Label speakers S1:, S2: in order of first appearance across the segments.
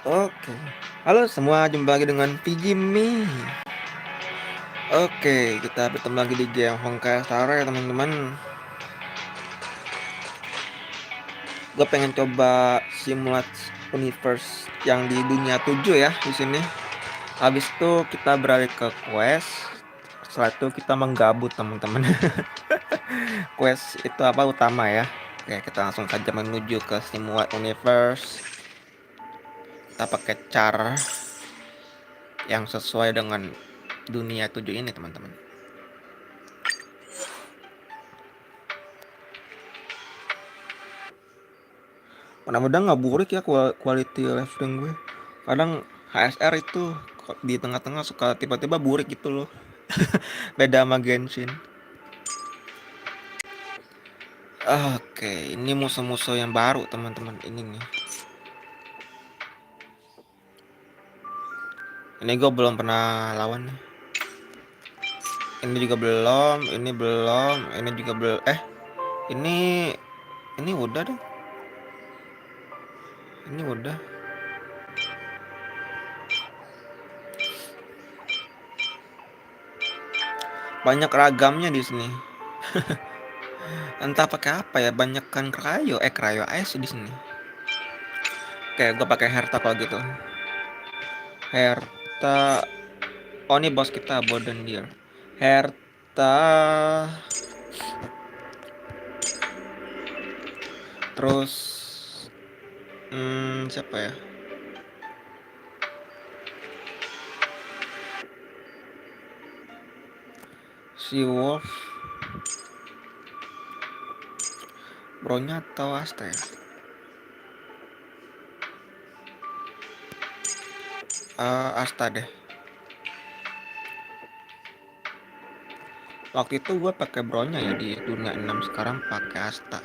S1: Oke, halo semua, jumpa lagi dengan FiziMeds. Oke, kita bertemu lagi di game Honkai ya teman-teman. Gue pengen coba simulasi universe yang di dunia 7 ya di sini. Habis itu kita beralih ke quest. Setelah itu kita menggabut teman-teman. Quest itu apa utama ya. Oke, kita langsung saja menuju ke simulasi universe. Kita pakai cara yang sesuai dengan dunia 7 ini teman-teman. Mudah-mudahan nggak buruk ya quality livestream gue. Kadang HSR itu di tengah-tengah suka tiba-tiba burik gitu loh. Beda sama GENSHIN. Oke, ini musuh-musuh yang baru teman-teman. Ini nih. Ini gue belum pernah lawan nih. Ini juga belum, ini belum, ini juga belum. Ini udah dong. Ini udah. Banyak ragamnya di sini. Entah pakai apa ya, banyak kan cryo ice di sini. Oke, gue pakai Herta kalau gitu. Herta. Oh, ini bos kita, Boden Deer. Herta. Terus siapa ya? Si Wolf. Bronya atau Asta ya? Asta deh. Waktu itu gue pakai bronya ya di dunia 6, sekarang pakai Asta.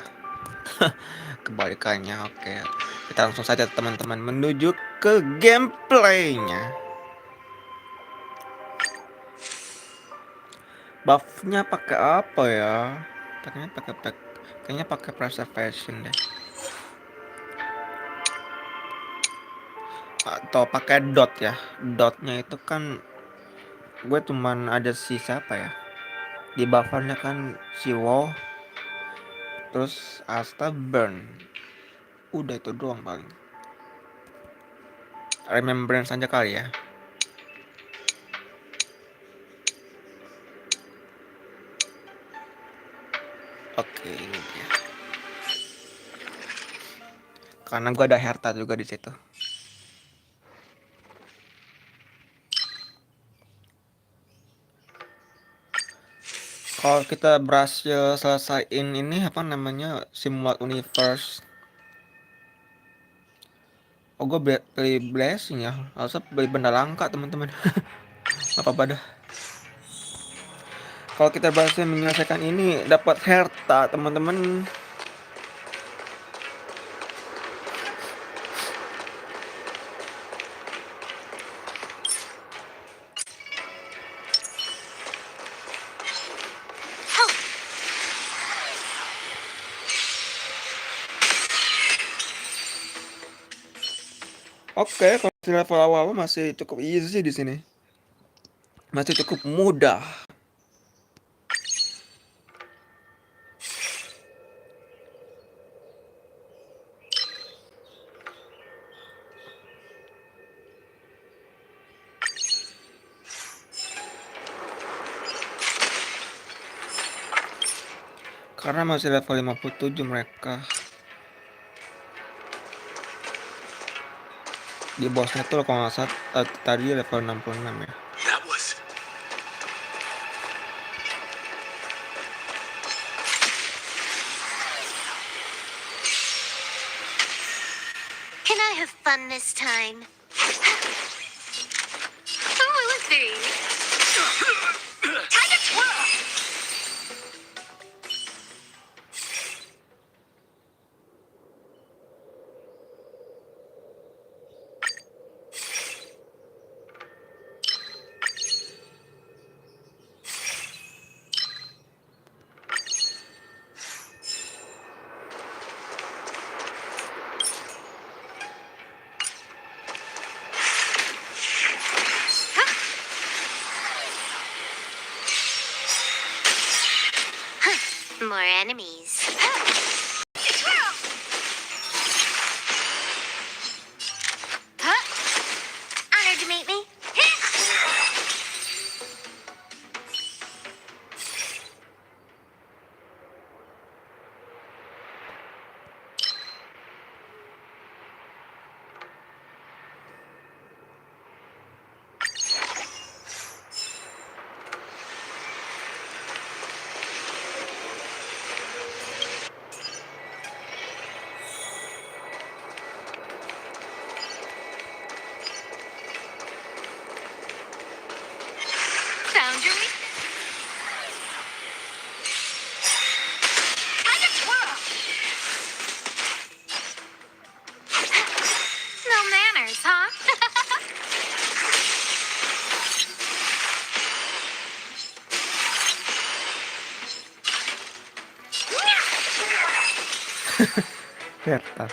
S1: Kebalikannya. Oke. Kita langsung saja teman-teman menuju ke gameplaynya. Buffnya pakai apa ya? Kayaknya pakai preservation deh. Atau pakai dot ya. Dotnya itu kan gue cuman ada si siapa ya? Di buffernya kan si Wow. Terus Asta burn. Udah itu doang paling. Remembrance aja kali ya. Oke, ini dia. Karena gue ada Herta juga di situ. Kalau kita berhasil selesaiin ini apa namanya simulat universe. Oh gue beli blessing ya. Harusnya beli benda langka teman-teman. Apa pada? Kalau kita berhasil menyelesaikan ini dapat harta teman-teman. Oke, kalau di level awal masih cukup easy di sini. Masih cukup mudah. Karena masih level 57 mereka. Di bosnya tuh kalau nggak salah tadi level 66 ya.
S2: Can I have fun this time? Oh, let's see. Time to twirl! More enemies. Twirl! Huh? Honored to meet me. Found your weakness. Time to twirl! No manners, huh?
S1: Harta.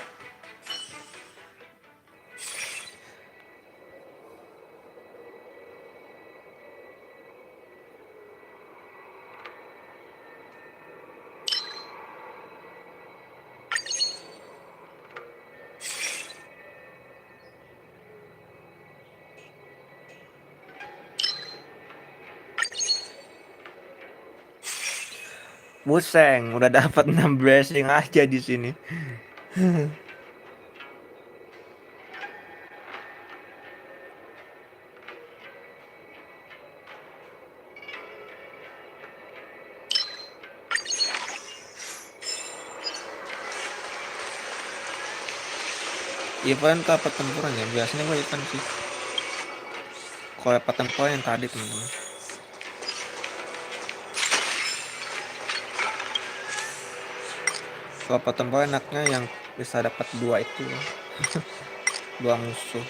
S1: Buseng, udah dapat 6 blessing aja di sini. Event apa tempuran ya? Biasanya gue event sih. Kalau pertempuran yang tadi teman-teman. Kalau pertempuran enaknya yang bisa dapat 2 itu ya. 2 musuh.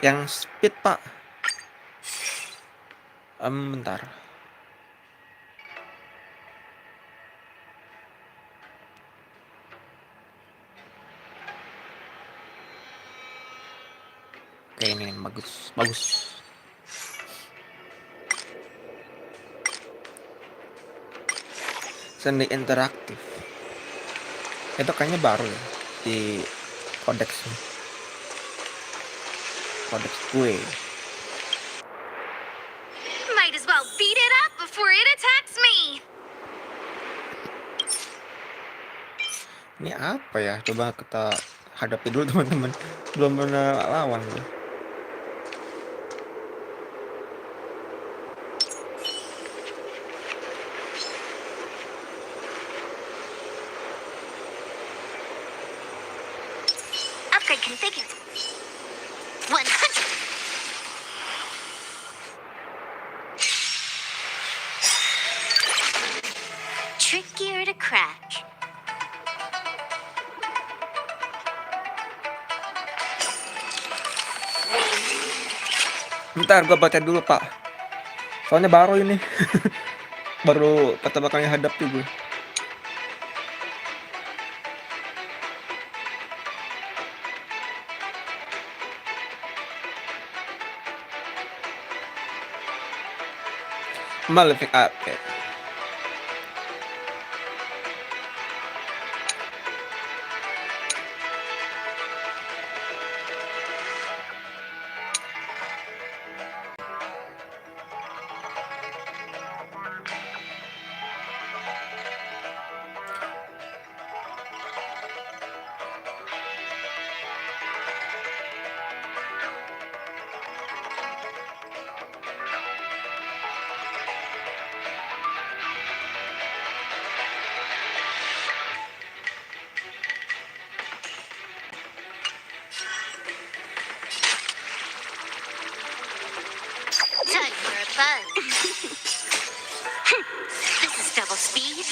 S1: Yang speed pak. Bentar. Oke ini bagus, bagus. Seni interaktif. Itu kayaknya baru ya di kodeksnya. Kodeks gue.
S2: Might as well beat it up before it attacks me.
S1: Ini apa ya? Coba kita hadapi dulu teman-teman. Belum pernah lawan gue.
S2: Upgrade configured. 100. Trickier to crack.
S1: Bentar, gue baca dulu pak. Soalnya baru ini. Baru pertama kali hadapi gue. Malefic update.
S2: Time for a buzz. This is double speed.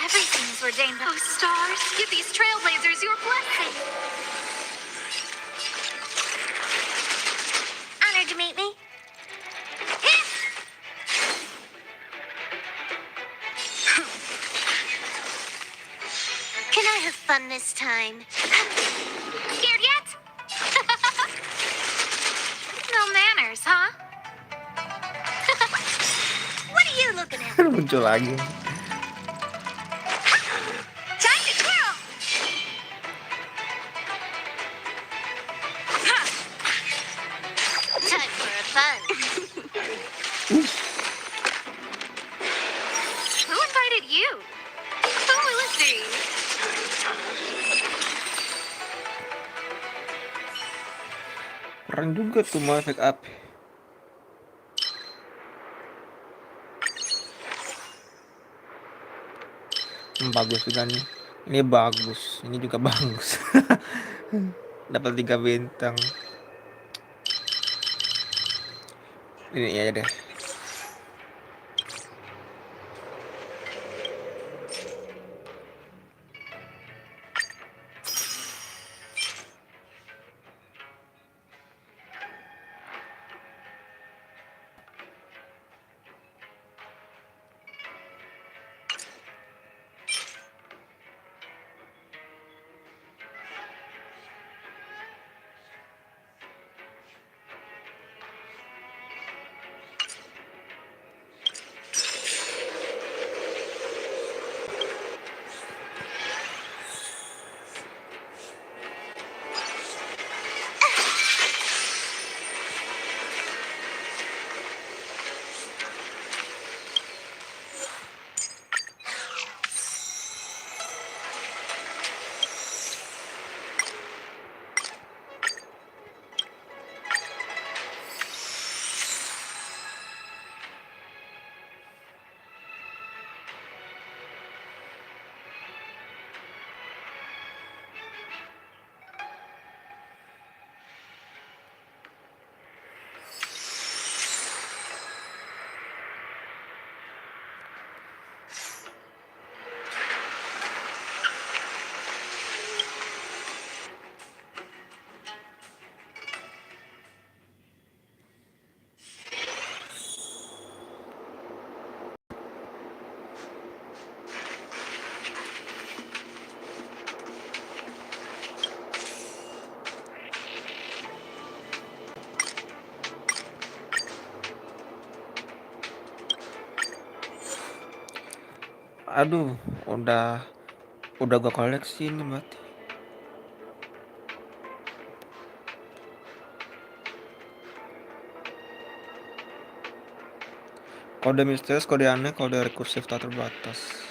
S2: Everything's ordained. Oh, stars, give these trailblazers your blessing. Honored to meet me. Can I have fun this time? Scared yet? No manners, huh? What are you looking at?
S1: Muncul lagi.
S2: Time to twirl! Time for a fun. Who invited you? Who will it be?
S1: Keren juga tuh Malefic up. Bagus juga nih. Ini bagus. Ini juga bagus. Dapat 3 bintang. Ini ya deh. Aduh, udah gua koleksi ini berarti. Kode misterius, kode aneh, kode rekursif tak terbatas.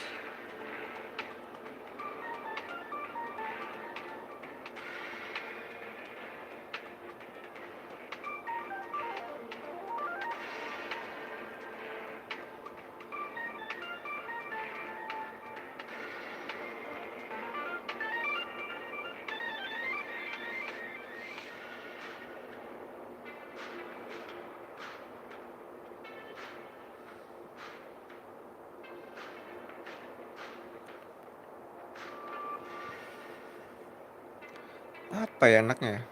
S1: Apa ya enaknya ya?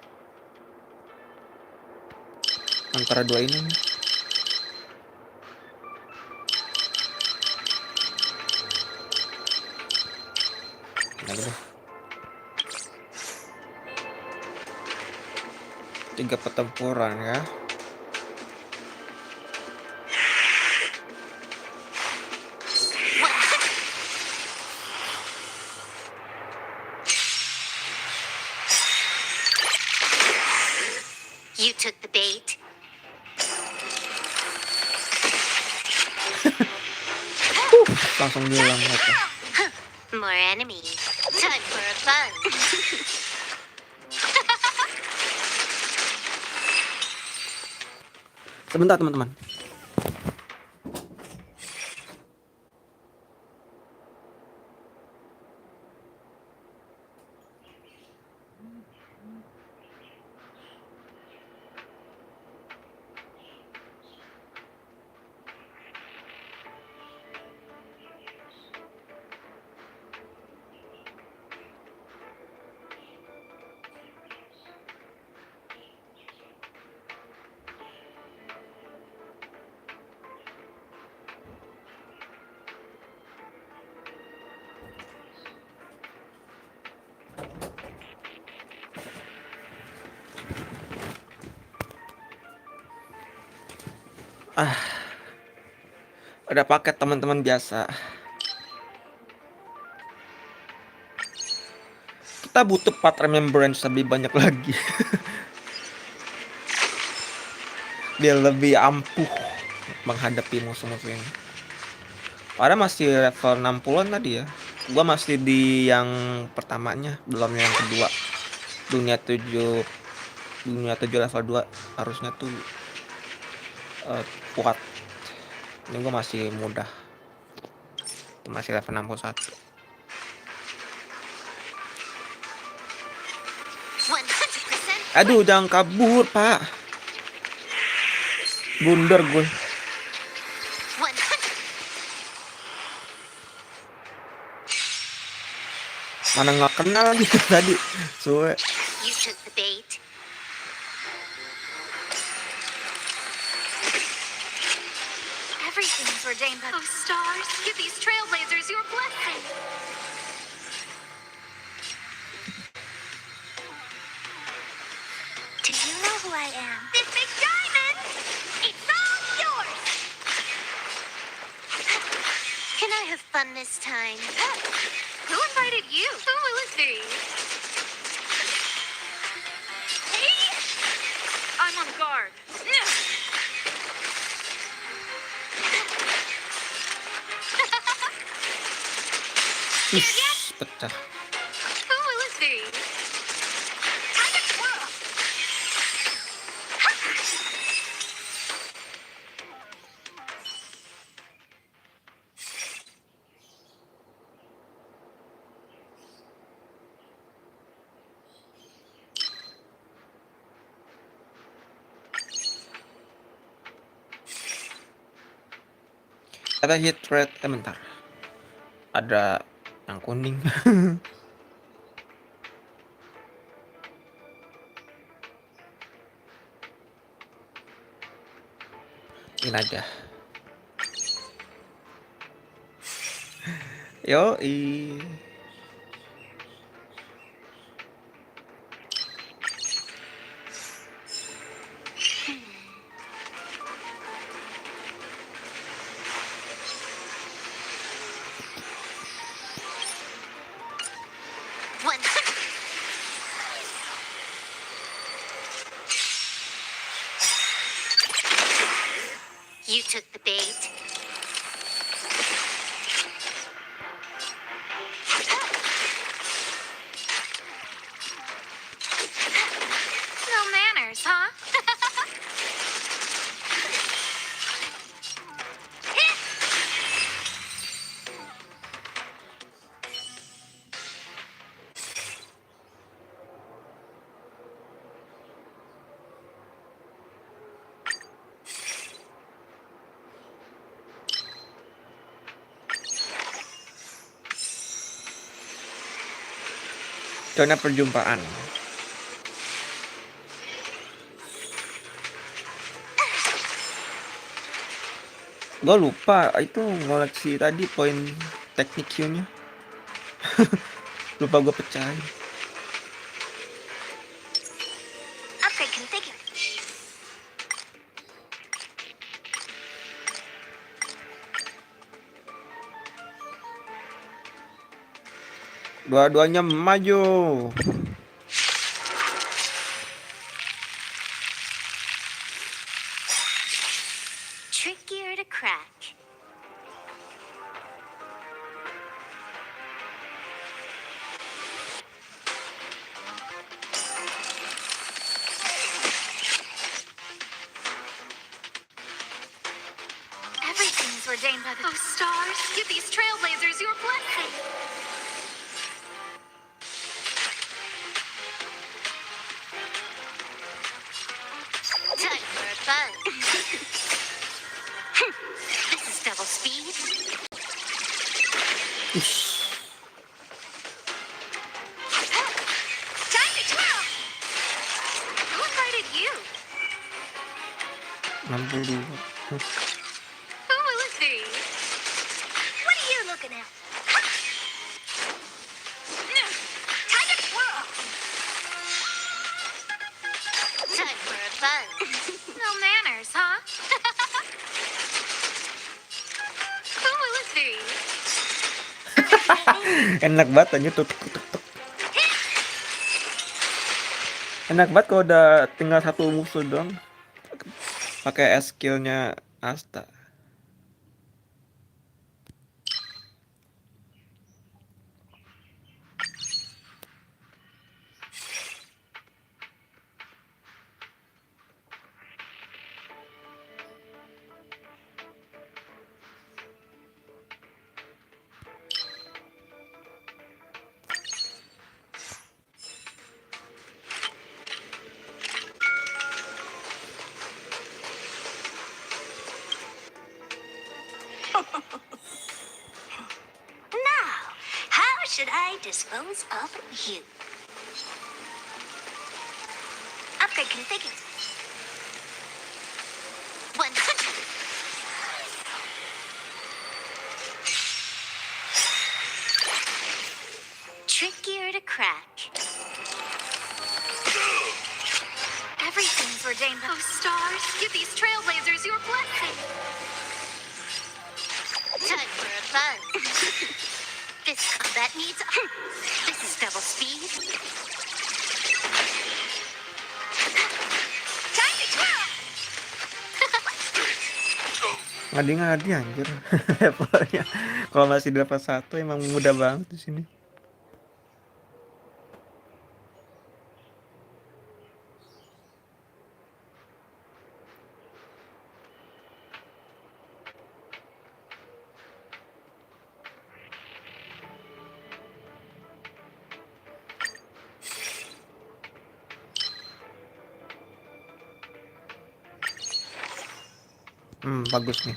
S1: Antara dua ini nih. Nah, deh. 3 pertempuran ya.
S2: You took the bait.
S1: Langsung bilang apa?
S2: More enemies. Time for a fun.
S1: Sebentar teman-teman. Ada paket teman-teman biasa. Kita butuh part remembrance lebih banyak lagi. Biar lebih ampuh menghadapi musuh-musuh ini. Padahal masih level 60-an tadi ya. Gua masih di yang pertamanya, belum yang kedua. Dunia 7 level 2 harusnya tuh kuat. Ini gua masih mudah. Masih level 61.
S2: 100%.
S1: Aduh, jangan kabur, Pak. Blunder gue.
S2: 100.
S1: Mana nggak kenal gitu tadi. Suwe.
S2: You took the bait. Everything's ordained by... Oh, stars, give these trailblazers your blessing. Do you know who I am? This big diamond! It's all yours! Can I have fun this time? Who invited you? Who will it be? Hey! I'm on guard.
S1: Pecah.
S2: Who will it be? I can twirl.
S1: Ada hit rate, bentar. Ada yang kuning. Ini aja. Yoi.
S2: You took the bait. No manners, huh?
S1: Zona perjumpaan. Gue lupa itu ngoleksi tadi poin teknik Q-nya. Lupa gue pecahin.
S2: Upgrade configured.
S1: Dua-duanya maju.
S2: Trickier to crack. Everything's ordained by the stars. Give these trailblazers your blessing. Time for a buzz. This is double speed. Time to twirl. Who invited you?
S1: 62.
S2: Who will it be? What are you looking at? Time to twirl. Time for a buzz. No manners, huh? Who will it be?
S1: Enak banget aja tuh. Enak banget kalau udah tinggal satu musuh dong. Pakai skillnya Asta.
S2: Now, how should I dispose of you? Upgrade configured. 100. Trickier to crack. Everything's ordained by the stars. Give these trailblazers your blessing. Time for a buzz. This combat needs. This is double speed. Time to twirl.
S1: Ngadi-ngadi anjir. Levelnya. Kalau masih di level 1 emang mudah banget di sini. Bagus nih.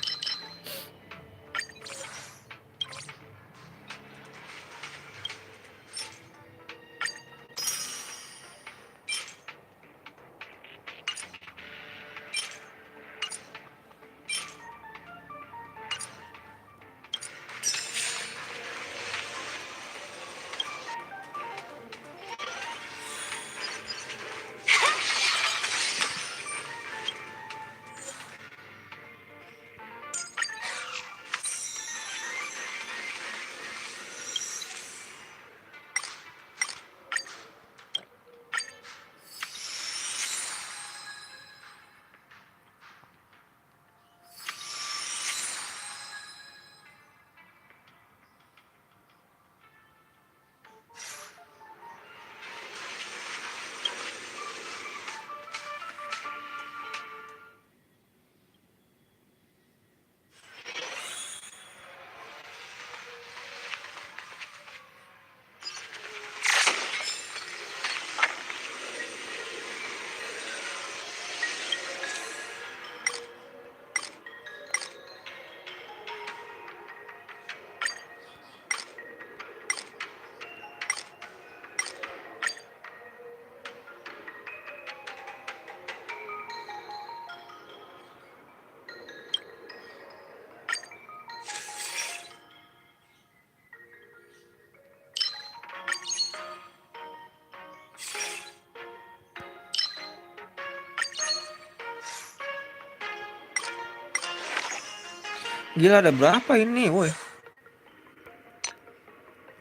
S1: Gila, ada berapa ini? Woi.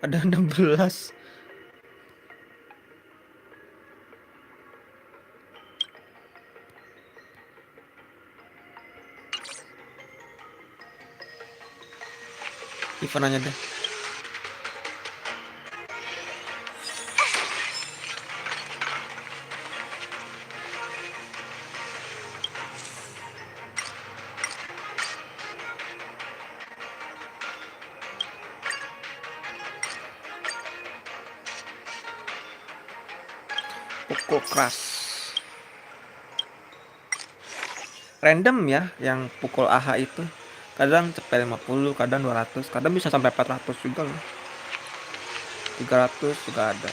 S1: Ada 16. Event aja deh. Pukul keras. Random ya yang pukul AH itu. Kadang cepet 50, kadang 200, kadang bisa sampai 400 juga loh. 300 juga ada.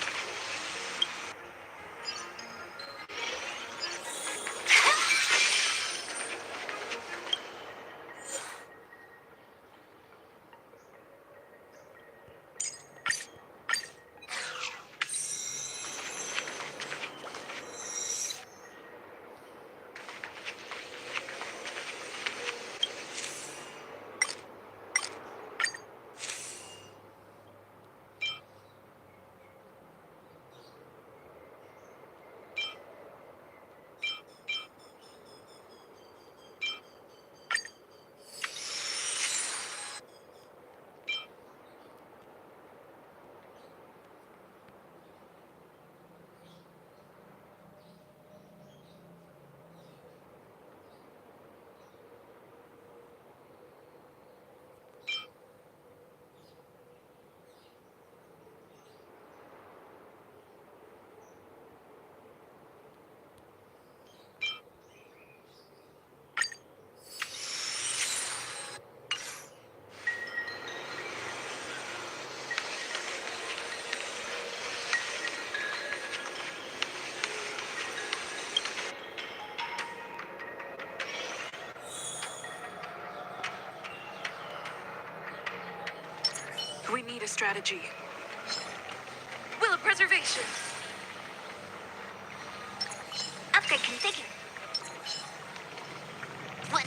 S3: We need a strategy. Will of preservation.
S2: Upgrade configured. 100.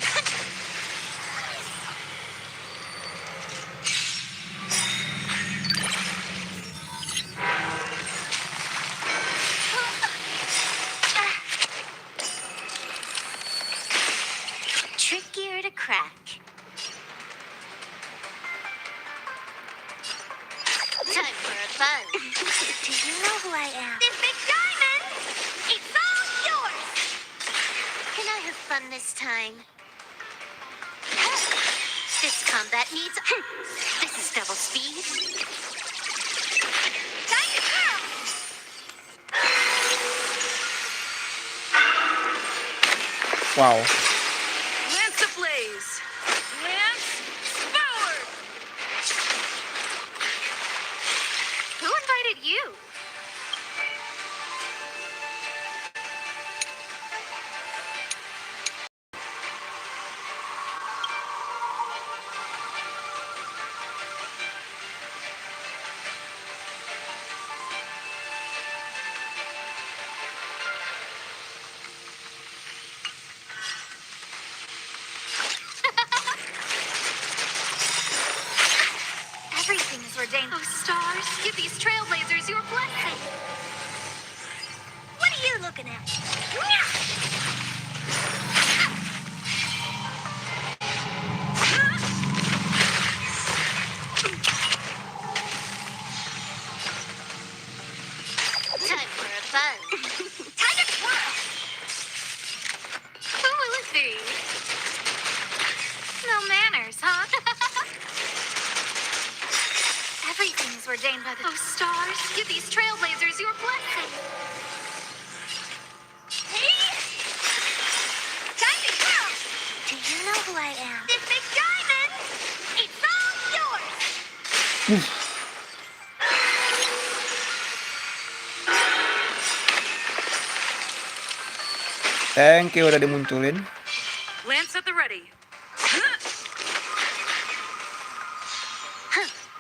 S2: Trickier to crack. Time for a fun. Do you know who I am? This big diamond! It's all yours! Can I have fun this time? This combat needs... This is double speed. Time to curl!
S1: Wow.
S3: Lance ablaze. Lance forward.
S2: Who invited you? Everything is ordained.
S3: Oh, stars, give these trailblazers your blessing.
S2: What are you looking at? Time for a fun. Time to twirl.
S3: Who will it be? No manners, huh?
S2: Everything is ordained by the...
S3: Oh, stars, give these trailblazers your blessing.
S2: Hey! Time to twirl. Do you know who I am? This big diamond! It's all yours!
S1: Thank you udah dimunculin.
S3: Lance at the ready.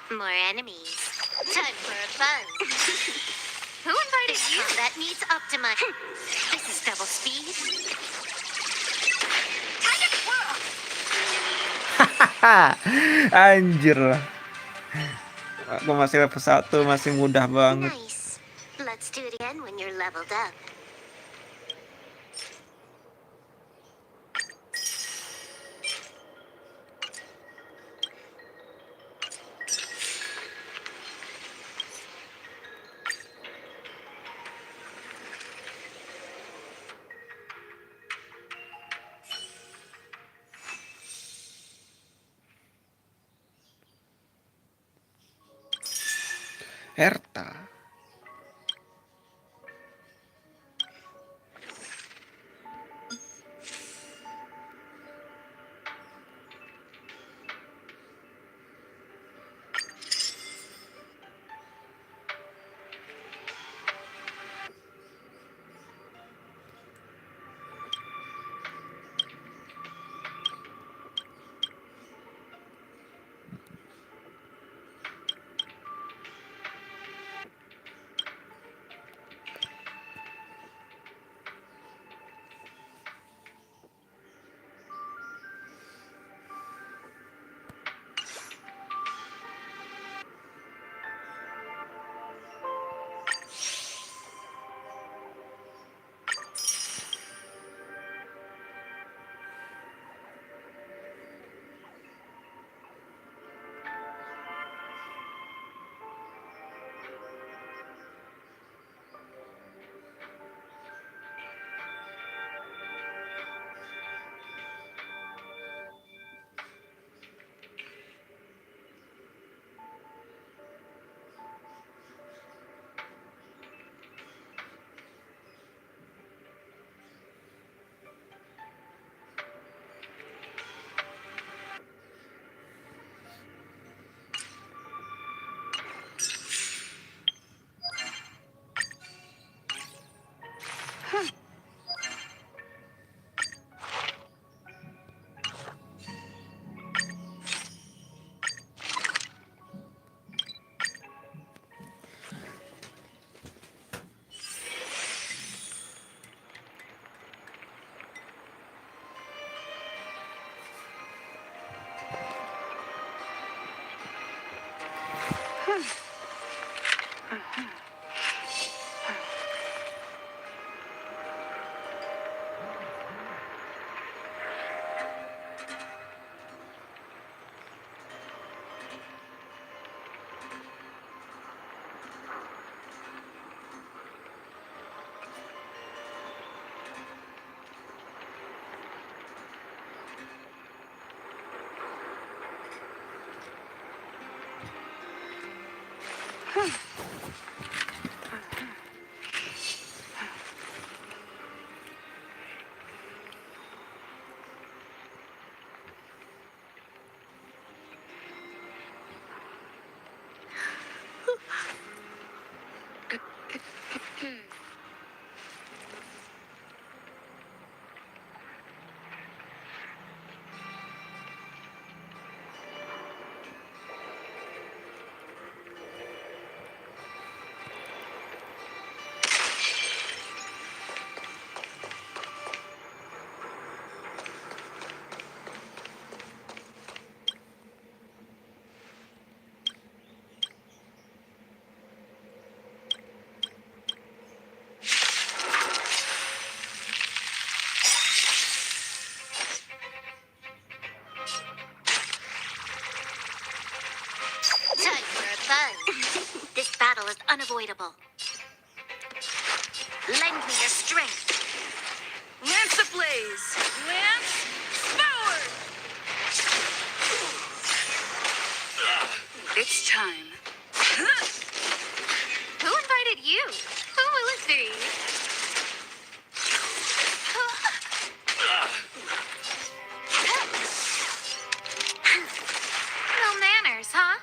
S2: More enemies. Time for a fun. Who invited you? That needs optimize. This is double speed. Time to twirl.
S1: Anjir. Aku masih level 1, masih mudah banget.
S2: Nice. Let's do it again when you're leveled up.
S1: Herta.
S2: Time for a fun. This battle is unavoidable. Lend me your strength.
S3: Lance ablaze! Lance forward! It's time.
S2: Who invited you? Who will it be? No manners, huh?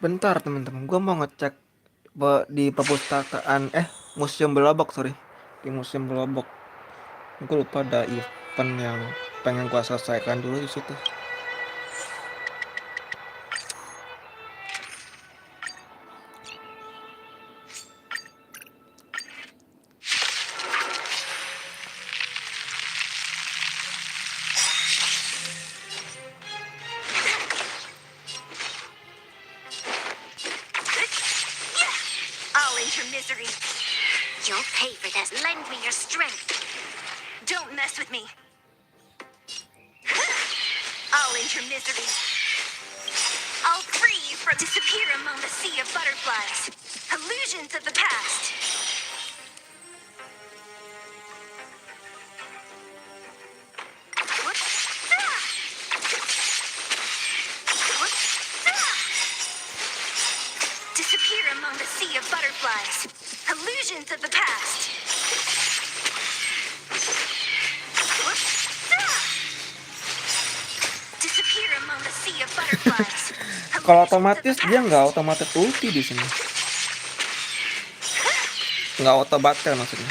S1: Bentar teman-teman, gue mau ngecek di perpustakaan museum Belobok, sorry, di museum Belobok. Gue lupa ada event yang pengen gue selesaikan dulu di situ.
S3: I'll end your misery.
S2: You'll pay for this. Lend me your strength.
S3: Don't mess with me. I'll end your misery. I'll free you from disappear among the sea of butterflies. Illusions of the past. Disappear among the sea of butterflies. Illusions of the past. Disappear among the sea of butterflies.
S1: Kalau otomatis dia nggak otomatis ulti di sini. Nggak auto battle maksudnya.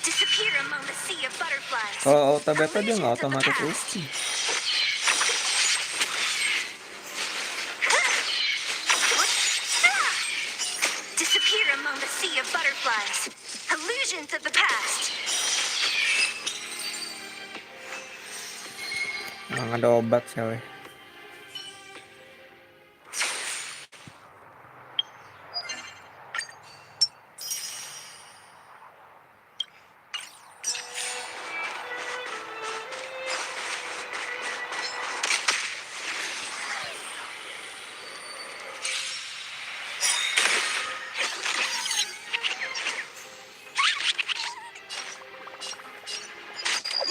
S3: Disappear among the sea of butterflies.
S1: Kalau auto battle dia nggak otomatis ulti.
S3: Disappear among the sea of butterflies. Illusions of the past.
S1: Nggak ada obat cewek.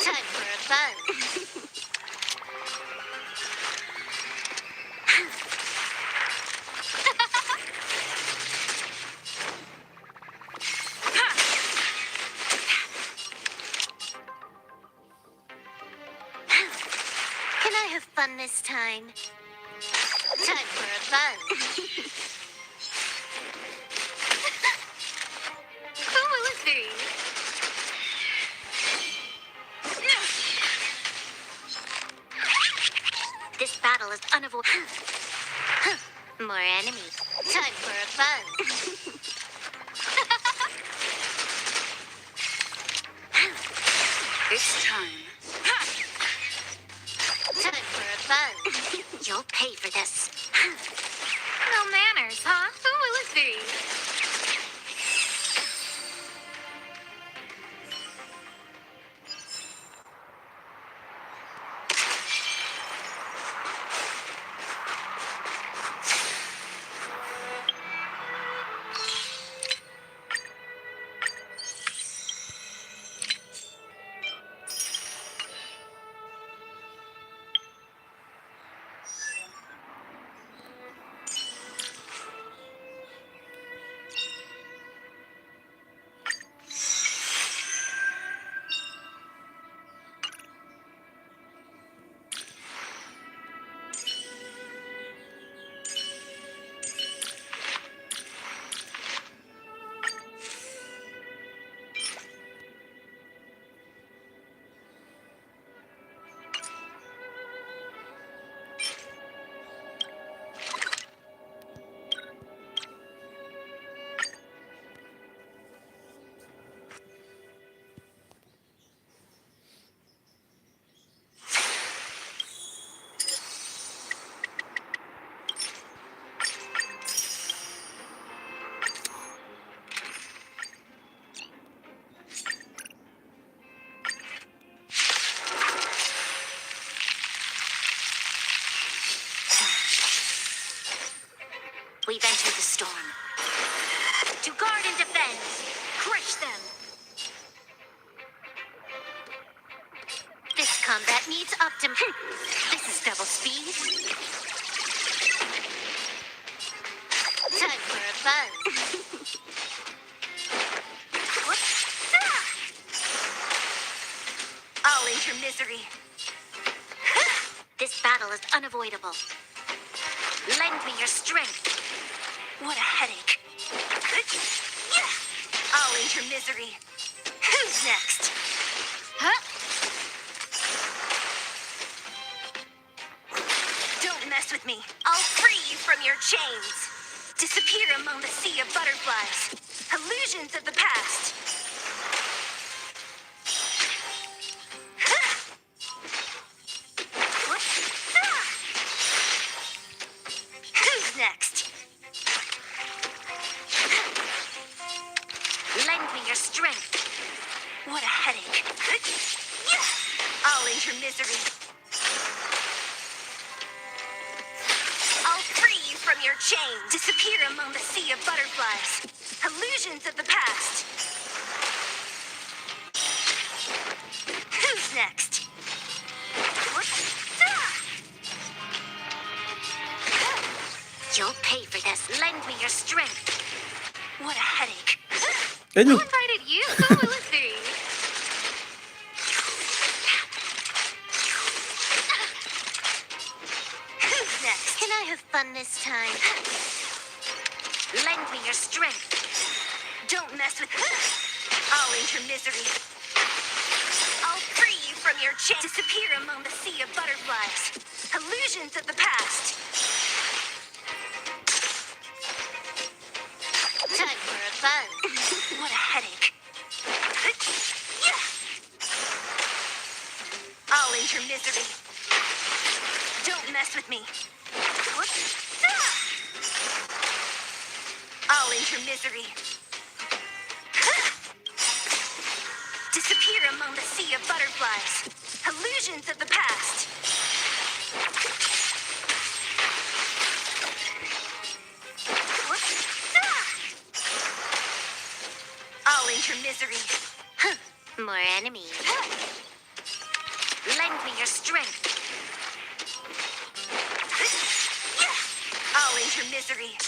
S2: Time for a fun. Can I have fun this time? Time for a fun. Who will it be? This battle is unavoidable. More enemies. Time for a fun.
S3: It's time.
S2: Time for a fun. You'll pay for this. No manners, huh? Who will it be? We've entered the storm. To guard and defend. Crush them. This combat needs This is double speed. Time for a fun.
S3: I'll end your misery.
S2: This battle is unavoidable.
S3: Lend me your strength. What a headache. I'll end your misery. Who's next? Huh? Don't mess with me. I'll free you from your chains. Disappear among the sea of butterflies. Illusions of the past. Who's next? Lend me your strength. What a headache. I'll end your misery. I'll free you from your chains. Disappear among the sea of butterflies. Illusions of the past. Who's next? You'll pay for this. Lend me your strength. What a headache.
S1: Aduh.
S3: Who invited you? So will it be. Who's next?
S2: Can I have fun this time?
S3: Lend me your strength. Don't mess with me. I'll end your misery. I'll free you from your chains. Disappear among the sea of butterflies. Illusions of the past.
S2: Time for a fun.
S3: What a headache. I'll end your misery. Don't mess with me. I'll end your misery. Disappear among the sea of butterflies. Illusions of the past. I'll end your misery.
S2: More enemies.
S3: Lend me your strength. I'll end your misery.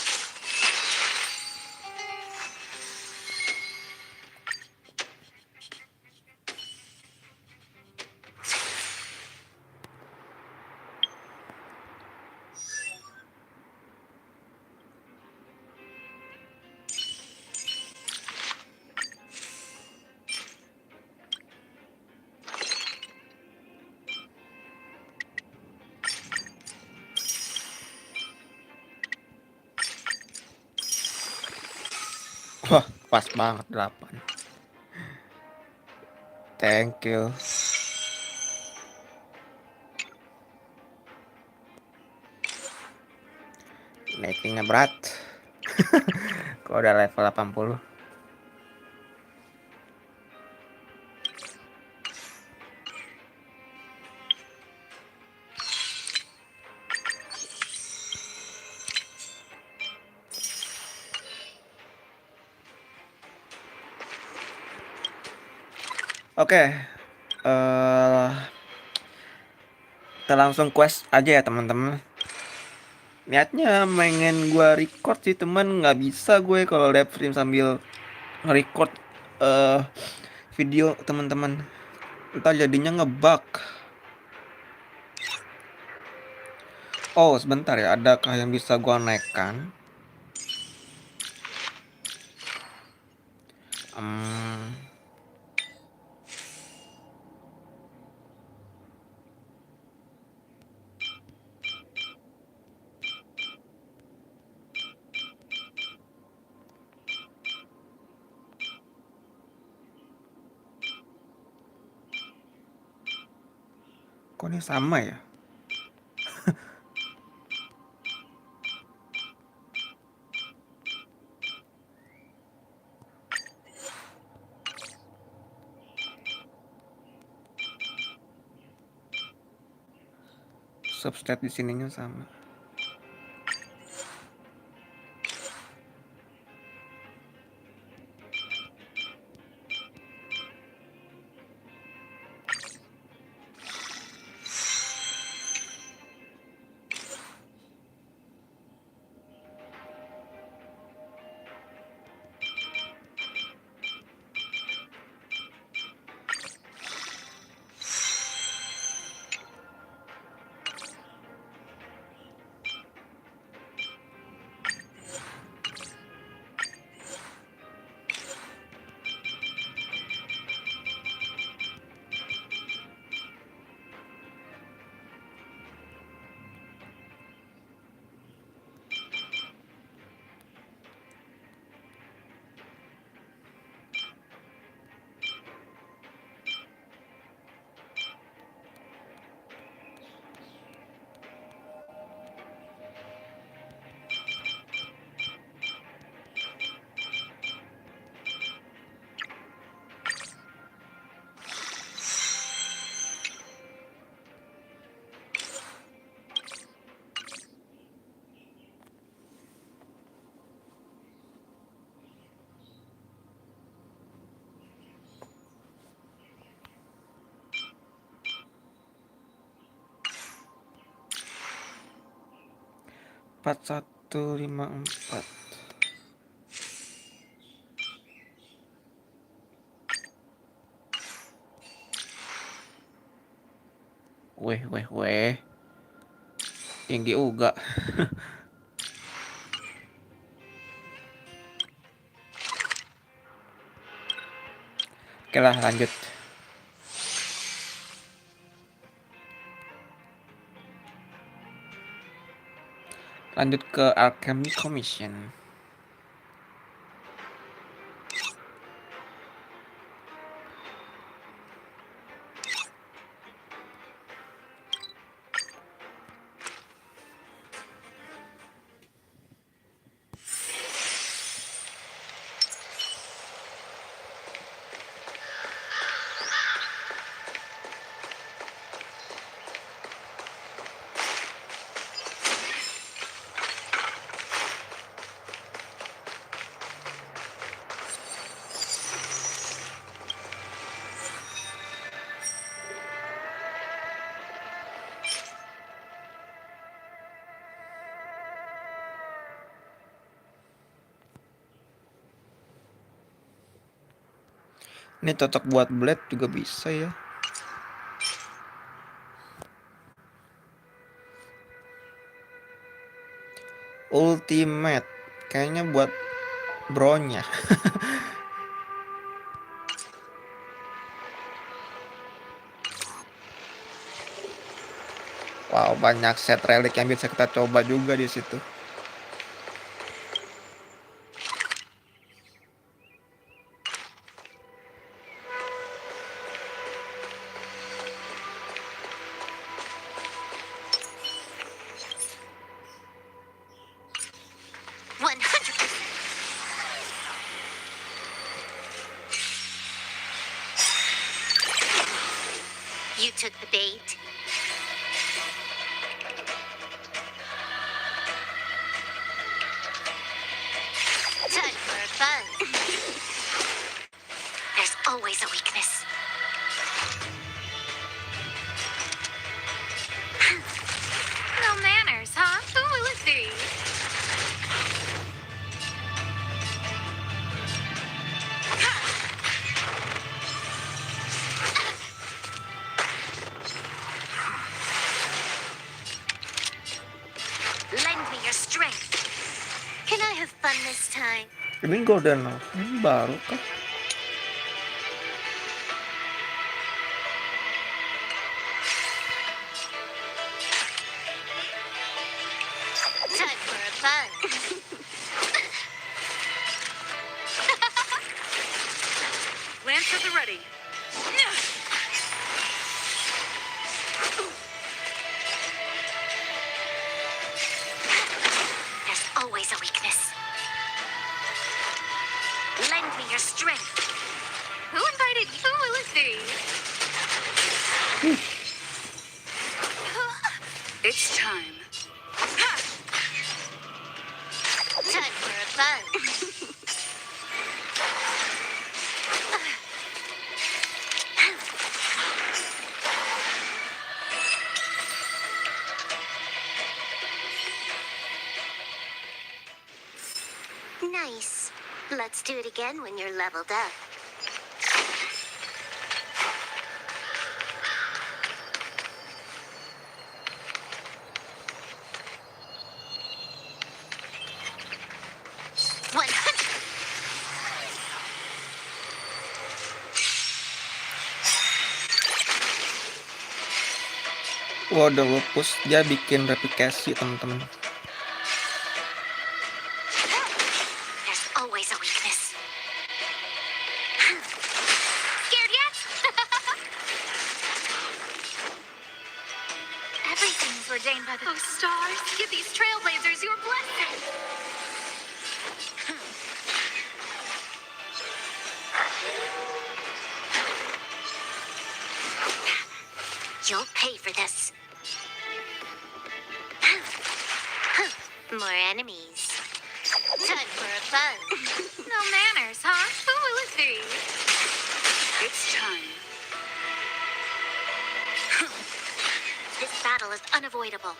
S1: Wah, pas banget 8. Thank you. Naiknya berat. Kok udah level 80. Oke. Kita langsung quest aja ya teman-teman. Niatnya pengen gue record sih teman, nggak bisa gue kalau live stream sambil nge-record video teman-teman. Ntar jadinya ngebug. Oh sebentar ya, adakah yang bisa gue naikkan? Kok ini sama ya? Substat di sininya sama. 4154. Weh. Tinggi juga. Oke lah, lanjut. Lanjut ke Alchemy Commission. Ini cocok buat blade juga bisa ya. Ultimate kayaknya buat bronya. Wow, banyak set relik yang bisa kita coba juga di situ.
S2: You took the bait. Time for fun. There's always a weakness.
S3: No manners, huh? Who will it be?
S2: Lend me your strength. Can I have fun this time?
S1: Ini golden loh. Ini baru kah?
S2: Time for fun.
S3: Lance at the ready.
S2: There's always a weakness. Lend me your strength.
S3: Who invited you? Who will it be? It's time.
S2: Time for fun. Nice. Let's do it again when you're leveled up.
S1: Waduh, lupus dia bikin replikasi teman-teman.
S2: There's always a weakness.
S3: Scared yet?
S2: Everything's ordained by the...
S3: Oh, stars, give these trailblazers your blessing.
S2: You'll pay for this. More enemies. Time for fun.
S3: No manners, huh? Who will it be? It's time.
S2: This battle is unavoidable.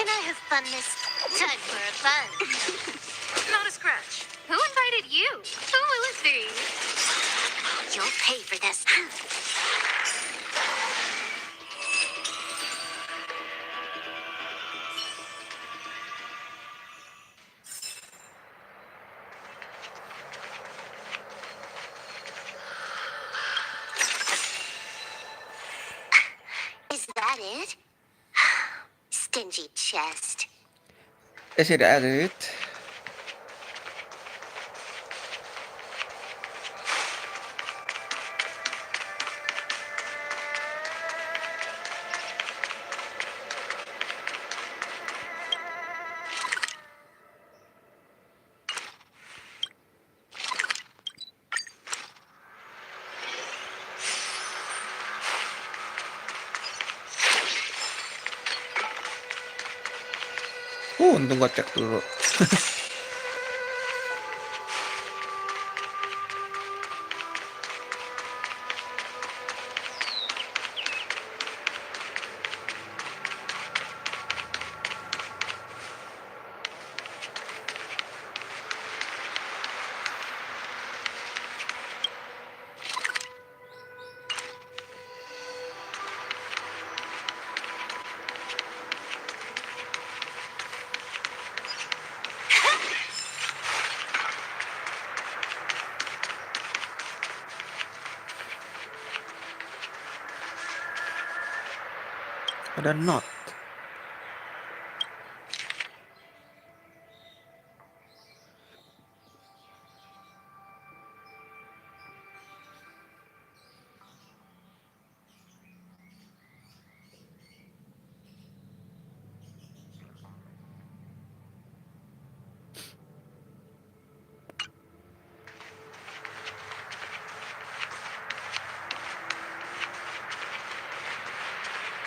S2: Can I have fun this time for a fun?
S3: Not a scratch. Who invited you? Who will it be?
S2: You'll pay for this. Is that it? Stingy chest.
S1: Is it edit? Untung gua cek dulu. Ada not.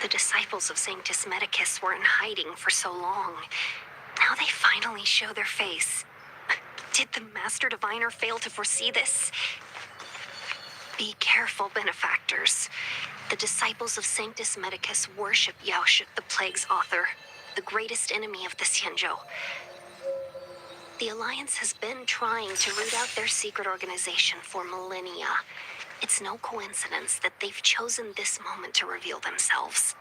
S3: The disciples of Sanctus Medicus were in hiding for so long. Now they finally show their face. Did the Master Diviner fail to foresee this? Be careful, benefactors. The disciples of Sanctus Medicus worship Yaoshut, the Plague's author, the greatest enemy of the Xianzhou. The Alliance has been trying to root out their secret organization for millennia. It's no coincidence that they've chosen this moment to reveal themselves.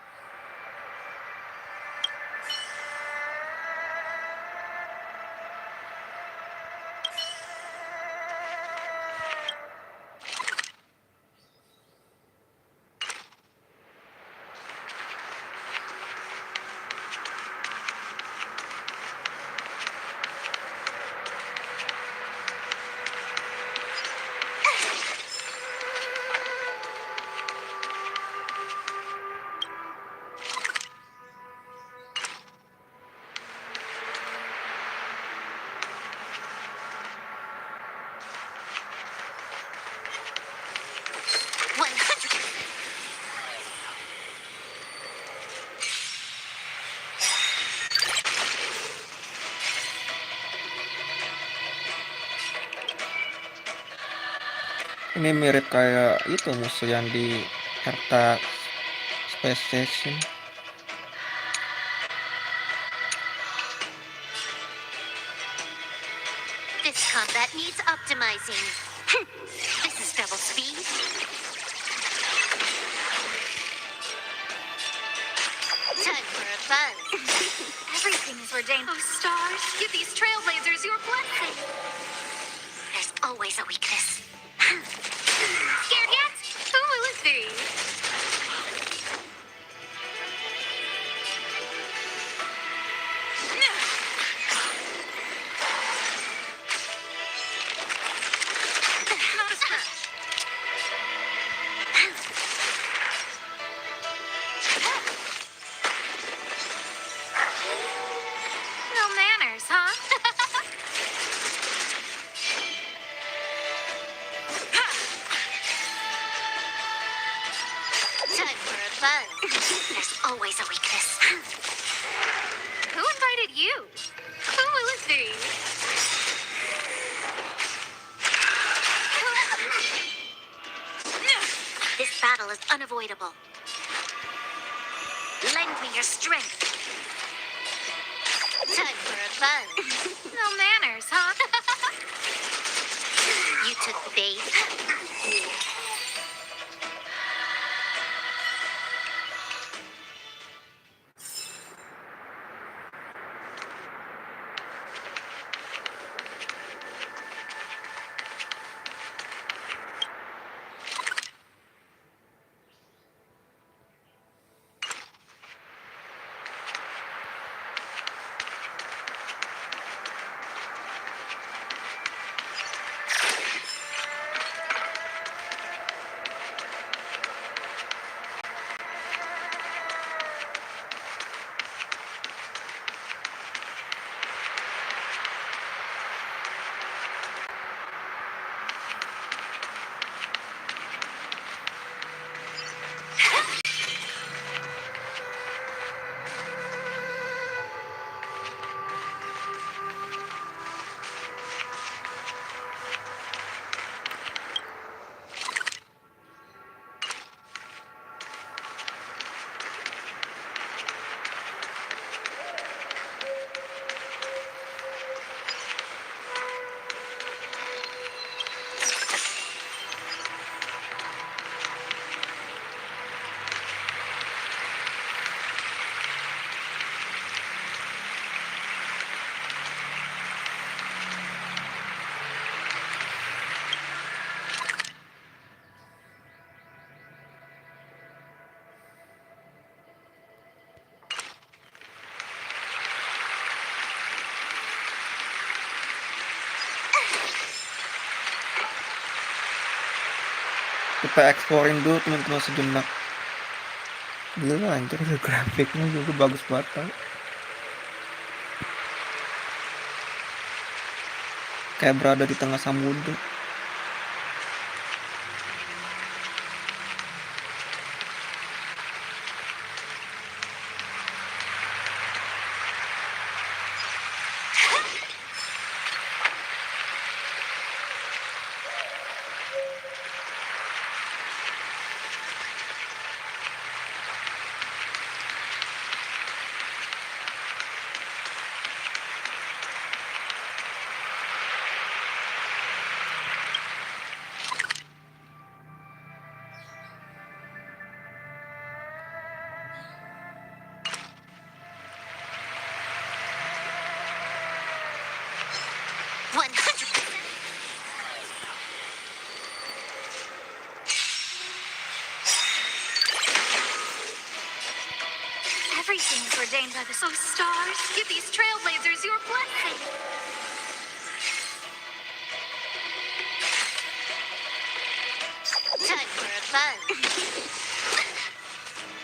S1: Ini mirip kayak itu musuh yang di Harta Space Station.
S2: This combat needs optimizing. This is double speed. Time for a fun.
S3: Everything is ordained. Oh, stars, give these trailblazers your blessing.
S2: There's always a weakness.
S3: Scared yet? Who will it be? Not a scratch. No manners, huh?
S2: Time for a fun. There's always a weakness.
S3: Who invited you? Who will it be?
S2: This battle is unavoidable. Lend me your strength. Time for a fun.
S3: No manners, huh?
S2: You took bait.
S1: Kita eksplorin dulu teman-teman sejenak. Gila anjir, grafiknya juga bagus banget tau. Kayak berada di tengah samudra.
S3: Everything's ordained by the stars. Give these trailblazers your blessing.
S2: Time for a fun.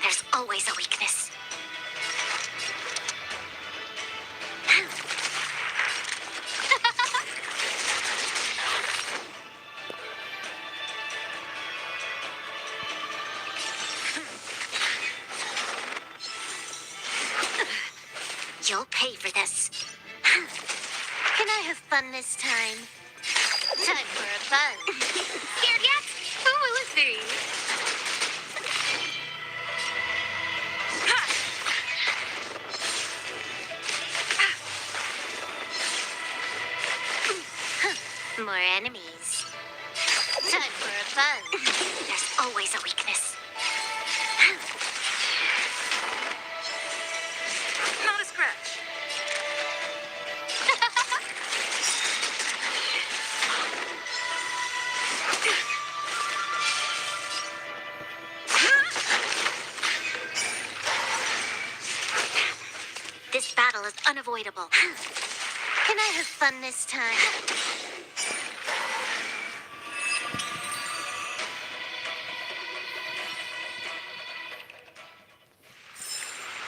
S2: There's always a weakness. You'll pay for this. Can I have fun this time? Time for a fun.
S3: Scared yet? Who will it be?
S2: More enemies. Time for a fun. There's always a weakness.
S3: Not a scratch.
S2: This battle is unavoidable. Can I have fun this time?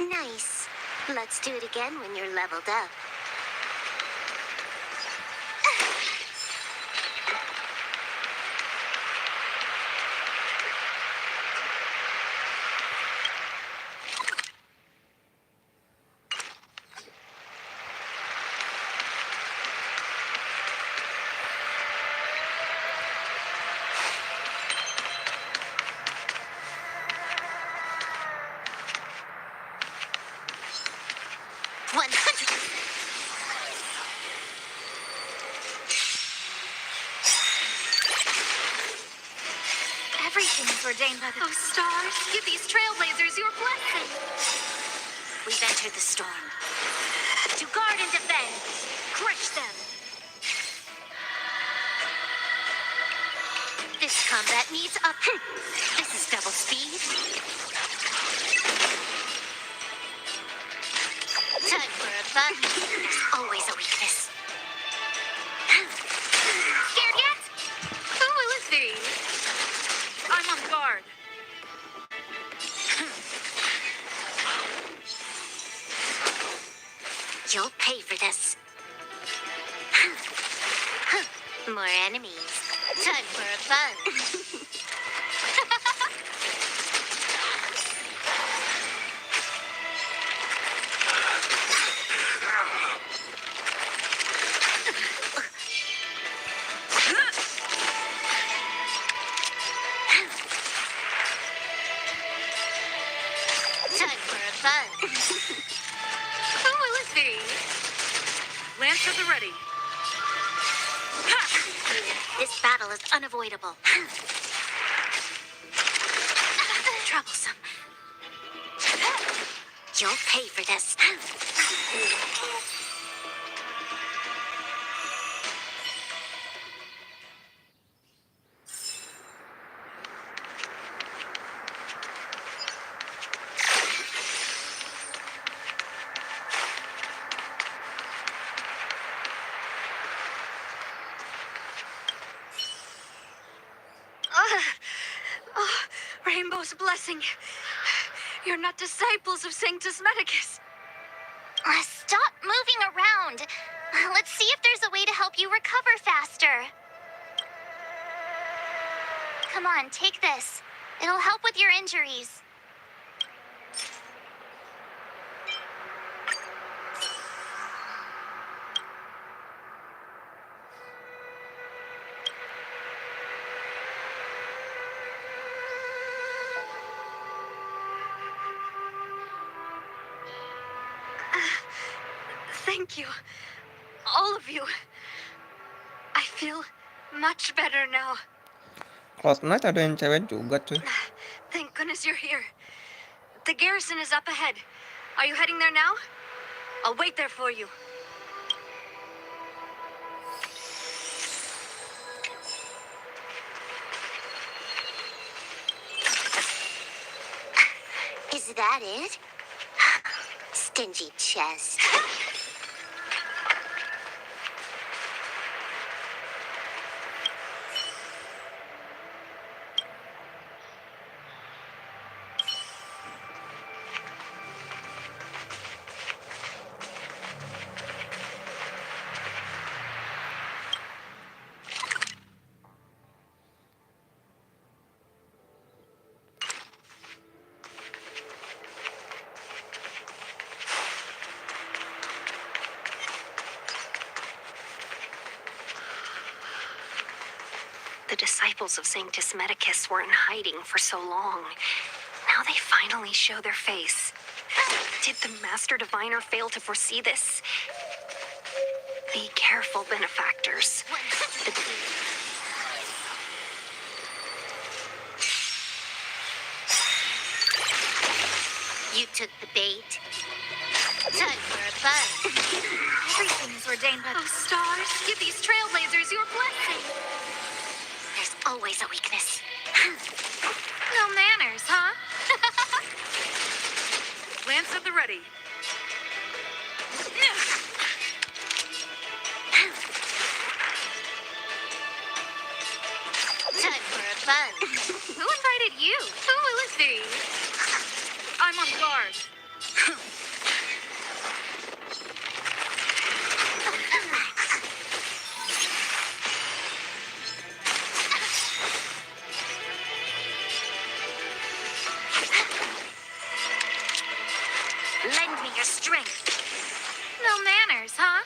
S2: Nice. Let's do it again when you're leveled up.
S3: ordained by the stars. Give these trailblazers your blessing. We've entered the storm. To guard and defend. Crush them.
S2: This combat needs up. This is double speed. Time for a fun. There's always a weakness. Scared yet?
S3: Who will it be? I'm on guard.
S2: You'll pay for this. More enemies. Time for a fun. Time for a fun.
S3: Who will it be? Lance at the ready.
S2: This battle is unavoidable. Troublesome. You'll pay for this.
S3: Rainbow's blessing. You're not disciples of Sanctus Medicus.
S2: Stop moving around. Let's see if there's a way to help you recover faster. Come on, take this. It'll help with your injuries.
S3: Thank you. All of you. I feel much better now.
S1: Cloud Knight ada yang cewek juga cuy.
S3: Thank goodness you're here. The garrison is up ahead. Are you heading there now? I'll wait there for you.
S2: Is that it? Stingy chest.
S3: The disciples of Sanctus Medicus were in hiding for so long. Now they finally show their face. Did the Master Diviner fail to foresee this? Be careful, benefactors.
S2: You took the bait. Time for a fun.
S3: Everything is ordained by the stars. Give these trailblazers your blessing.
S2: There's always a weakness.
S3: No manners, huh? Lance at the ready.
S2: Time for a fun.
S3: Who invited you? Who will it be? I'm on guard.
S2: Lend me your strength.
S3: No manners, huh?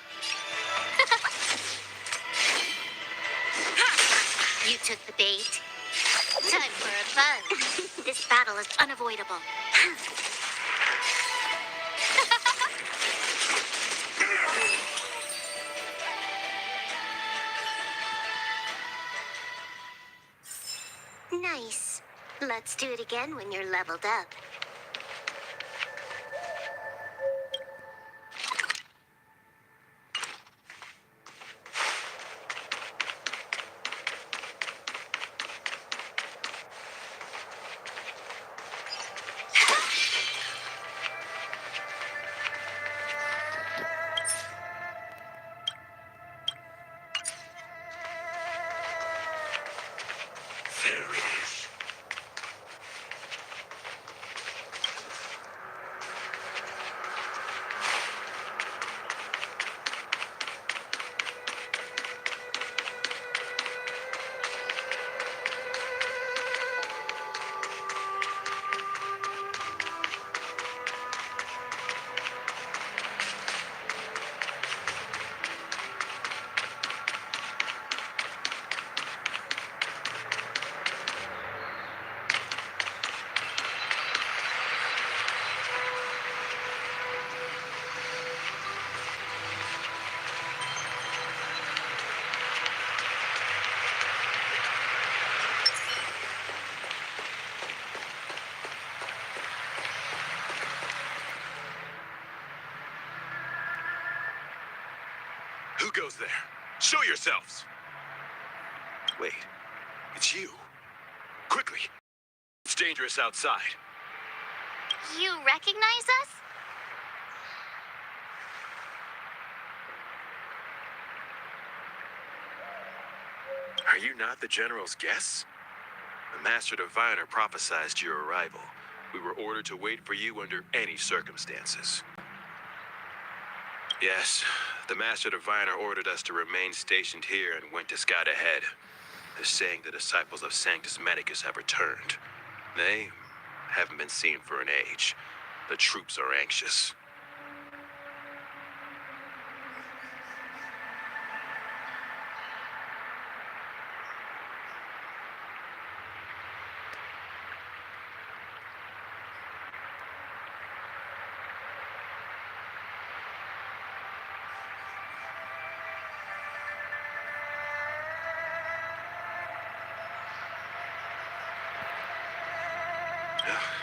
S2: You took the bait. Time for a fun. This battle is unavoidable. Nice. Let's do it again when you're leveled up.
S4: Who goes there? Show yourselves! Wait, it's you. Quickly! It's dangerous outside.
S2: You recognize us?
S4: Are you not the General's guests? The Master Diviner prophesized your arrival. We were ordered to wait for you under any circumstances. Yes, the Master Diviner ordered us to remain stationed here and went to scout ahead. They're saying the disciples of Sanctus Medicus have returned. They haven't been seen for an age. The troops are anxious.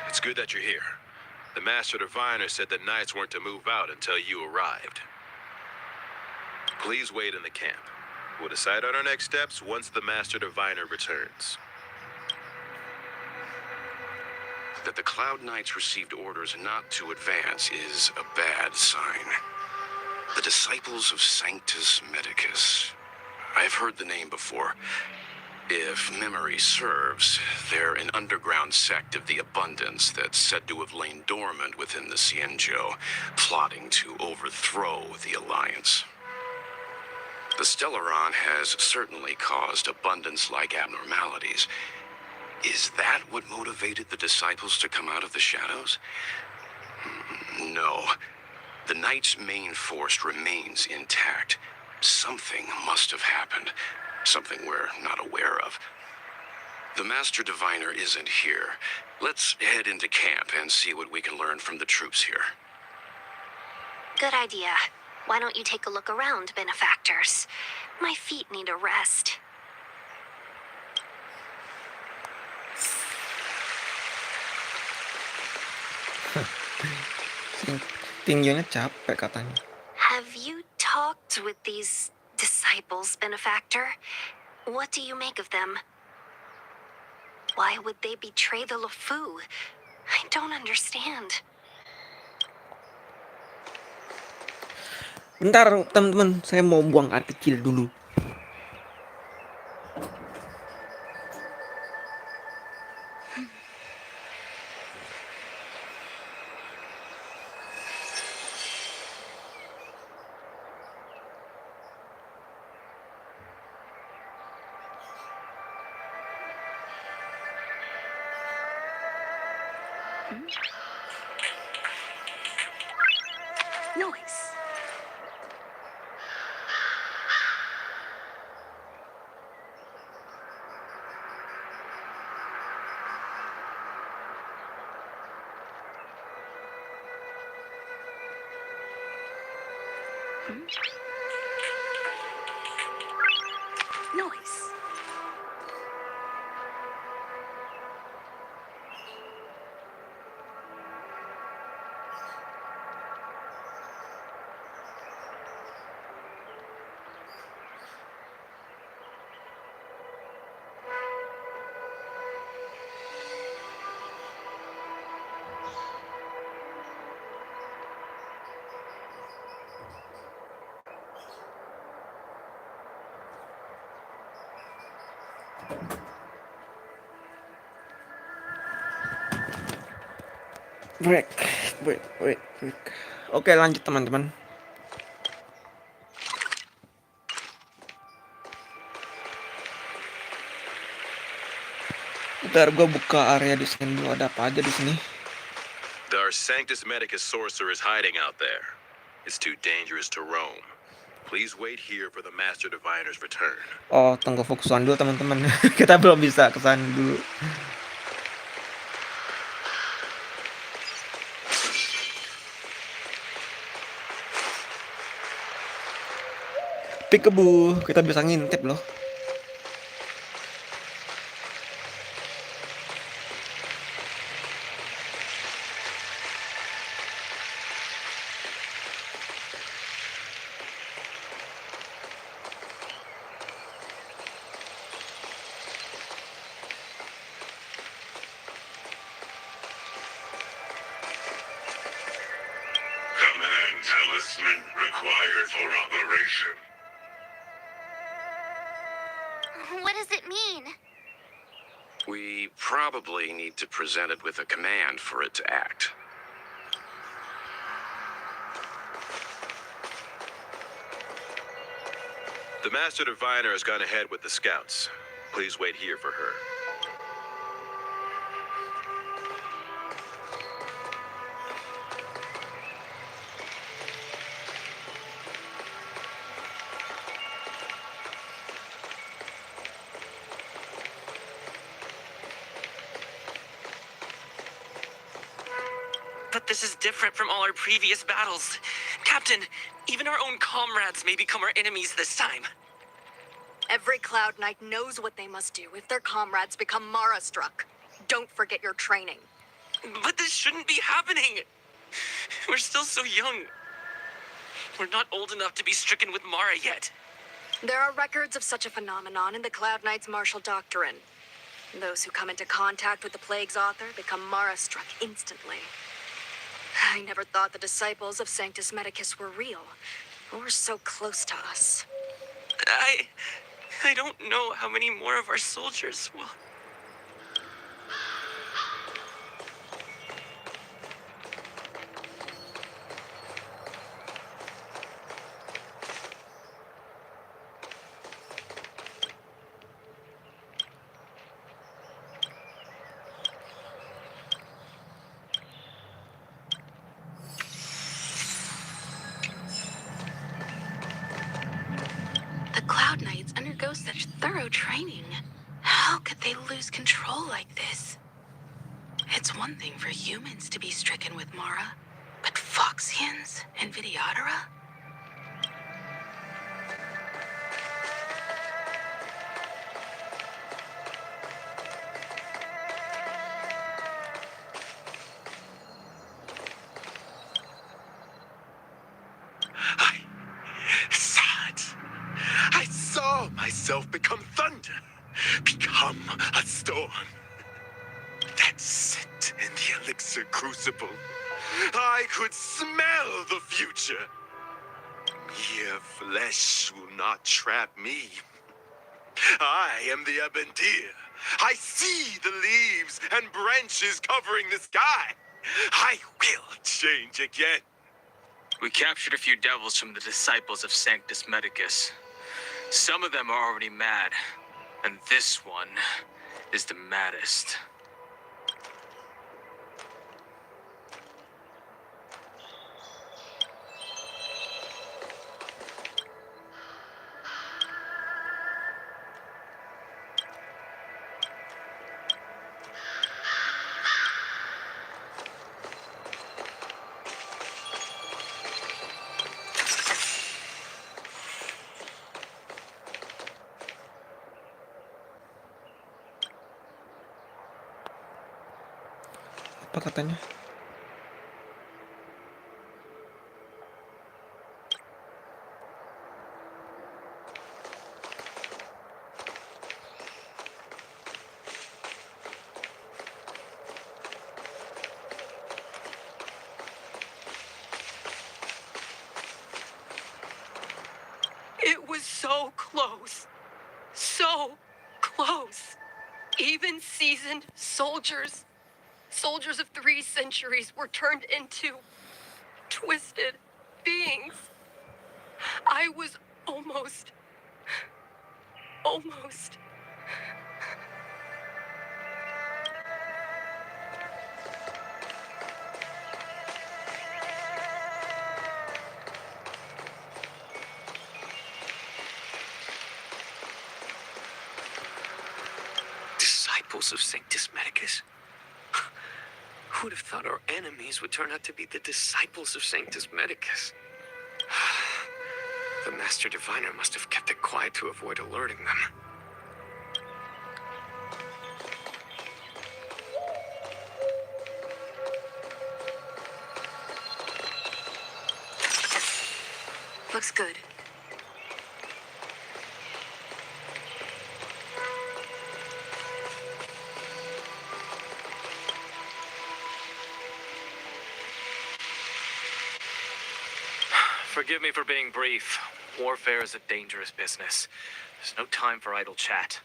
S4: It's good that you're here. The Master Diviner said the Knights weren't to move out until you arrived. Please wait in the camp. We'll decide on our next steps once the Master Diviner returns.
S5: That the Cloud Knights received orders not to advance is a bad sign. The disciples of Sanctus Medicus. I've heard the name before. If memory serves, they're an underground sect of the Abundance that's said to have lain dormant within the Xianzhou, plotting to overthrow the Alliance. The Stellaron has certainly caused Abundance-like abnormalities. Is that what motivated the disciples to come out of the shadows? No. The Knight's main force remains intact. Something must have happened. Something we're not aware of. The Master Diviner isn't here. Let's head into camp and see what we can learn from the troops here.
S2: Good idea. Why don't you take a look around, benefactors? My feet need a rest.
S1: Tinjunya capek katanya.
S2: Have you talked with these disciples, benefactor? What do you make of them? Why would they betray the Lufu? I don't understand.
S1: Bentar teman-teman, saya mau buang air kecil dulu.
S3: Noise. Noise.
S1: Break. Oke, lanjut teman-teman. Ntar gue buka area desain dulu, ada apa aja di sini.
S4: Our Sanctus Medicus sorcerer is hiding out there. It's too dangerous to roam. Please wait here for the Master Diviner's return.
S1: Oh, tunggu fokusan dulu teman-teman. Kita belum bisa kesana dulu. Peekaboo, kita bisa ngintip loh.
S5: Command talisman required for operation.
S3: What does it mean?
S5: We probably need to present it with a command for it to act.
S4: The Master Diviner has gone ahead with the scouts. Please wait here for her.
S6: But this is different from all our previous battles. Captain, even our own comrades may become our enemies this time.
S7: Every Cloud Knight knows what they must do if their comrades become Mara-struck. Don't forget your training.
S6: But this shouldn't be happening. We're still so young. We're not old enough to be stricken with Mara yet.
S7: There are records of such a phenomenon in the Cloud Knight's martial doctrine. Those who come into contact with the Plague's author become Mara-struck instantly. I never thought the disciples of Sanctus Medicus were real, or so close to us.
S6: I don't know how many more of our soldiers will...
S7: The Cloud Knights undergo such thorough training. How could they lose control like this? It's one thing for humans to be stricken with Mara, but Foxians and Vidyadhara?
S4: I saw it. I saw myself become thunder, become a storm. That scent in the elixir crucible. I could smell the future. Mere flesh will not trap me. I am the Abendir. I see the leaves and branches covering the sky. I will change again.
S6: We captured a few devils from the disciples of Sanctus Medicus. Some of them are already mad, and this one is the maddest.
S1: Apa katanya?
S6: It was so close. So
S7: close. Even seasoned soldiers of 3 centuries were turned into twisted beings. I was almost.
S5: Disciples of Sanctus Medicus? Who would have thought our enemies would turn out to be the disciples of Sanctus Medicus? The Master Diviner must have kept it quiet to avoid alerting them.
S7: Looks good.
S6: Forgive me for being brief. Warfare is a dangerous business. There's no time for idle chat.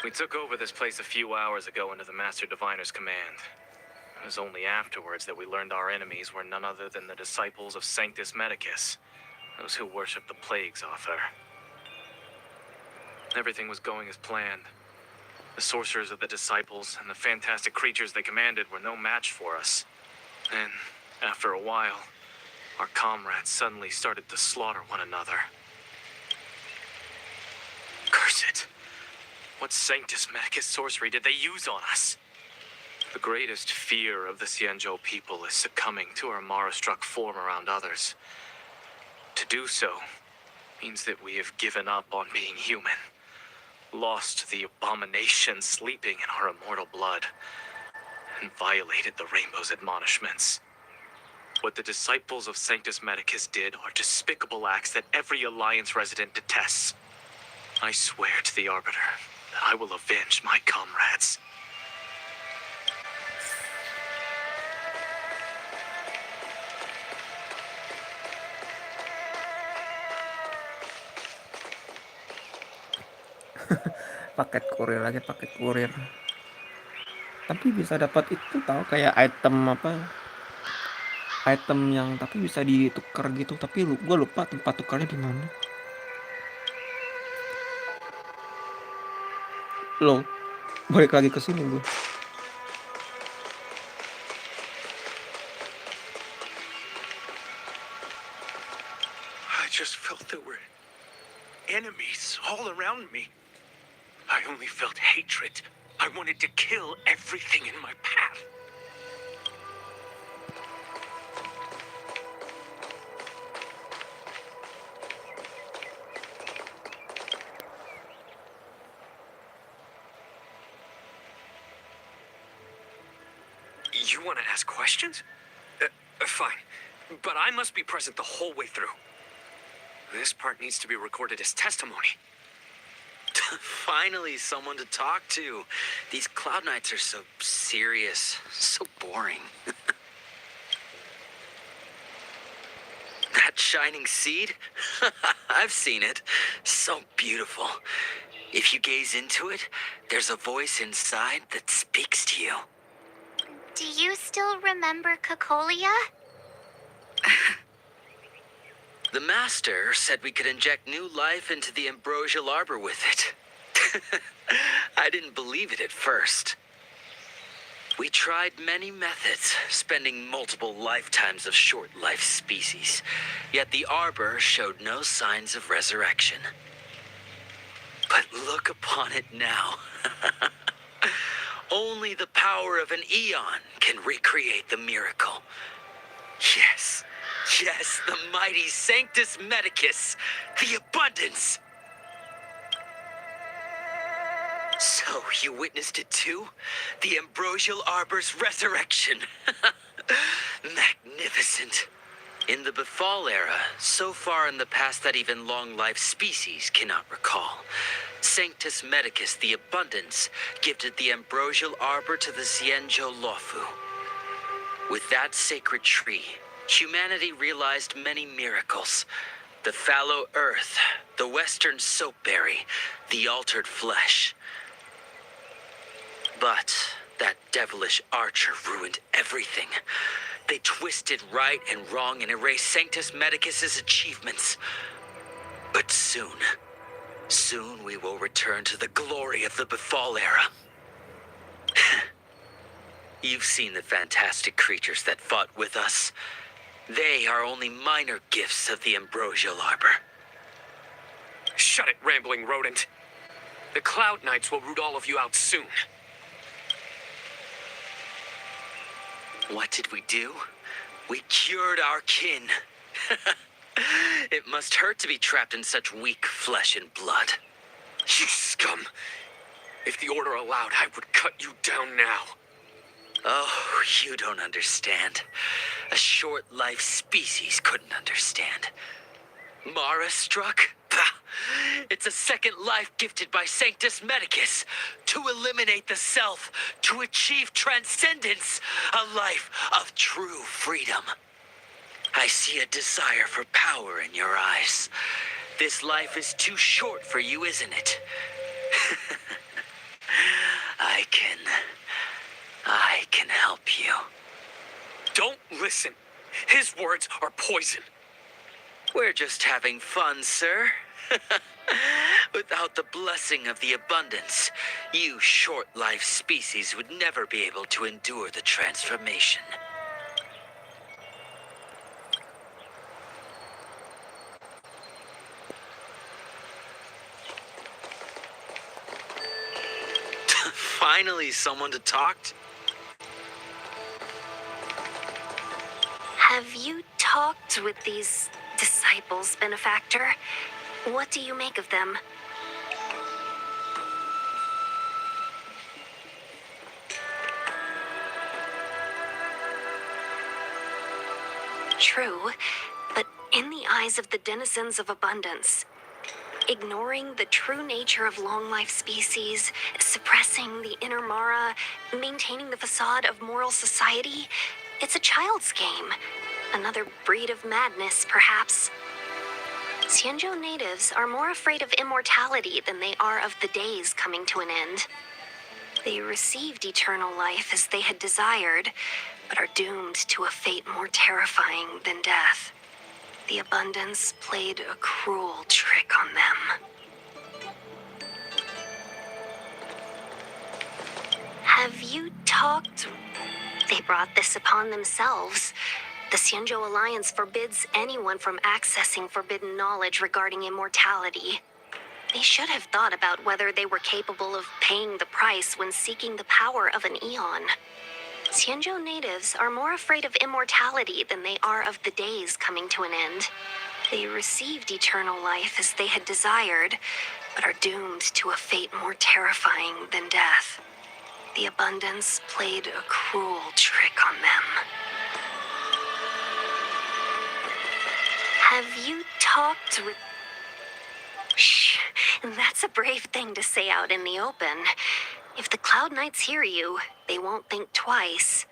S6: We took over this place a few hours ago under the Master Diviner's command. It was only afterwards that we learned our enemies were none other than the disciples of Sanctus Medicus, those who worship the Plague's author. Everything was going as planned. The sorcerers of the disciples and the fantastic creatures they commanded were no match for us. Then, after a while, our comrades suddenly started to slaughter one another. Curse it! What Sanctus Medicus sorcery did they use on us? The greatest fear of the Xianzhou people is succumbing to our Mara-struck form around others. To do so means that we have given up on being human, lost the abomination sleeping in our immortal blood, and violated the Rainbow's admonishments. What the disciples of Sanctus Medicus did are despicable acts that every Alliance resident detests. I swear to the Arbiter that I will avenge my comrades.
S1: Paket kurir lagi, paket kurir. Tapi bisa dapat itu tahu kayak item apa? Item yang tapi bisa ditukar gitu, tapi gue lupa tempat tukarnya di mana. Loh, balik lagi ke sini gue.
S4: I just felt there were enemies all around me. I only felt hatred. I wanted to kill everything in my path.
S5: You want to ask questions? Fine. But I must be present the whole way through. This part needs to be recorded as testimony.
S8: Finally, someone to talk to. These Cloud Knights are so serious, so boring. That shining seed? I've seen it. So beautiful. If you gaze into it, there's a voice inside that speaks to you.
S3: Do you still remember Cocolia?
S8: The Master said we could inject new life into the ambrosial arbor with it. I didn't believe it at first. We tried many methods, spending multiple lifetimes of short-life species, yet the arbor showed no signs of resurrection. But look upon it now. Only the power of an eon can recreate the miracle. Yes, yes, the mighty Sanctus Medicus, the abundance. So, you witnessed it too? The ambrosial arbor's resurrection. Magnificent. In the Befall era, so far in the past that even long-life species cannot recall, Sanctus Medicus, the Abundance, gifted the ambrosial arbor to the Xianzhou Luofu. With that sacred tree, humanity realized many miracles, The fallow earth, the western soapberry, the altered flesh. But that devilish archer ruined everything. They twisted right and wrong and erased Sanctus Medicus's achievements. But soon we will return to the glory of the Befall era. You've seen the fantastic creatures that fought with us. They are only minor gifts of the ambrosial arbor.
S6: Shut it, rambling rodent. The Cloud Knights will root all of you out soon.
S8: What did we do? We cured our kin. It must hurt to be trapped in such weak flesh and blood.
S6: You scum! If the Order allowed, I would cut you down now.
S8: Oh, you don't understand. A short-life species couldn't understand. Mara struck? Pah! It's a second life gifted by Sanctus Medicus to eliminate the self, to achieve transcendence, a life of true freedom. I see a desire for power in your eyes. This life is too short for you, isn't it? I can help you.
S6: Don't listen. His words are poison.
S8: We're just having fun, sir. Without the blessing of the abundance, you short-life species would never be able to endure the transformation. Finally, someone to talk to.
S2: Have you talked with these disciples, benefactor? What do you make of them? True, but in the eyes of the denizens of abundance, ignoring the true nature of long-life species, suppressing the inner Mara, maintaining the facade of moral society, it's a child's game. Another breed of madness, perhaps. Xianzhou natives are more afraid of immortality than they are of the days coming to an end. They received eternal life as they had desired, but are doomed to a fate more terrifying than death. The abundance played a cruel trick on them. Have you talked? They brought this upon themselves. The Xianzhou Alliance forbids anyone from accessing forbidden knowledge regarding immortality. They should have thought about whether they were capable of paying the price when seeking the power of an eon. Xianzhou natives are more afraid of immortality than they are of the days coming to an end. They received eternal life as they had desired, but are doomed to a fate more terrifying than death. The abundance played a cruel trick on them. Have you talked with... Shh, that's a brave thing to say out in the open. If the Cloud Knights hear you, they won't think twice.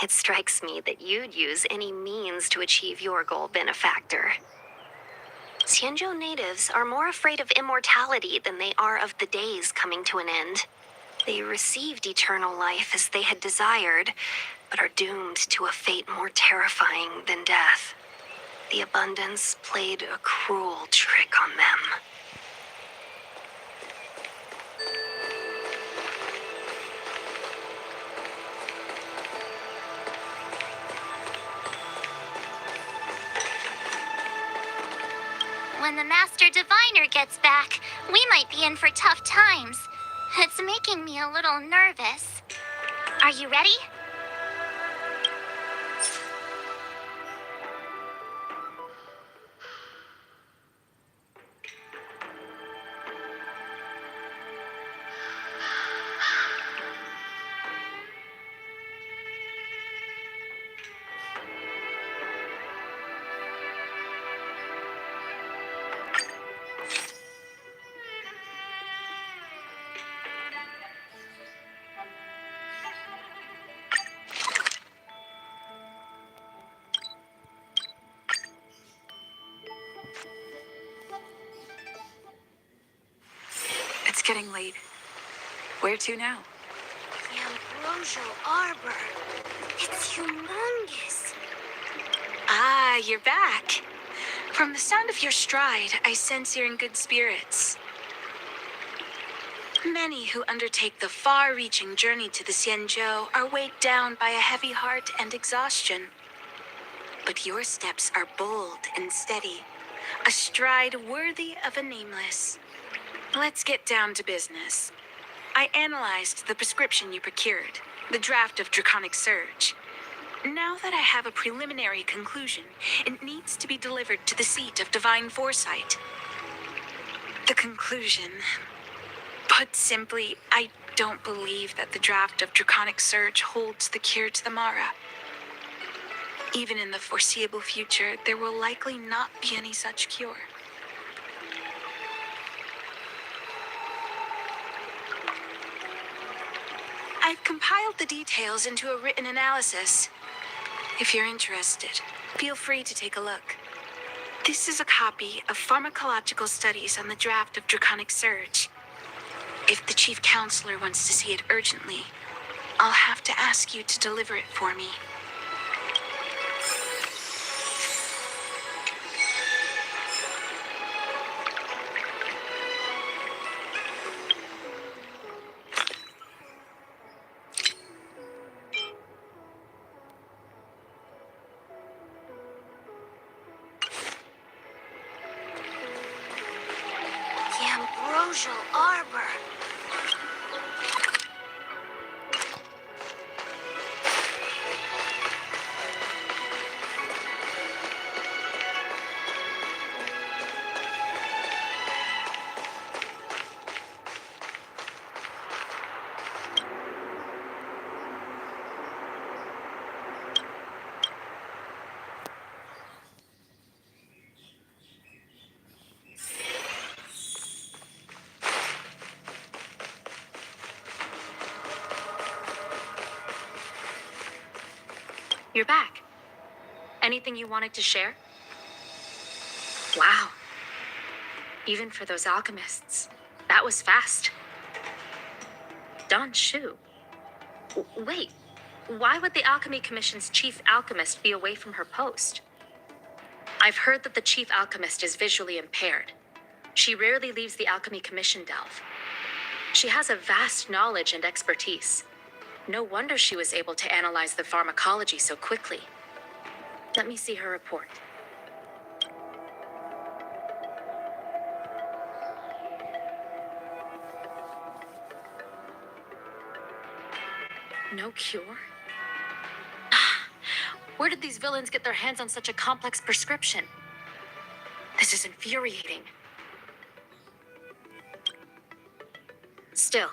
S2: It strikes me that you'd use any means to achieve your goal, benefactor. Xianzhou natives are more afraid of immortality than they are of the days coming to an end. They received eternal life as they had desired, but are doomed to a fate more terrifying than death. The abundance played a cruel trick on them.
S3: When the Master Diviner gets back, we might be in for tough times. It's making me a little nervous. Are you ready?
S7: getting late. Where to now?
S3: The ambrosial arbor. It's humongous.
S7: Ah, you're back. From the sound of your stride, I sense you're in good spirits. Many who undertake the far-reaching journey to the Xianzhou are weighed down by a heavy heart and exhaustion. But your steps are bold and steady, a stride worthy of a nameless. Let's get down to business. I analyzed the prescription you procured, the draft of Draconic Surge. Now that I have a preliminary conclusion, it needs to be delivered to the seat of Divine Foresight. The conclusion. Put simply, I don't believe that the draft of Draconic Surge holds the cure to the Mara. Even in the foreseeable future, there will likely not be any such cure. I've compiled the details into a written analysis. If you're interested, feel free to take a look. This is a copy of pharmacological studies on the draft of Draconic Surge. If the Chief Counselor wants to see it urgently, I'll have to ask you to deliver it for me.
S3: The ambrosial arbor.
S9: You're back. Anything you wanted to share? Wow. Even for those alchemists, that was fast. Don Shu. Wait, why would the Alchemy Commission's chief alchemist be away from her post? I've heard that the chief alchemist is visually impaired. She rarely leaves the Alchemy Commission delve. She has a vast knowledge and expertise. No wonder she was able to analyze the pharmacology so quickly. Let me see her report. No cure? Where did these villains get their hands on such a complex prescription? This is infuriating. Still,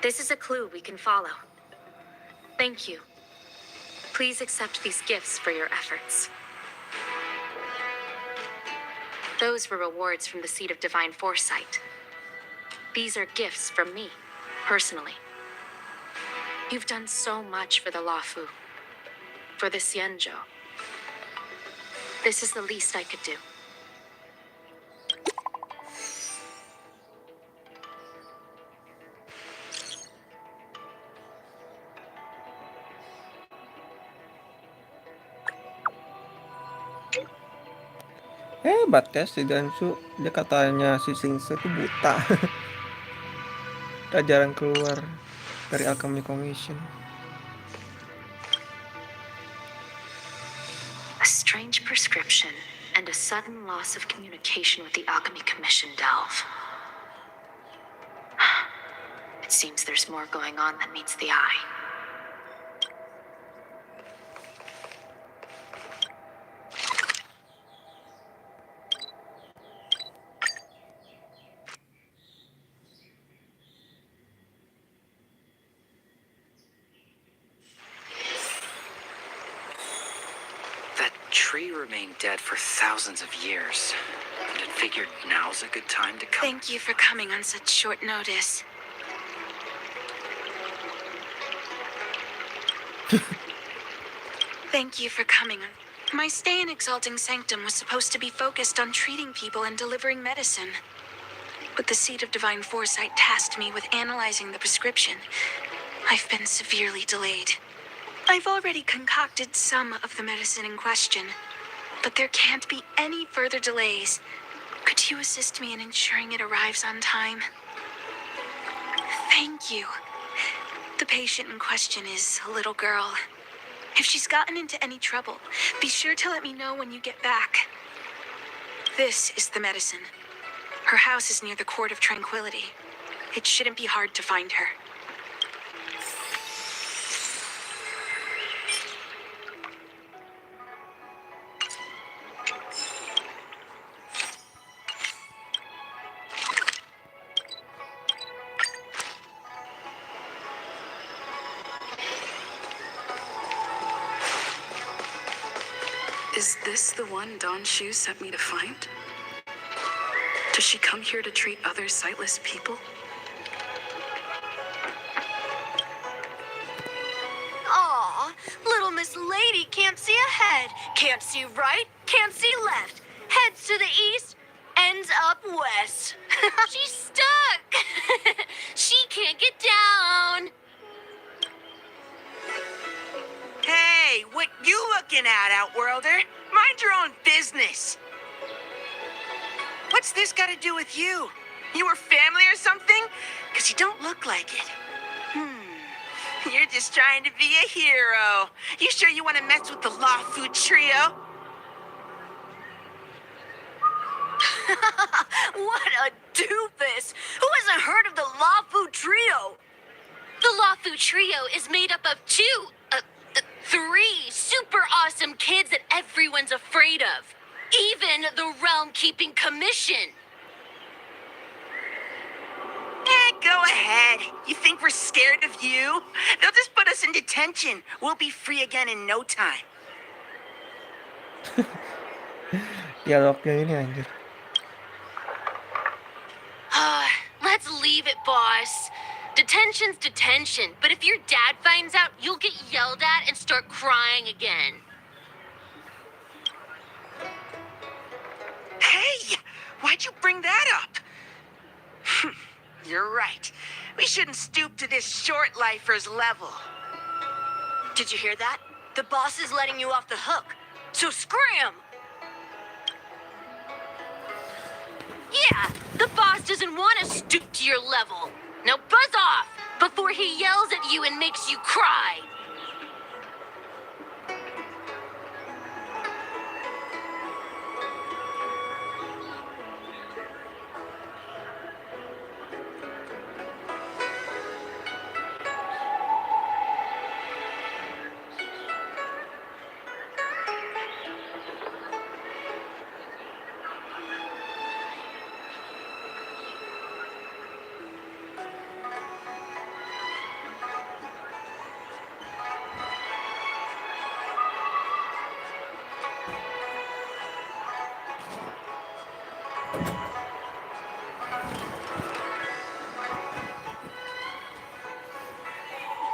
S9: this is a clue we can follow. Thank you. Please accept these gifts for your efforts. Those were rewards from the seat of Divine Foresight. These are gifts from me, personally. You've done so much for the Luofu, for the Xianzhou. This is the least I could do.
S1: Hebat ya si Gansu. Dia katanya si Singse itu buta. Dia jarang keluar dari Alchemy Commission.
S9: A strange prescription and a sudden loss of communication with the Alchemy Commission delve. It seems there's more going on than meets the eye.
S8: Tree remained dead for thousands of years, and it figured now's a good time to come.
S7: Thank you for coming on such short notice. Thank you for coming. My stay in Exalting Sanctum was supposed to be focused on treating people and delivering medicine.
S2: But the seat of divine foresight tasked me with analyzing the prescription. I've been severely delayed. I've already concocted some of the medicine in question, but there can't be any further delays. Could you assist me in ensuring it arrives on time? Thank you. The patient in question is a little girl. If she's gotten into any trouble, be sure to let me know when you get back. This is the medicine. Her house is near the Court of Tranquility. It shouldn't be hard to find her. Is this the one Don Shu sent me to find? Does she come here to treat other sightless people?
S3: Aw, little Miss Lady can't see ahead, can't see right, can't see left. Heads to the east, ends up west. She's stuck. She can't get down.
S10: Hey, what you looking at, Outworlder? Mind your own business. What's this got to do with you? You were family or something? Because you don't look like it. You're just trying to be a hero. You sure you want to mess with the Law Food Trio?
S3: What a doofus! Who hasn't heard of the Law-Fu Trio? The Law-Fu Trio is made up of three super awesome kids that everyone's afraid of. Even the Realm Keeping Commission.
S10: Go ahead. You think we're scared of you? They'll just put us in detention. We'll be free again in no time.
S1: Dialognya ini anjir.
S3: Let's leave it, boss. Detention's detention, but if your dad finds out, you'll get yelled at and start crying again.
S10: Hey, why'd you bring that up? You're right. We shouldn't stoop to this short-lifer's level.
S3: Did you hear that? The boss is letting you off the hook. So scram! Yeah, the boss doesn't want to stoop to your level. Now buzz off before he yells at you and makes you cry.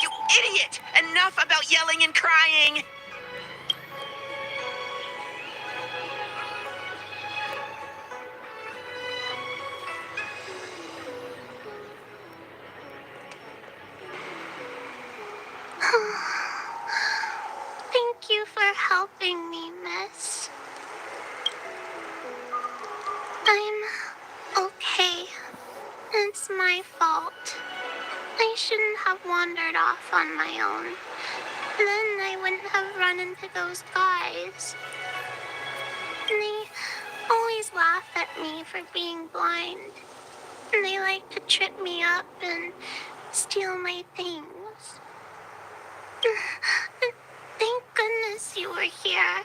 S10: You idiot! Enough about yelling and crying!
S2: Thank you for helping me, miss. I'm okay. It's my fault. I shouldn't have wandered off on my own. Then I wouldn't have run into those guys. They always laugh at me for being blind. They like to trip me up and steal my things. Thank goodness you were here.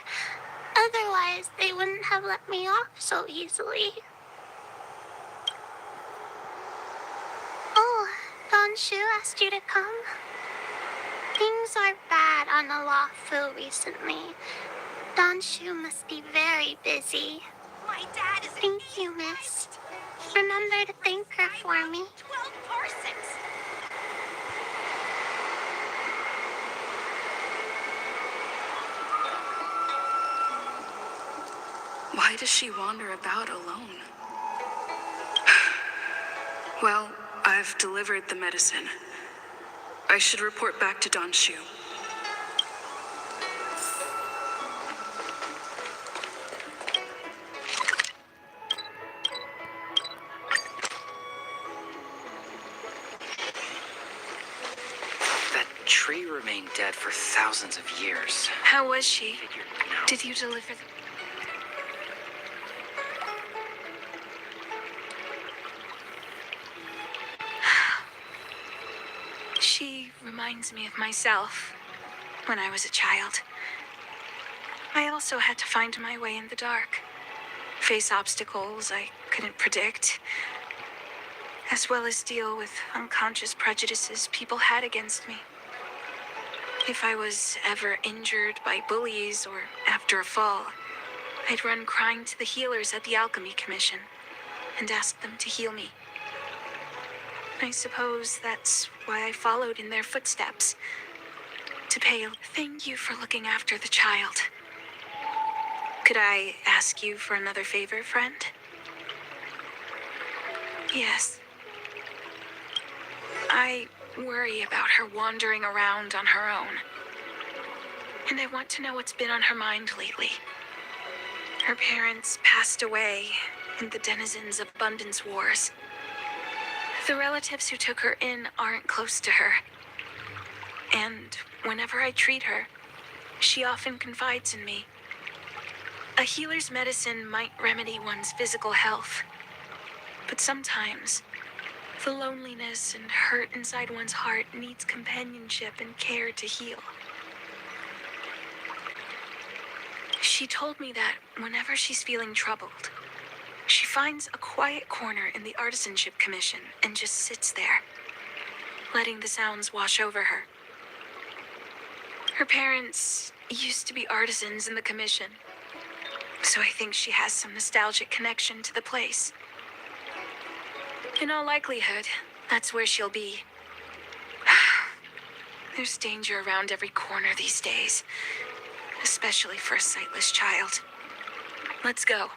S2: Otherwise, they wouldn't have let me off so easily. Oh, Don Shu asked you to come? Things are bad on the Law Fu recently. Don Shu must be very busy.
S3: My dad is
S2: Thank you, miss. Remember to thank her for me.
S3: 12 parsecs.
S2: Why does she wander about alone?
S7: Well, I've delivered the medicine. I should report back to Don Shu.
S8: That tree remained dead for thousands of years.
S7: How was she?
S8: Figured, you know.
S7: Did you deliver the... She reminds me of myself when I was a child. I also had to find my way in the dark, face obstacles I couldn't predict, as well as deal with unconscious prejudices people had against me. If I was ever injured by bullies or after a fall, I'd run crying to the healers at the Alchemy Commission and ask them to heal me. I suppose that's why I followed in their footsteps. To pay a thank you for looking after the child. Could I ask you for another favor, friend? Yes. I worry about her wandering around on her own. And I want to know what's been on her mind lately. Her parents passed away in the Denizens' Abundance Wars. The relatives who took her in aren't close to her. And whenever I treat her, she often confides in me. A healer's medicine might remedy one's physical health, but sometimes the loneliness and hurt inside one's heart needs companionship and care to heal. She told me that whenever she's feeling troubled, she finds a quiet corner in the Artisanship Commission and just sits there, letting the sounds wash over her. Her parents used to be artisans in the commission, so I think she has some nostalgic connection to the place. In all likelihood, that's where she'll be. There's danger around every corner these days, especially for a sightless child. Let's go.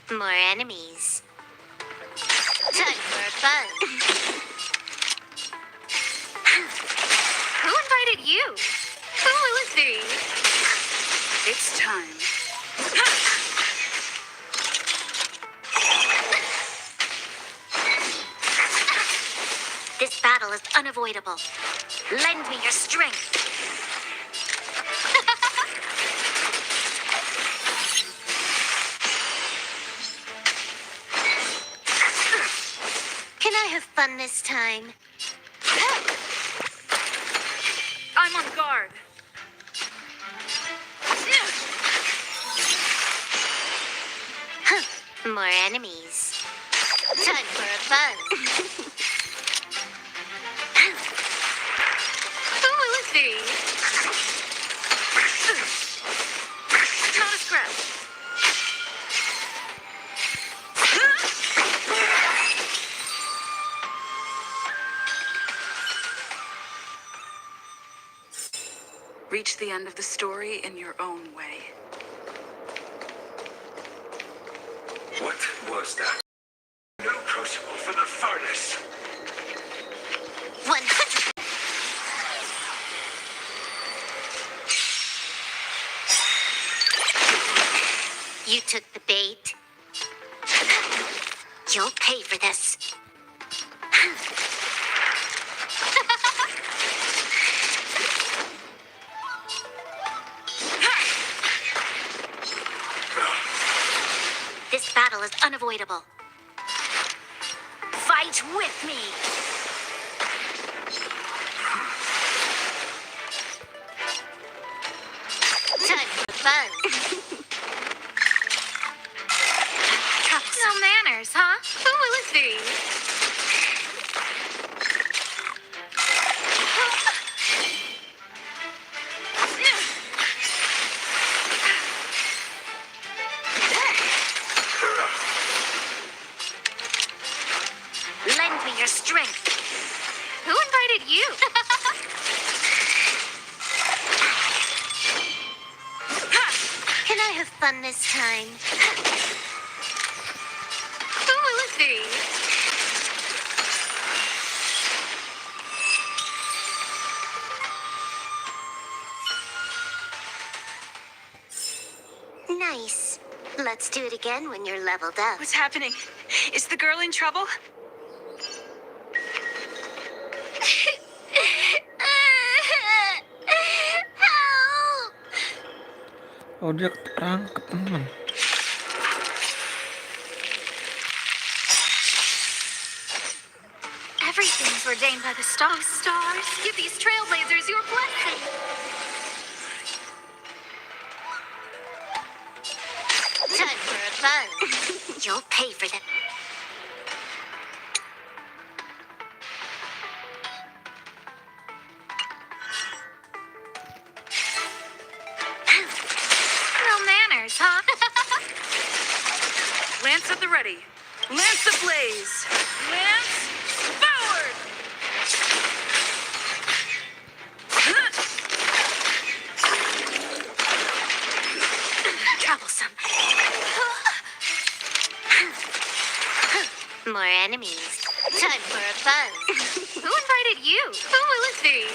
S2: More enemies. Time for fun.
S9: Who invited you? Who will it be?
S7: It's time.
S2: This battle is unavoidable. Lend me your strength. Can I have fun this time?
S7: I'm on guard.
S2: More enemies. Time for a fun.
S9: Who will it be? Not a scratch.
S7: Reach the end of the story in your own way.
S5: What was that? No crucible for the furnace.
S2: 100. You took the bait. You'll pay for this. unavoidable. Fight with me! Time for fun.
S9: No manners, huh? Who will it be?
S2: Lend me your strength.
S9: Who invited you?
S2: Can I have fun this time?
S9: Who will it be?
S2: Nice. Let's do it again when you're leveled up.
S10: What's happening? Is the girl in trouble?
S2: Help!
S1: Oh, dia ketangkep, teman.
S9: Everything's ordained by the stars. Stars, give these trailblazers your blessing.
S2: Time for a fun. You'll pay for that.
S9: No manners, huh?
S10: Lance at the ready. Lance ablaze. Lance forward!
S2: Troublesome. More enemies. Time for a fun.
S9: Who invited you? Who will it be?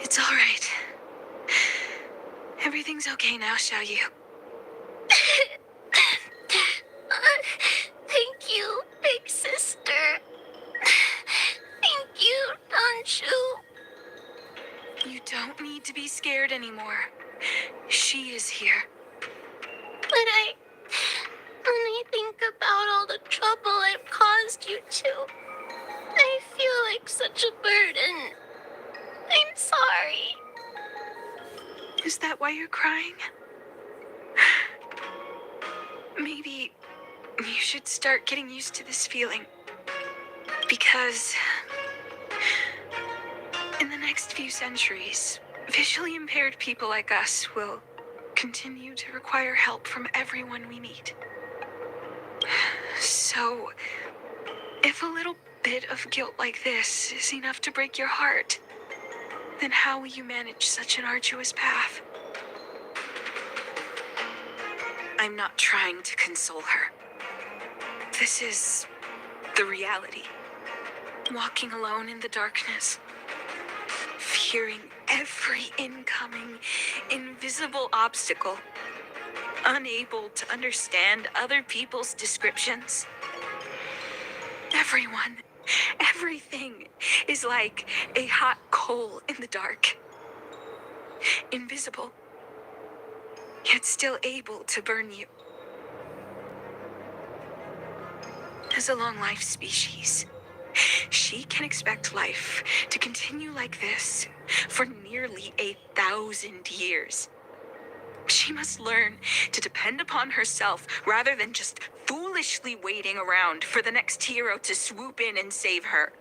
S10: It's all right. Everything's okay now, Xiaoyu.
S2: Thank you, big sister. Thank you, Danshu.
S10: You don't need to be scared anymore. She is here.
S2: When I think about all the trouble I've caused you two, I feel like such a burden. I'm sorry.
S10: Is that why you're crying? Maybe you should start getting used to this feeling. Because in the next few centuries, visually impaired people like us will continue to require help from everyone we meet. So, if a little bit of guilt like this is enough to break your heart, then how will you manage such an arduous path? I'm not trying to console her. This is the reality. Walking alone in the darkness, fearing every incoming, invisible obstacle, unable to understand other people's descriptions. Everyone, everything is like a hot coal in the dark. Invisible, yet still able to burn you. As a long-life species, she can expect life to continue like this for nearly 1,000 years. She must learn to depend upon herself rather than just foolishly waiting around for the next hero to swoop in and save her.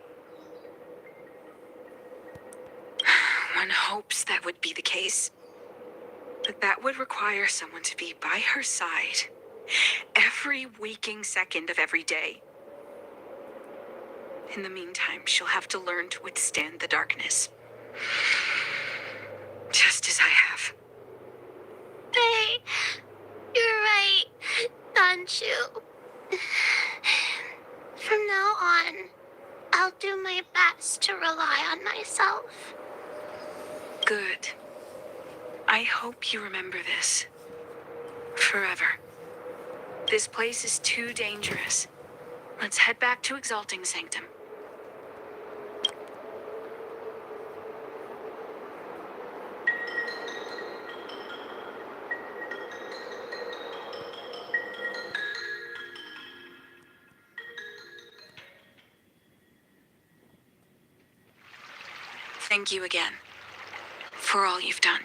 S10: One hopes that would be the case. But that would require someone to be by her side every waking second of every day. In the meantime, she'll have to learn to withstand the darkness. Just as I have.
S2: Hey, you're right, Danshu. From now on, I'll do my best to rely on myself.
S10: Good. I hope you remember this. Forever. This place is too dangerous. Let's head back to Exalting Sanctum.
S7: thank you again for all you've done.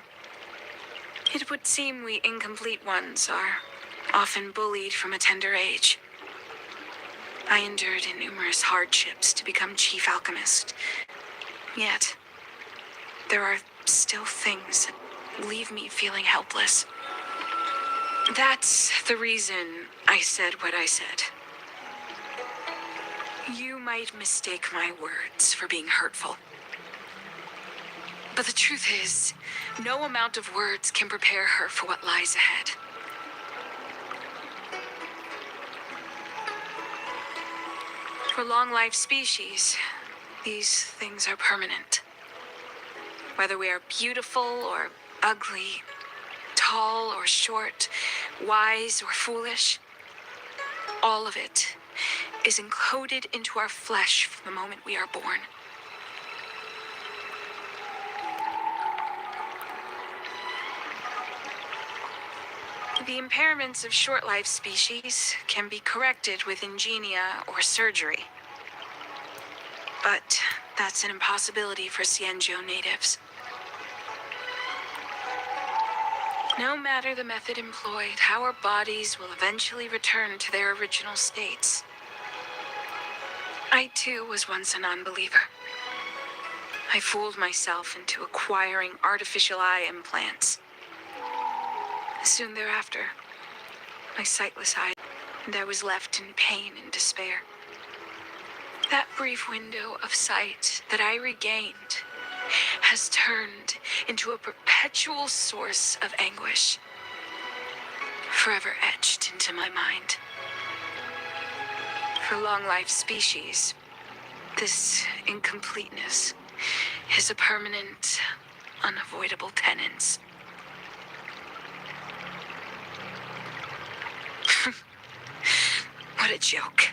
S7: It would seem we incomplete ones are often bullied from a tender age. I endured numerous hardships to become chief alchemist. Yet, there are still things that leave me feeling helpless. That's the reason I said what I said. You might mistake my words for being hurtful. But the truth is, no amount of words can prepare her for what lies ahead. For long-life species, these things are permanent. Whether we are beautiful or ugly, tall or short, wise or foolish, all of it is encoded into our flesh from the moment we are born. The impairments of short-life species can be corrected with ingenia or surgery. But that's an impossibility for Xianzhou natives. No matter the method employed, our bodies will eventually return to their original states. I too was once a non-believer. I fooled myself into acquiring artificial eye implants. Soon thereafter, my sightless eye, and I was left in pain and despair. That brief window of sight that I regained has turned into a perpetual source of anguish, forever etched into my mind. For long-life species, this incompleteness is a permanent, unavoidable tenance. What a joke.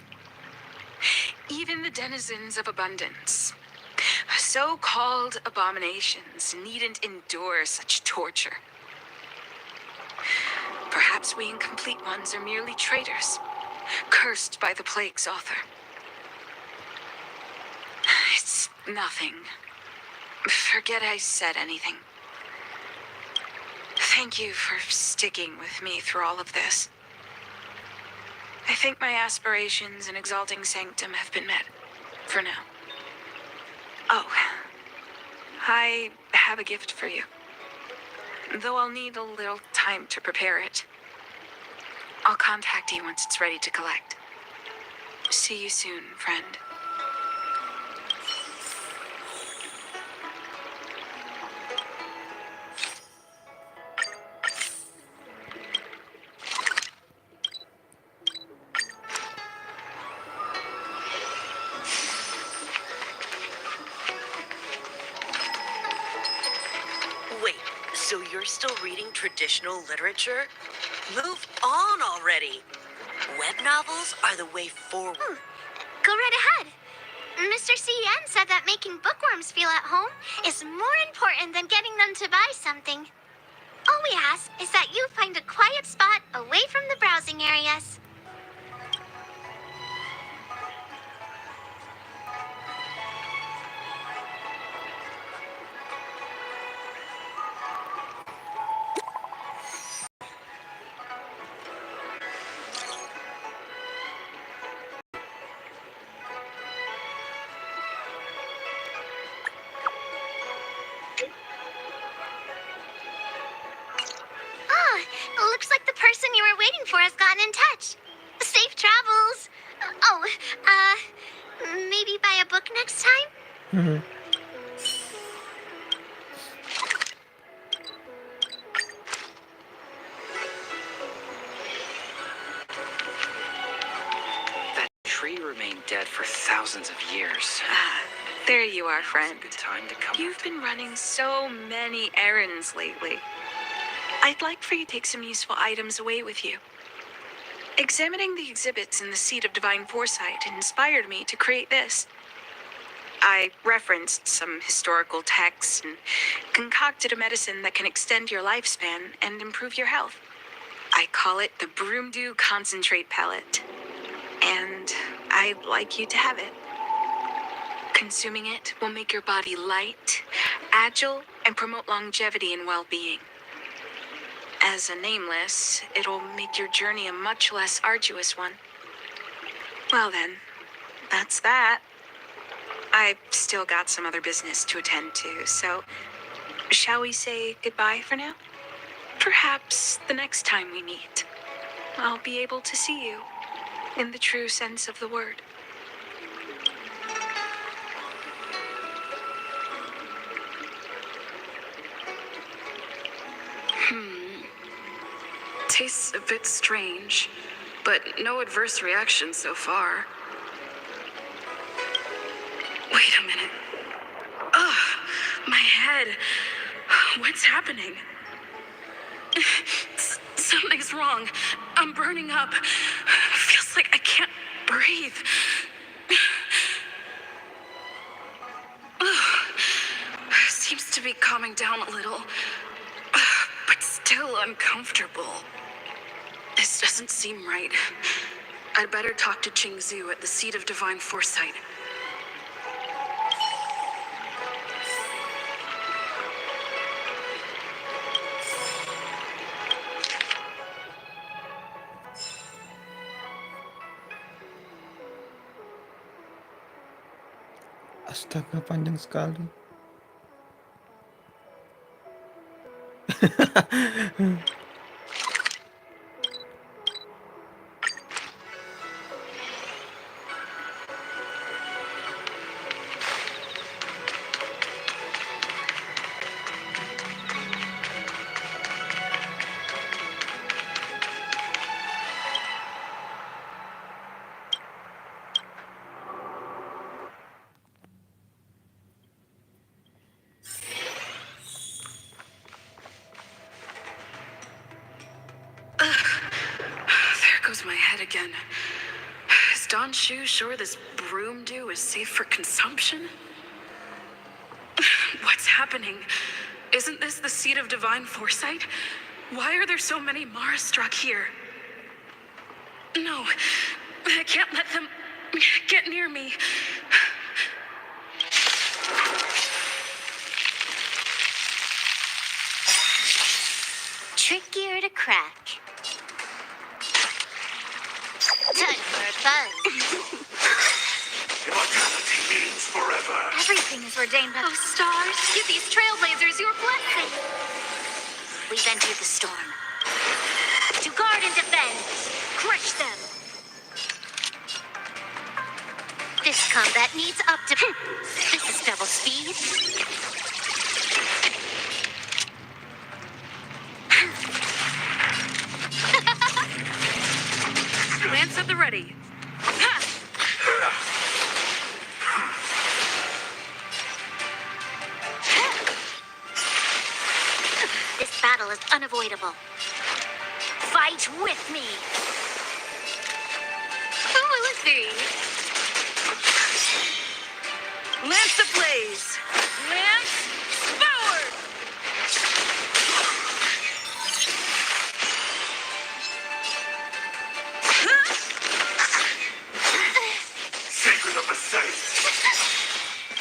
S7: Even the denizens of abundance, so-called abominations, needn't endure such torture. Perhaps we incomplete ones are merely traitors, cursed by the plague's author. It's nothing. Forget I said anything. Thank you for sticking with me through all of this. I think my aspirations in exalting sanctum have been met, for now. Oh, I have a gift for you. Though I'll need a little time to prepare it. I'll contact you once it's ready to collect. See you soon, friend.
S3: Wait, so you're still reading traditional literature? Move on already. Web novels are the way forward.
S2: Go right ahead. Mr. CN said that making bookworms feel at home is more important than getting them to buy something. All we ask is that you find a quiet spot away from the browsing areas. Looks like the person you were waiting for has gotten in touch. Safe travels. Maybe buy a book next time?
S8: That tree remained dead for thousands of years.
S7: There you are, friend.
S8: Good time to come.
S7: You've been running so many errands lately. I'd like for you to take some useful items away with you. Examining the exhibits in the Seat of Divine Foresight inspired me to create this. I referenced some historical texts and concocted a medicine that can extend your lifespan and improve your health. I call it the Broomdew Concentrate Pellet, and I'd like you to have it. Consuming it will make your body light, agile, and promote longevity and well-being. As a nameless, it'll make your journey a much less arduous one. Well then, that's that. I still got some other business to attend to, so shall we say goodbye for now? Perhaps the next time we meet, I'll be able to see you in the true sense of the word. Tastes a bit strange, but no adverse reaction so far. Wait a minute. Ugh, my head. What's happening? Something's wrong. I'm burning up. Feels like I can't breathe. Seems to be calming down a little, but still uncomfortable. This doesn't seem right. I'd better talk to Qingzhu at the seat of divine foresight.
S1: Astaga, panjang sekali.
S7: There goes my head again. Is Don Shu sure this broom dew is safe for consumption? What's happening? Isn't this the seat of divine foresight? Why are there so many Mara struck here? No, I can't let them get near me.
S2: Trickier to crack. Time for a buzz.
S5: Immortality means forever.
S2: Everything is ordained by...
S9: Oh, stars, give these trailblazers your blessing.
S2: We've entered the storm. To guard and defend. Crush them. This combat needs This is double speed.
S7: Lance at the ready.
S2: This battle is unavoidable. Fight with me.
S9: Who will it be?
S7: Lance ablaze. Lance forward.
S5: Sacred of the saints.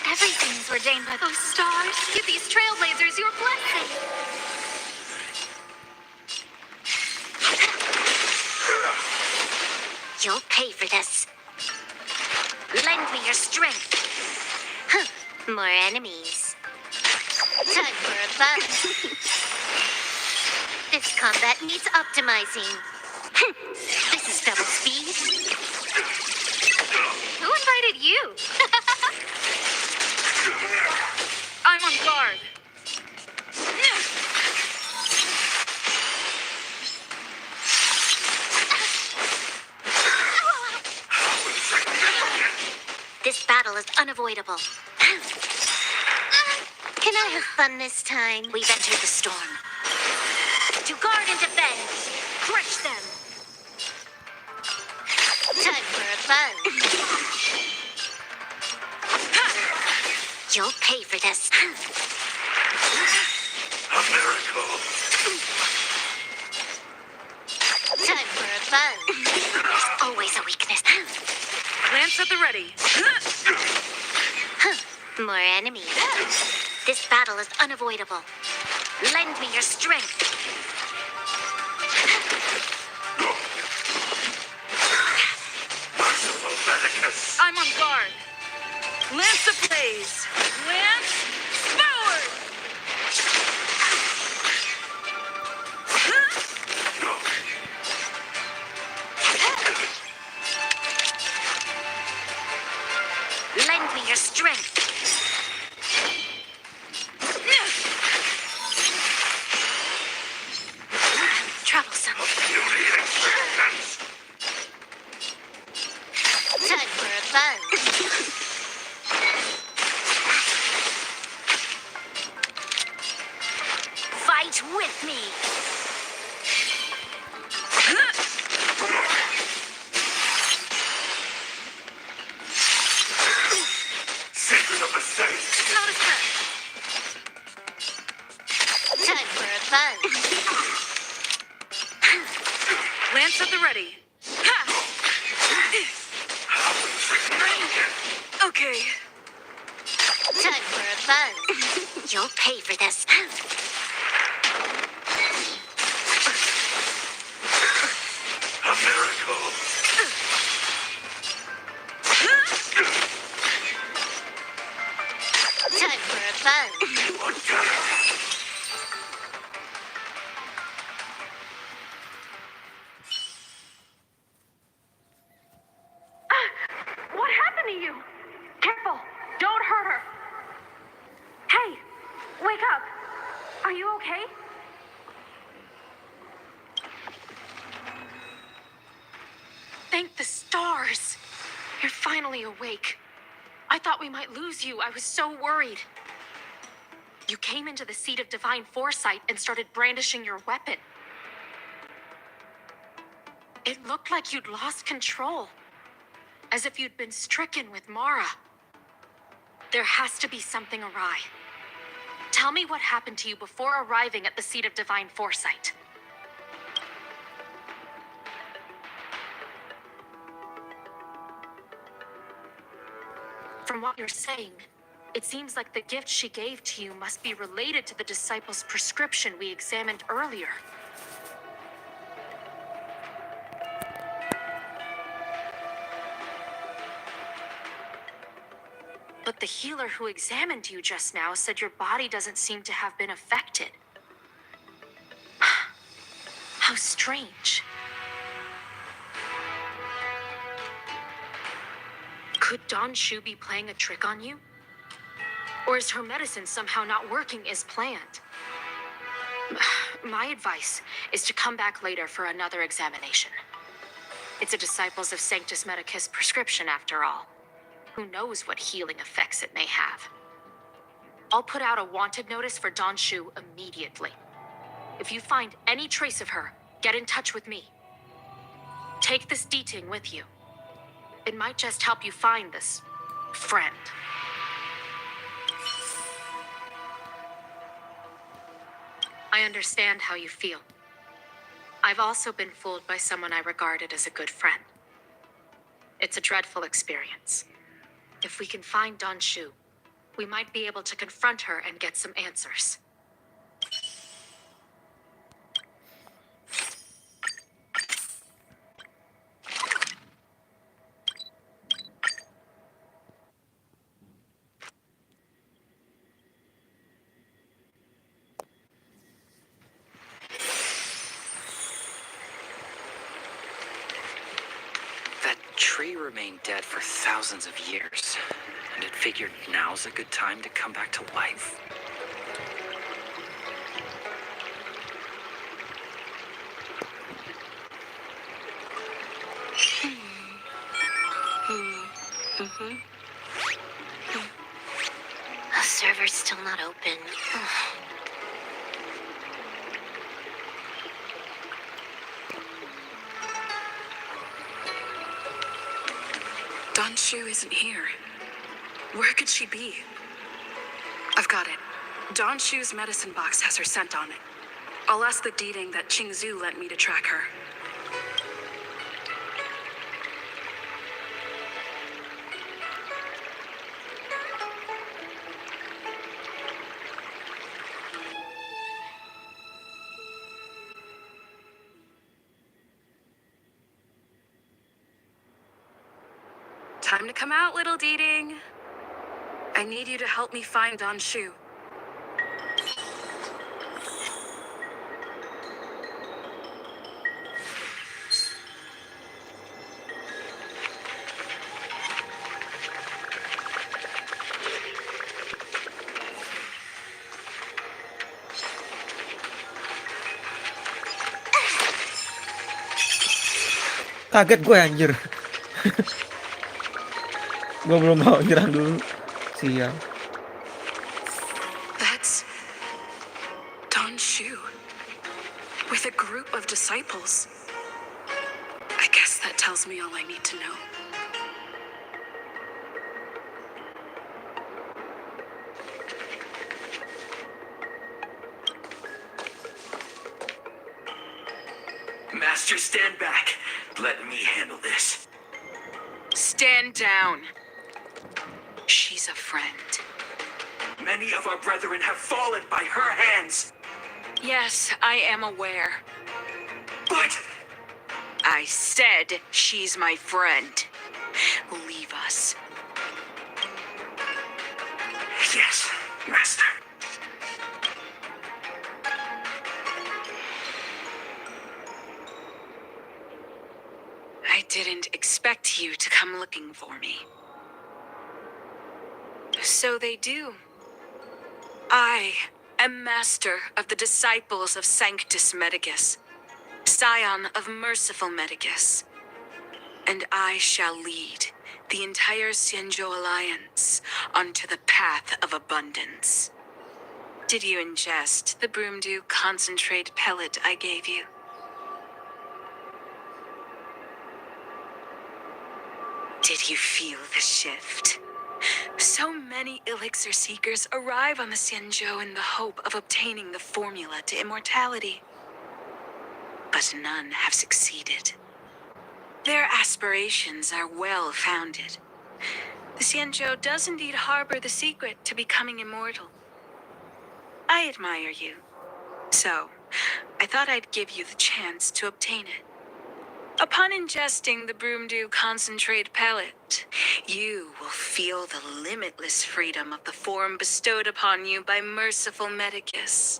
S2: Everything is ordained by...
S9: Oh, stars, give these trailblazers your blessing.
S2: You'll pay for this. Lend me your strength. Huh. More enemies. Time for a buzz. This combat needs optimizing. This is double speed.
S9: Who invited you? I'm on guard.
S2: This battle is unavoidable. Can I have fun this time? We've entered the storm. To guard and defend. Crush them. Time for a buzz. You'll pay for this.
S5: A miracle.
S2: Time for a buzz. There's always a weakness.
S7: Lance at the ready.
S2: Huh. More enemies. This battle is unavoidable. Lend me your strength.
S7: I'm on guard. Lance ablaze. Lance forward.
S2: Lend me your strength. Troublesome. Time for a buzz. Fight with me.
S7: Notice that.
S2: Time for a buzz.
S7: Lance at the ready. Ha! Okay.
S2: Time for a buzz. You'll pay for this.
S4: A miracle.
S2: Time for a buzz.
S7: What happened to you? Careful. Don't hurt her. Hey, wake up. Are you okay? Thank the stars. You're finally awake. I thought we might lose you. I was so worried. You came into the seat of divine foresight and started brandishing your weapon. It looked like you'd lost control, as if you'd been stricken with Mara. There has to be something awry. Tell me what happened to you before arriving at the seat of divine foresight. From what you're saying, it seems like the gift she gave to you must be related to the disciple's prescription we examined earlier. But the healer who examined you just now said your body doesn't seem to have been affected. How strange. Could Don Shu be playing a trick on you? Or is her medicine somehow not working as planned? My advice is to come back later for another examination. It's a Disciples of Sanctus Medicus prescription, after all. Who knows what healing effects it may have? I'll put out a wanted notice for Don Shu immediately. If you find any trace of her, get in touch with me. Take this D-Ting with you. It might just help you find this friend. I understand how you feel. I've also been fooled by someone I regarded as a good friend. It's a dreadful experience. If we can find Don Shu, we might be able to confront her and get some answers.
S8: That tree remained dead for thousands of years, and it figured now's a good time to come back to life.
S2: The server's still not open.
S7: Don Shu isn't here. Where could she be? I've got it. Don Shu's medicine box has her scent on it. I'll ask the D-Ting that Qingzhu lent me to track her. Time to come out, little Ding. I need you to help me find Don Shu.
S1: Kaget gue anjir. Gue belum mau nyerang dulu. Sial.
S7: That's Don Shu with a group of disciples. I guess that tells me all I need to know.
S6: Master, stand back. Let me handle this.
S7: Stand down. She's a friend.
S6: Many of our brethren have fallen by her hands.
S7: Yes, I am aware.
S6: But
S7: I said she's my friend. Leave us.
S6: yes, Master.
S7: I didn't expect you to come looking for me. So they do. I am master of the disciples of Sanctus Medicus, scion of merciful Medicus, and I shall lead the entire Xianzhou Alliance onto the path of abundance. Did you ingest the Broomdew concentrate pellet I gave you? Did you feel the shift? So many elixir seekers arrive on the Xianzhou in the hope of obtaining the formula to immortality. But none have succeeded. Their aspirations are well founded. The Xianzhou does indeed harbor the secret to becoming immortal. I admire you. So, I thought I'd give you the chance to obtain it. Upon ingesting the Broomdew concentrate pellet, you will feel the limitless freedom of the form bestowed upon you by merciful Medicus.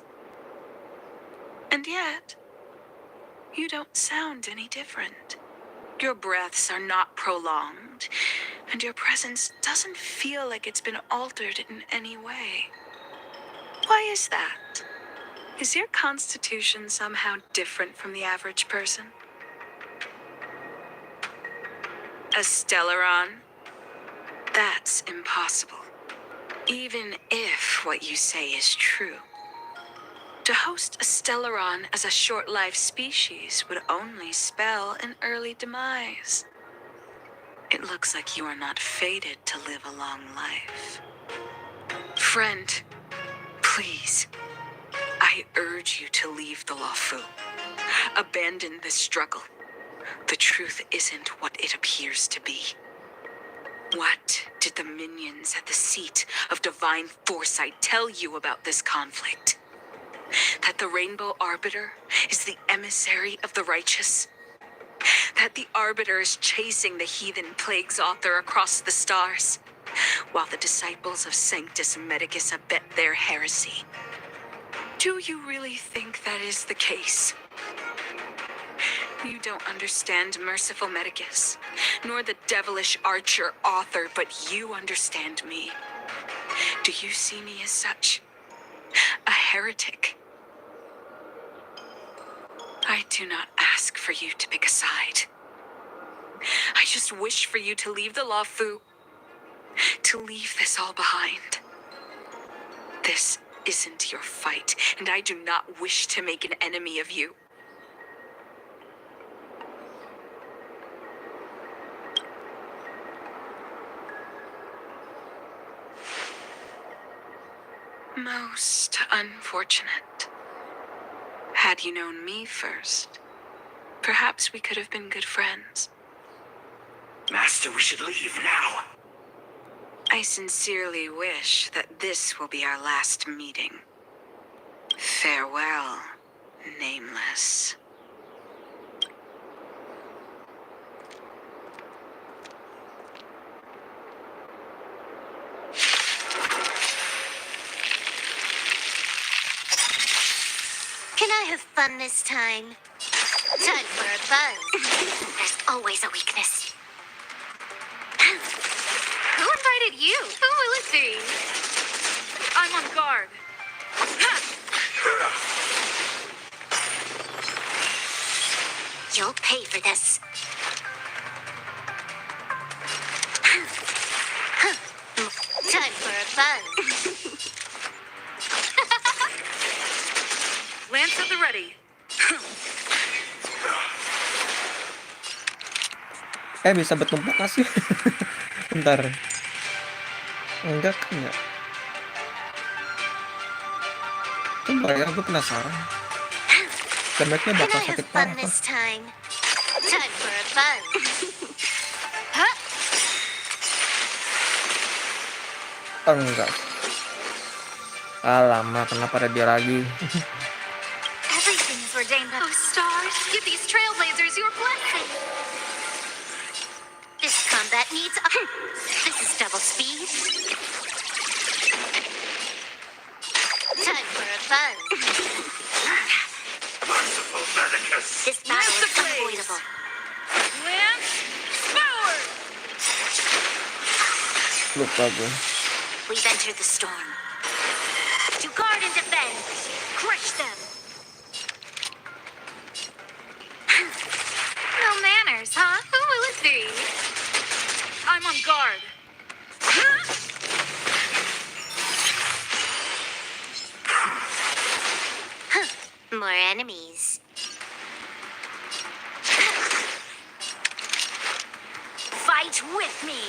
S7: And yet, you don't sound any different. Your breaths are not prolonged, and your presence doesn't feel like it's been altered in any way. Why is that? Is your constitution somehow different from the average person? A Stellaron? That's impossible. Even if what you say is true. To host a Stellaron as a short-lived species would only spell an early demise. It looks like you are not fated to live a long life. Friend, please, I urge you to leave the Luofu. Abandon this struggle. The truth isn't what it appears to be. What did the minions at the seat of divine foresight tell you about this conflict? That the Rainbow Arbiter is the emissary of the righteous? That the Arbiter is chasing the heathen plague's author across the stars, while the disciples of Sanctus Medicus abet their heresy? Do you really think that is the case? You don't understand merciful Medicus, nor the devilish archer author, but you understand me. Do you see me as such? A heretic? I do not ask for you to pick a side. I just wish for you to leave the Luofu, to leave this all behind. This isn't your fight, and I do not wish to make an enemy of you. Most unfortunate. Had you known me first, perhaps we could have been good friends.
S6: Master, we should leave now.
S7: I sincerely wish that this will be our last meeting. Farewell, Nameless.
S2: Can I have fun this time? Time for a buzz. There's always a weakness.
S7: Who invited you? Who will it be? I'm on guard.
S2: You'll pay for this. Time for a buzz.
S7: Lance at the ready.
S1: Bisa bertumpuk kasih. Bentar. Enggak kan ya? Coba ya, gue penasaran. Damage-nya
S2: Can
S1: bakal
S2: I have
S1: sakit
S2: fun
S1: parah kan?
S2: this time? Time for a buzz.
S1: Enggak. Lama, kenapa ada dia lagi?
S2: Everything's ordained by...
S7: Oh, stars, give these trailblazers your blessing.
S2: This combat needs... This is double speed. Time for a buzz.
S5: Merciful Medicus.
S2: This battle is unavoidable.
S7: Lance, forward!
S1: Lupa gue.
S2: We've entered the storm. To guard and defend. Crush them.
S7: No manners, huh? Who will it be? I'm on guard.
S2: More enemies. Fight with me.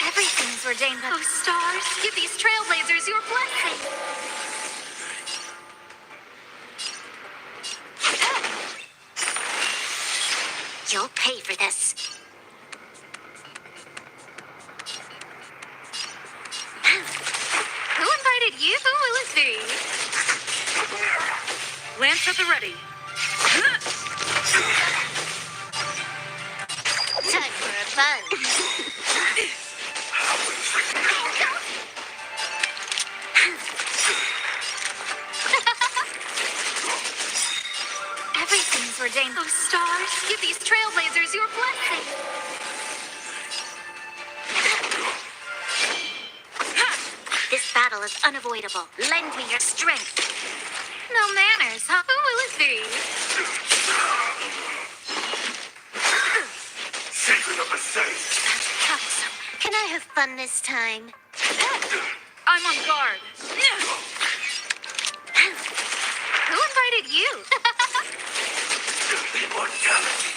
S7: Everything's ordained by... Oh, stars, give these trailblazers your blessing.
S2: You'll pay for this.
S7: Who invited you? Who will it be? Lance at the ready.
S2: Time for a buzz.
S7: Everything's ordained. Oh, stars, give these trailblazers your blessing.
S2: This battle is unavoidable. Lend me your strength.
S7: No manners, huh? Who will it be?
S5: Secret of the saints.
S2: Troublesome. Can I have fun this time?
S7: I'm on guard. Who invited you?
S5: Immortality.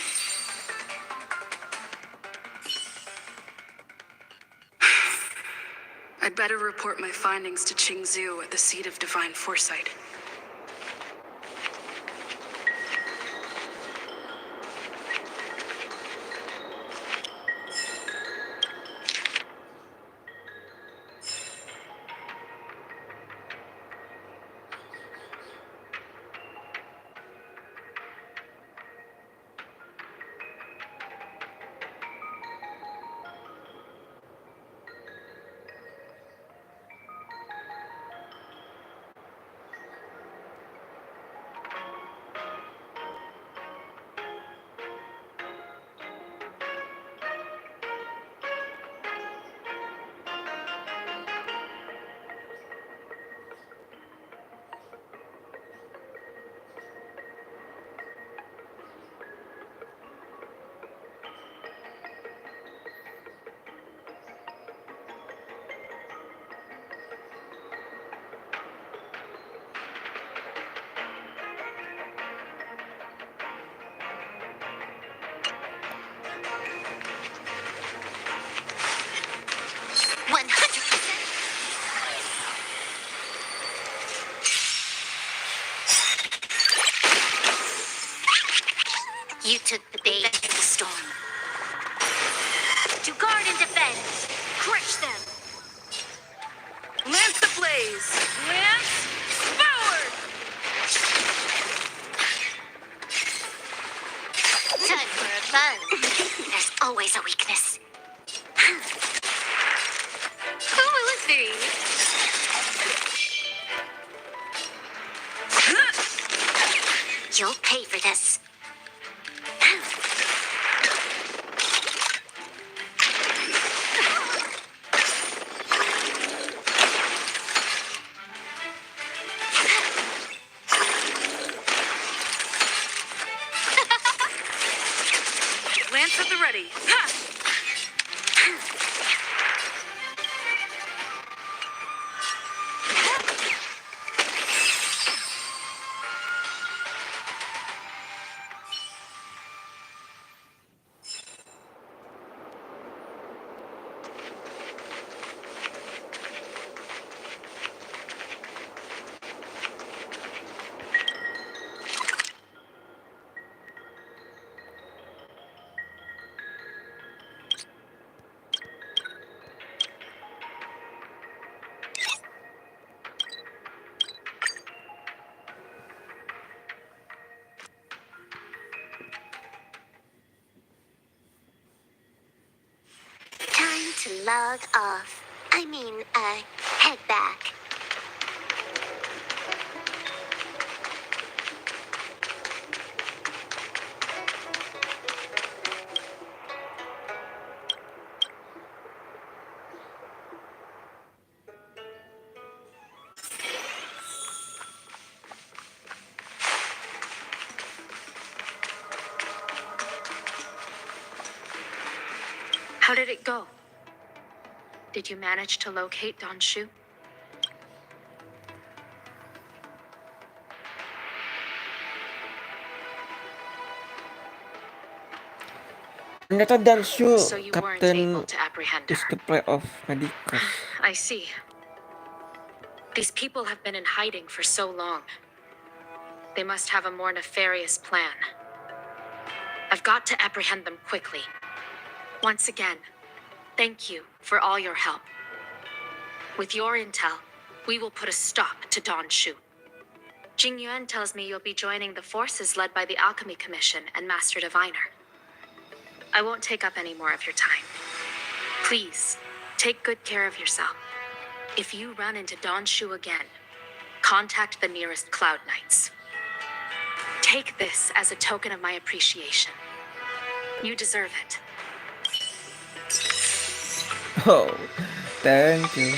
S11: I'd better report my findings to Qingzhou at the seat of divine foresight.
S2: You took the bait of the storm. To guard and defend. Crush them.
S7: Lance the blaze. Lance, forward!
S2: fun. There's always a weakness.
S9: Who will it be?
S2: You'll pay for this.
S11: Lance at the ready. Ha!
S2: Time to log off. Head back.
S9: How did it go? Did you manage to locate Don Shu?
S1: Ternyata Danshu,
S9: So you weren't able
S1: Captain
S9: to apprehend
S1: is
S9: her.
S1: the play of Medicus.
S9: I see. These people have been in hiding for so long. They must have a more nefarious plan. I've got to apprehend them quickly. Once again, thank you for all your help. With your intel, we will put a stop to Don Shu. Jing Yuan tells me you'll be joining the forces led by the Alchemy Commission and Master Diviner. I won't take up any more of your time. Please, take good care of yourself. If you run into Don Shu again, contact the nearest Cloud Knights. Take this as a token of my appreciation. You deserve it.
S1: Oh, thank you.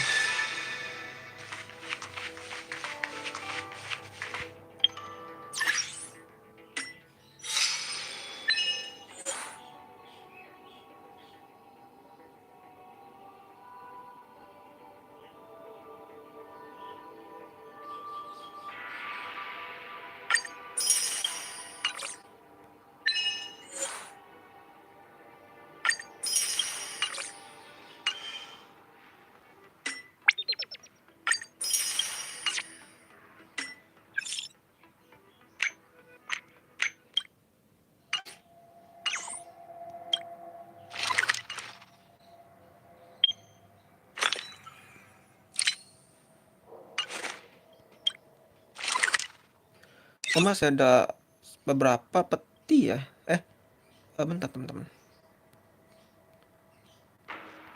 S1: Oh, masih ada beberapa peti ya? Bentar teman-teman.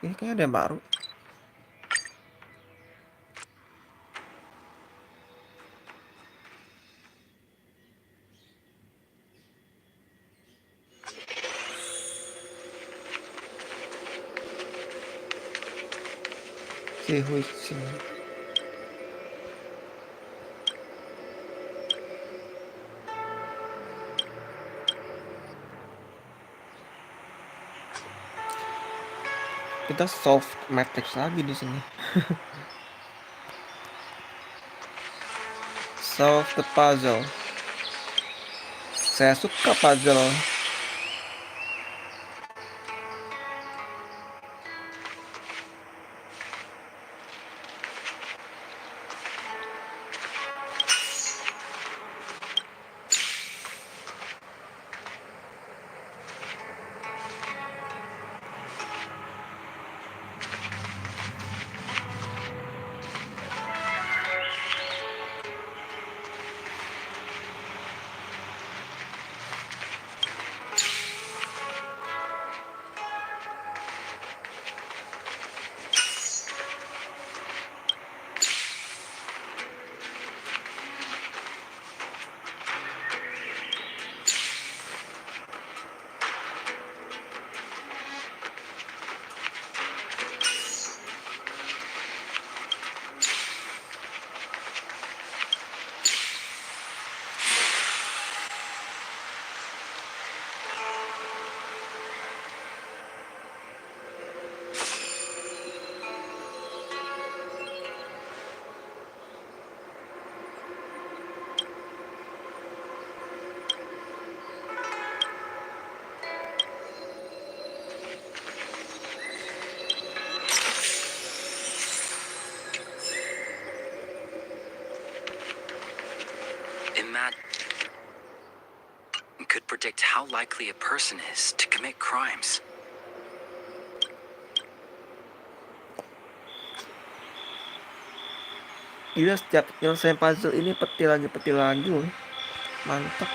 S1: Ini kayaknya ada yang baru. Si Huixing. Kita solve matrix lagi di sini. Solve the puzzle. Saya suka puzzle.
S8: predict how likely a person is to commit crimes.
S1: Gila, setiap nyelesain puzzle ini peti lagi loh. Mantap.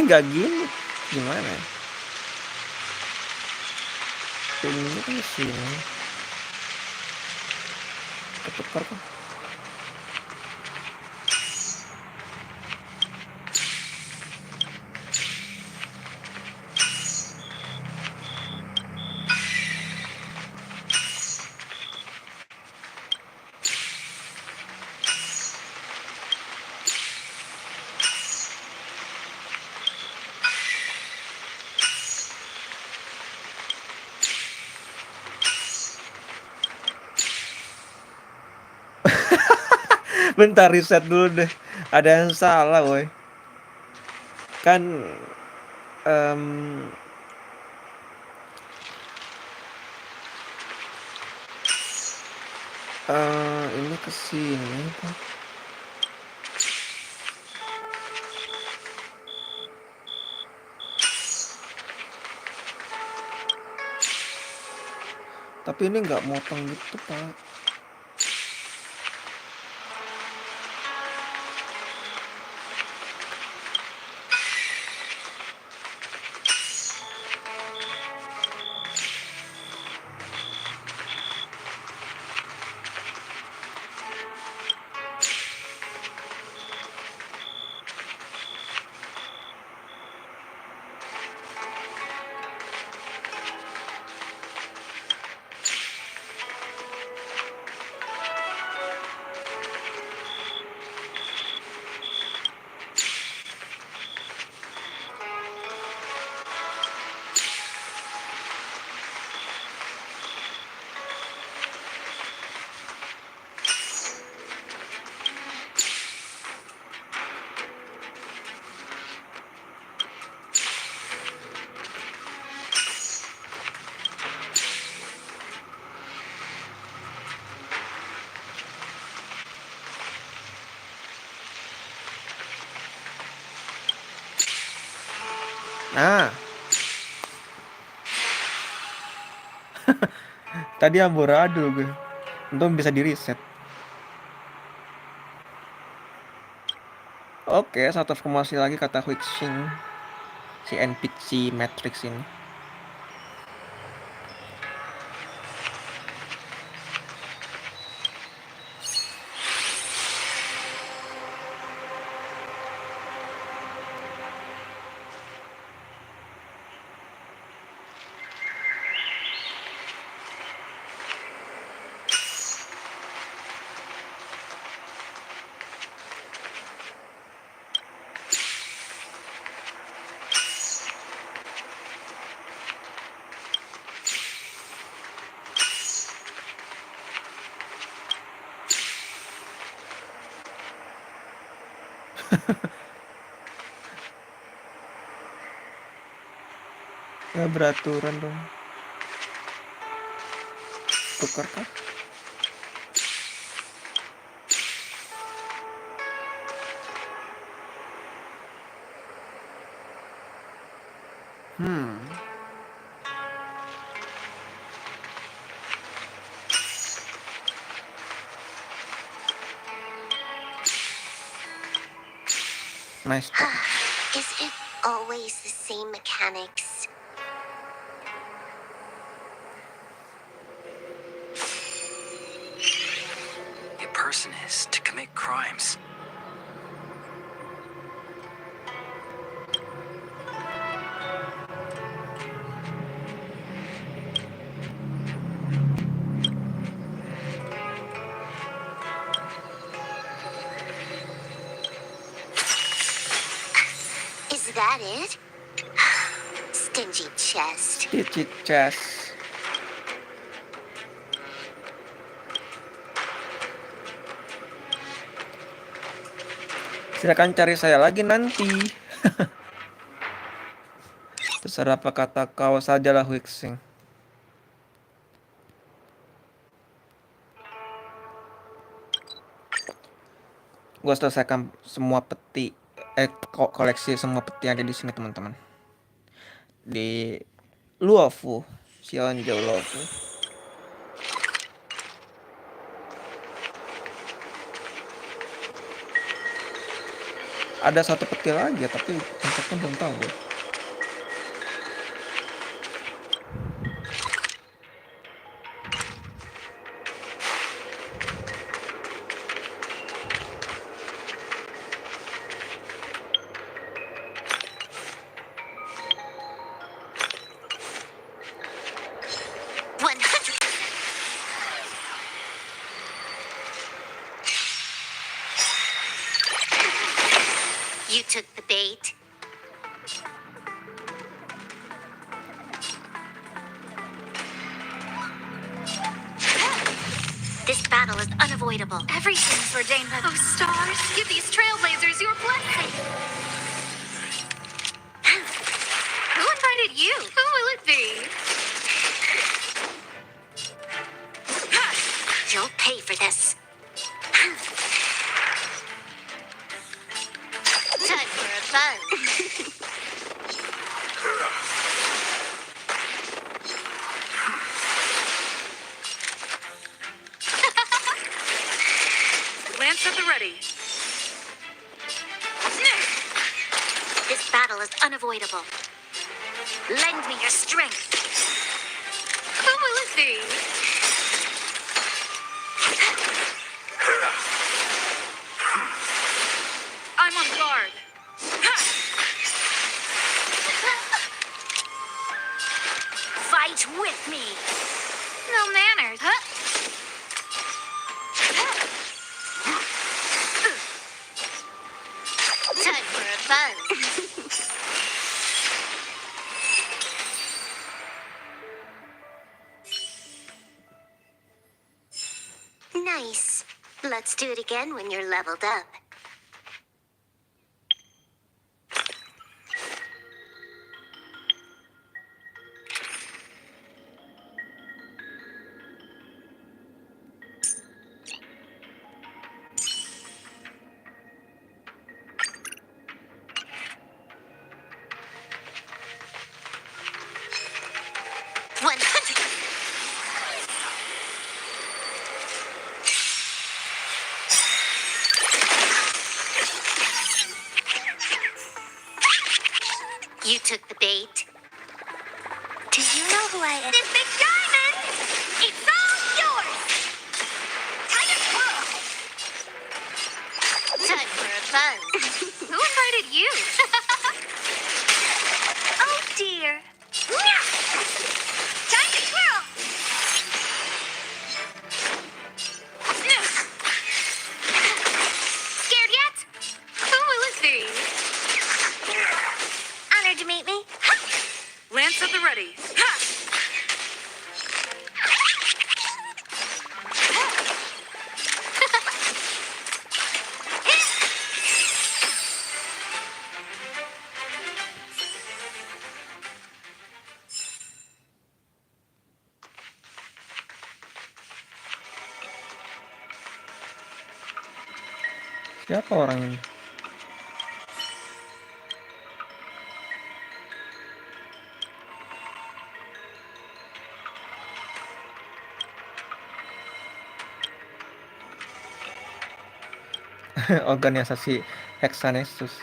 S1: Nggak gini, gimana ya? Ini kan sini ketukar kok. Bentar, riset dulu deh. Ada yang salah, woy. Kan ini kesini kok. Tapi ini nggak motong gitu, Pak. Nah, tadi amburadul gue. Untung bisa di reset. Oke, satu informasi lagi kata Wixing, si NPC Matrix ini. Gak beraturan dong. Tukar kah? Nice.
S2: Is it always the same mechanics?
S8: A person is to commit crimes.
S2: Is that it? Stingy chest.
S1: Cicit chest. Silakan cari saya lagi nanti. Terserah apa kata kau sajalah Wixing. Gue selesaikan semua peti, koleksi semua peti yang ada di sini teman-teman. Di Luofu, Sionjo Luofu. Ada satu peti lagi ya, tapi tempatnya belum tahu gue.
S2: You took the bait. This battle is unavoidable.
S3: Everything's ordained by those stars. Give these trailblazers your blessing. Who invited you? Who will it be?
S2: You'll pay for this. Time for a buzz.
S11: Lance at the ready.
S2: This battle is unavoidable. Lend me your strength.
S3: Who will it be?
S11: I'm on guard.
S2: Fight with me.
S3: No manners.
S2: Time for a buzz. Nice. Let's do it again when you're leveled up. You took the bait. Do you know who I am?
S3: This big diamond! It's all yours! I just will!
S2: Time for a buzz.
S3: Who invited you? Oh dear. Time to twirl! Scared yet? Who will it be?
S2: Honored to meet me.
S11: Lance at the ready.
S1: Siapa orang ini? Organisasi Hexanexus.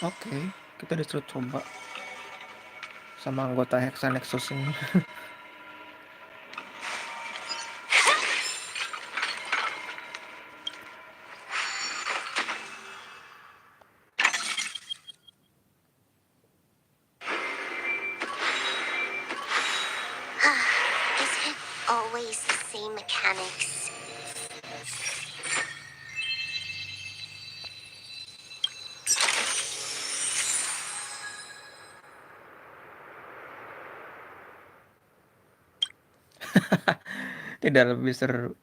S1: Oke, kita disuruh coba sama anggota Hexanexus ini.
S2: Is it always the same mechanics?
S1: Tidak lebih seru.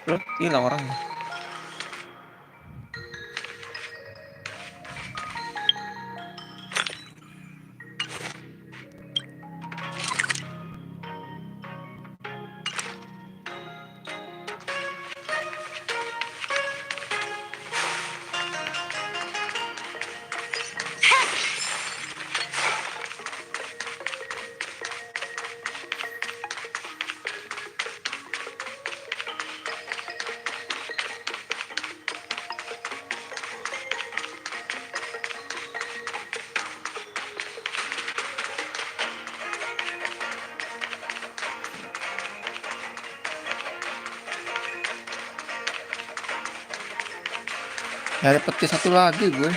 S1: Loh, hilang orangnya. Nyari peti satu lagi gue.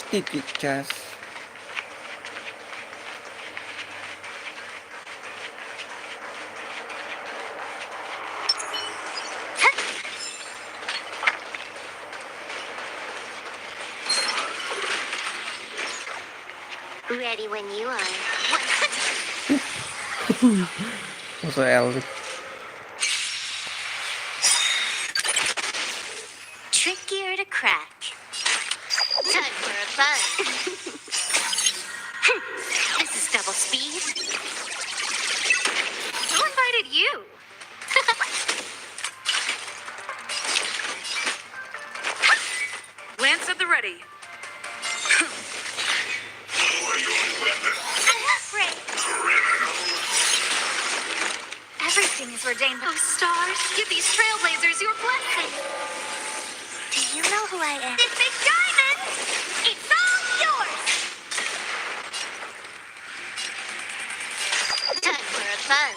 S1: Sticky chest.
S2: Ready when you are.
S1: Musuh elit.
S2: fun. This is double speed.
S9: Who invited you?
S11: Lance at the ready.
S2: Everything is ordained.
S9: Oh, stars, give these trailblazers your blessing.
S2: Do you know who I am? This big diamond! It's all yours! Time for a fun.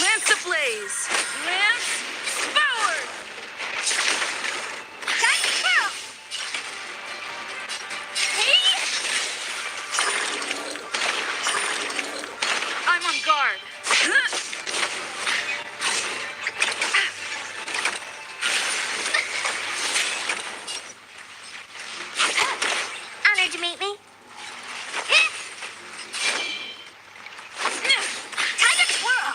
S11: Lance ablaze. Lance forward.
S2: Time to twirl! Hey!
S11: I'm on guard.
S2: Honored to meet me. Time to twirl!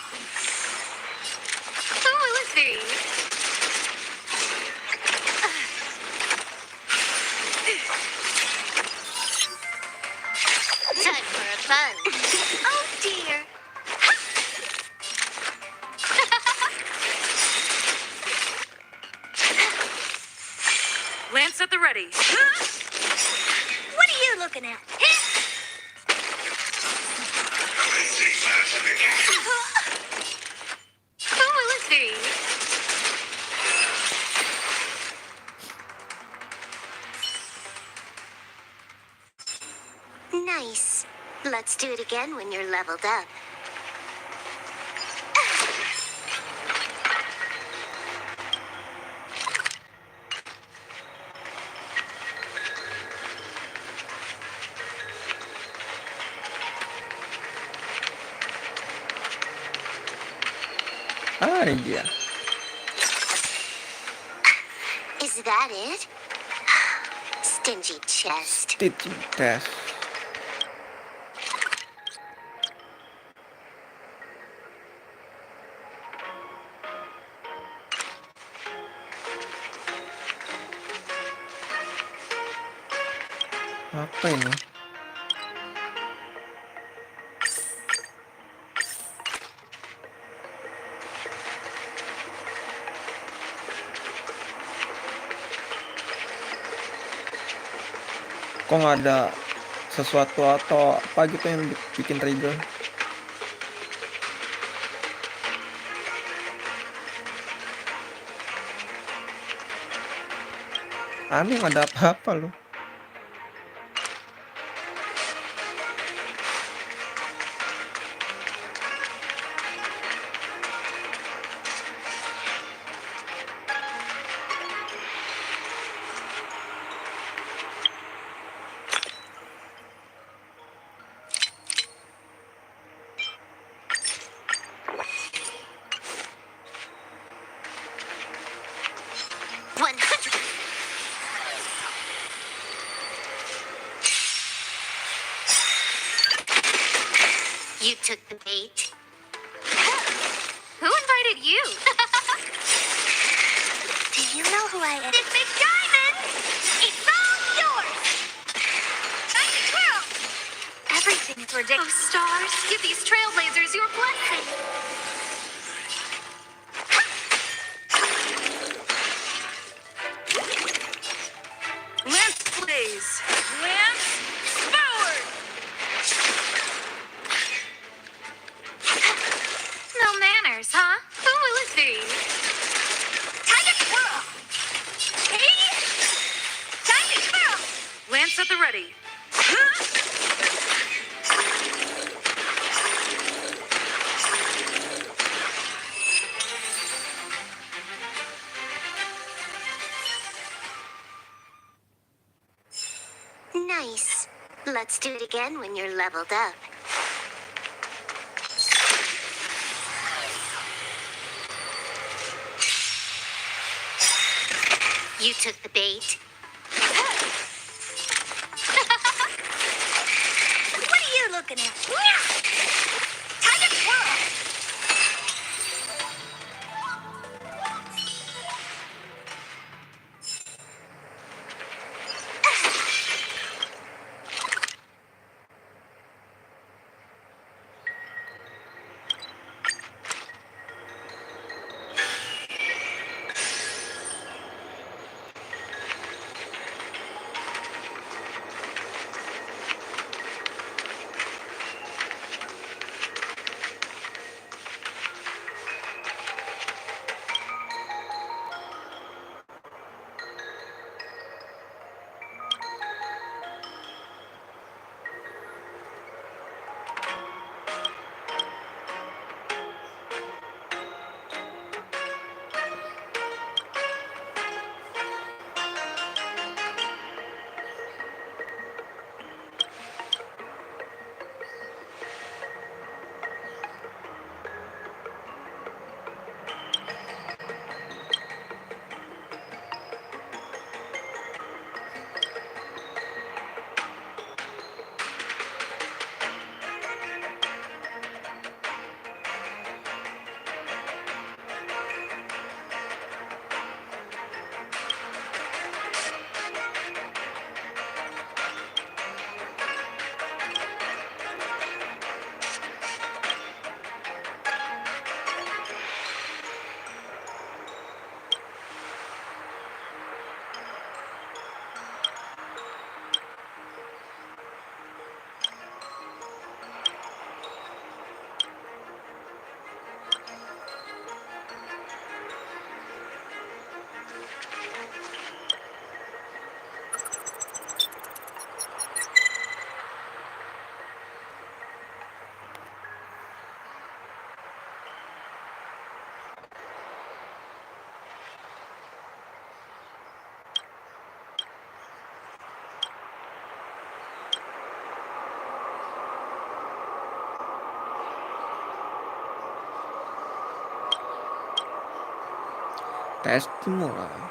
S9: Who will it be?
S2: Time for a fun. Oh dear.
S11: Lance at the ready.
S2: What are you looking at?
S9: Who will it be?
S2: Nice. Let's do it again when you're leveled up.
S1: Ah, ini dia.
S2: Is that it? Stingy chest.
S1: Teaching test. Apa ini? Kok nggak ada sesuatu atau apa gitu yang bikin trigger? Aneh, nggak ada apa-apa loh.
S2: You took the bait.
S9: Who invited you?
S2: Do you know who I am? This big diamond! It's all yours! Time to twirl! Everything is
S9: Oh,
S2: ridiculous.
S9: stars, give these trailblazers your blessing.
S11: Lance blaze. Lance forward.
S9: No manners, huh? Who will it be?
S2: Time to twirl! Hey! Time to twirl!
S11: Lance at the ready.
S2: Nice. Let's do it again when you're leveled up. You took the bait. What are you looking at? Time to twirl!
S1: Tes dimulai.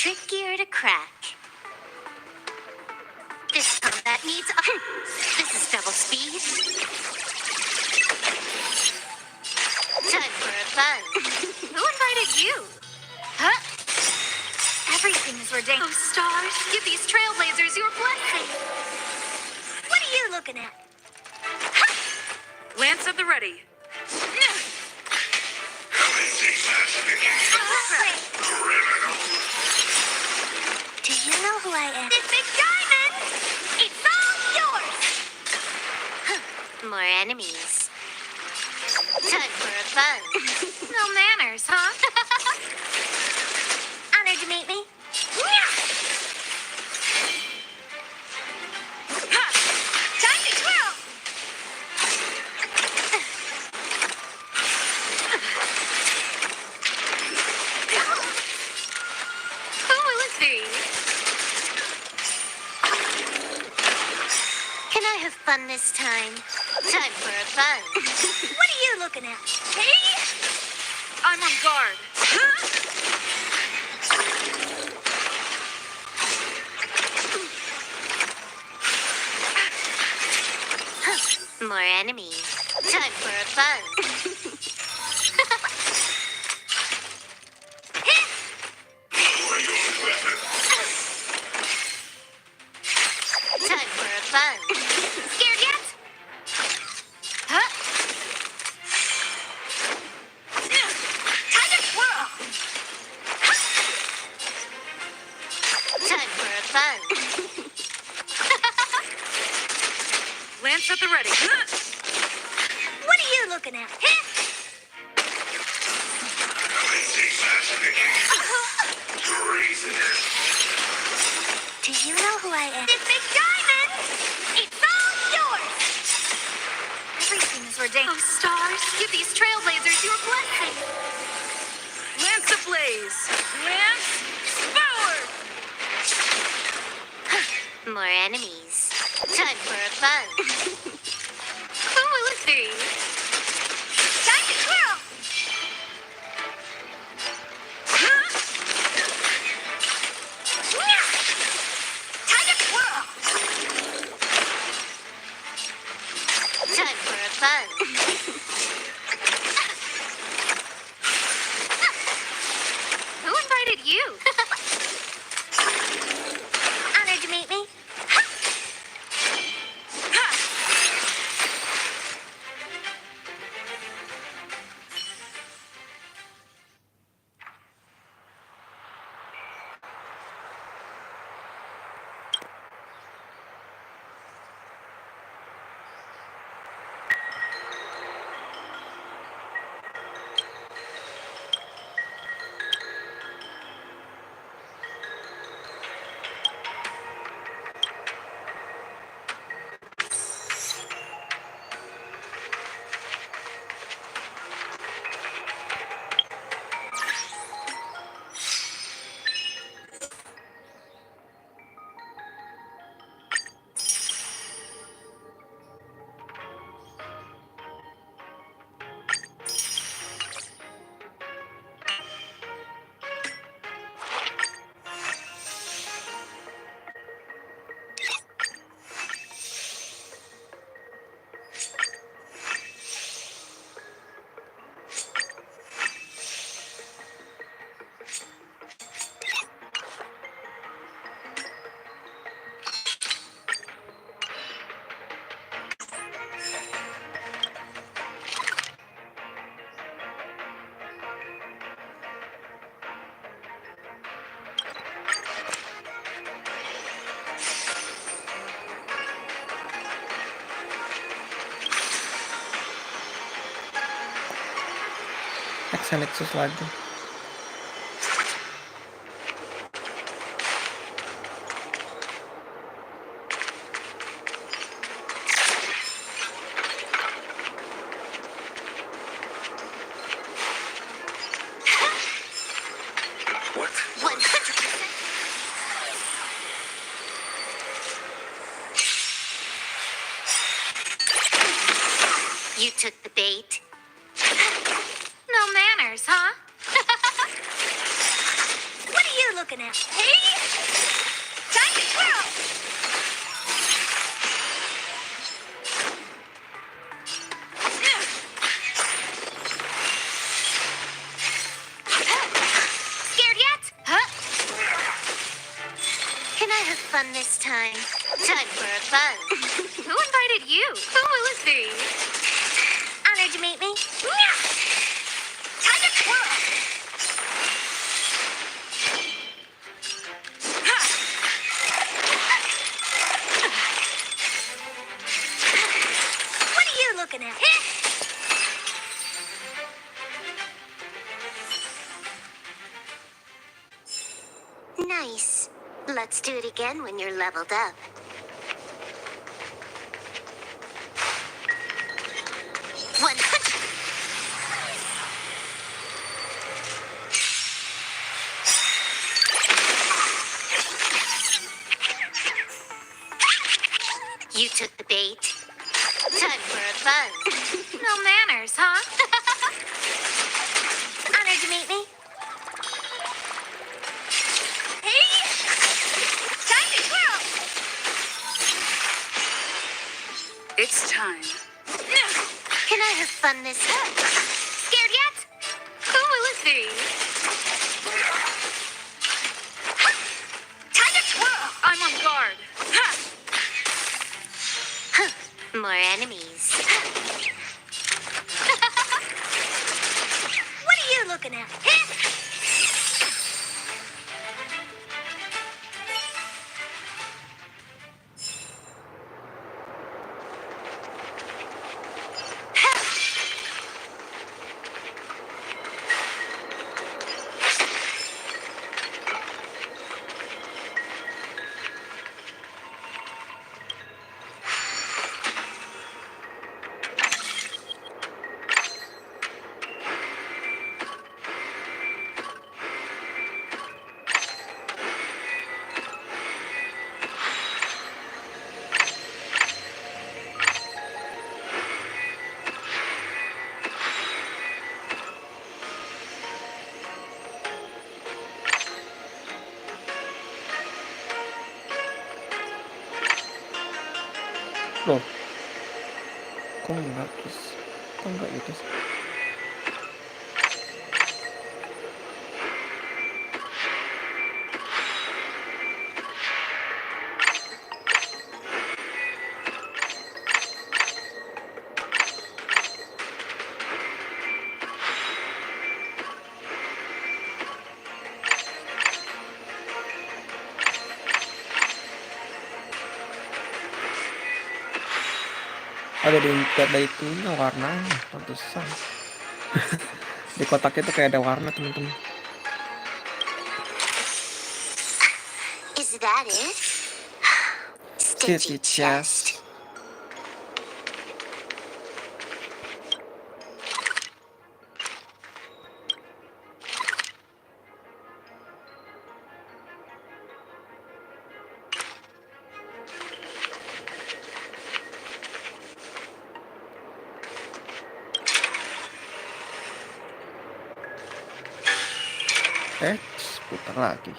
S2: Trickier to crack. This combat needs a... This is double speed. Time for a fun. Who invited you? Huh? Everything is ridiculous.
S7: Oh, stars, give these trailblazers your blessing.
S2: What are you looking at?
S11: Lance at the ready.
S2: Do you know who I am? This big diamond! It's all yours! More enemies. Time for a fun.
S7: No manners, huh?
S2: Honored to meet me.
S7: Time to twirl! Who will it be?
S2: Can I have fun this time? Time for a fun. What are you looking at? Hey!
S11: I'm on guard.
S2: More enemies. Time for a fun. Time for a fun. Scared yet? Huh? Time to twirl. Time for a fun.
S11: Lance at the ready.
S2: What are you looking at? Do you know who I am? This big diamond! It's all yours!
S7: Everything is ridiculous. Oh, stars, give these trailblazers your blessing.
S11: Lance ablaze. Lance forward.
S2: More enemies. Time for a fun.
S7: Who will it be?
S2: Time to twirl! Time to twirl! Time for a fun.
S7: Who invited you?
S2: Honored to meet me.
S1: Nexus lagi.
S5: What?
S2: 100%. You took the bait.
S9: No manners, huh?
S3: What are you looking at? Hey! Time to twirl!
S2: Scared yet? Huh? Can I have fun this time? Time for a buzz.
S9: Who invited you? Who will it be?
S3: Honored to meet me. Time to twirl! What are you looking at?
S2: Nice. Let's do it again when you're leveled up. One. You took the bait. Time for a buzz.
S9: No manners, huh?
S3: Honored to meet me. Hey! Time to twirl!
S11: It's time.
S2: Can I have fun this time?
S3: Scared yet?
S9: Who will it be?
S3: Time to twirl!
S9: I'm on guard.
S2: More enemies.
S3: What are you looking at?
S1: Loh, kok enggak terus? Kok enggak gitu sih? Ada itunya warnanya, pantesan. Di kotaknya tuh kayak ada warna, teman-teman.
S2: Is that it?
S1: Stitchy chest. Putar lagi.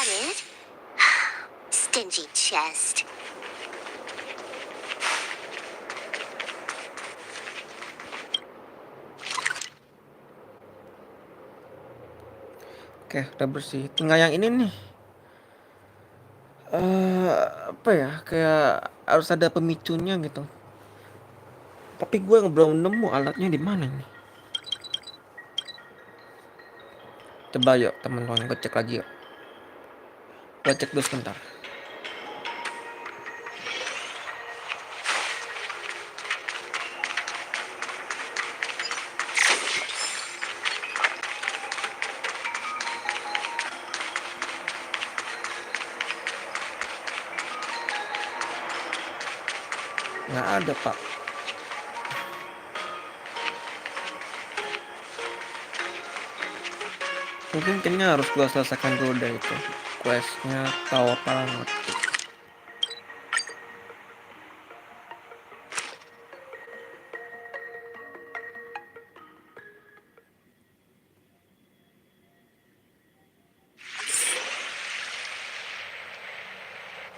S2: that it? Stingy chest.
S1: Oke, udah bersih. Tinggal yang ini nih. Apa ya? Kayak harus ada pemicunya gitu. Tapi gue belum nemu alatnya di mana nih. Coba yuk teman-teman, gue cek lagi yuk. Gue cek dulu sebentar. Nggak ada, Pak. Mungkin kayaknya harus gue selesaikan dulu deh itu. Questnya tahu apa banget.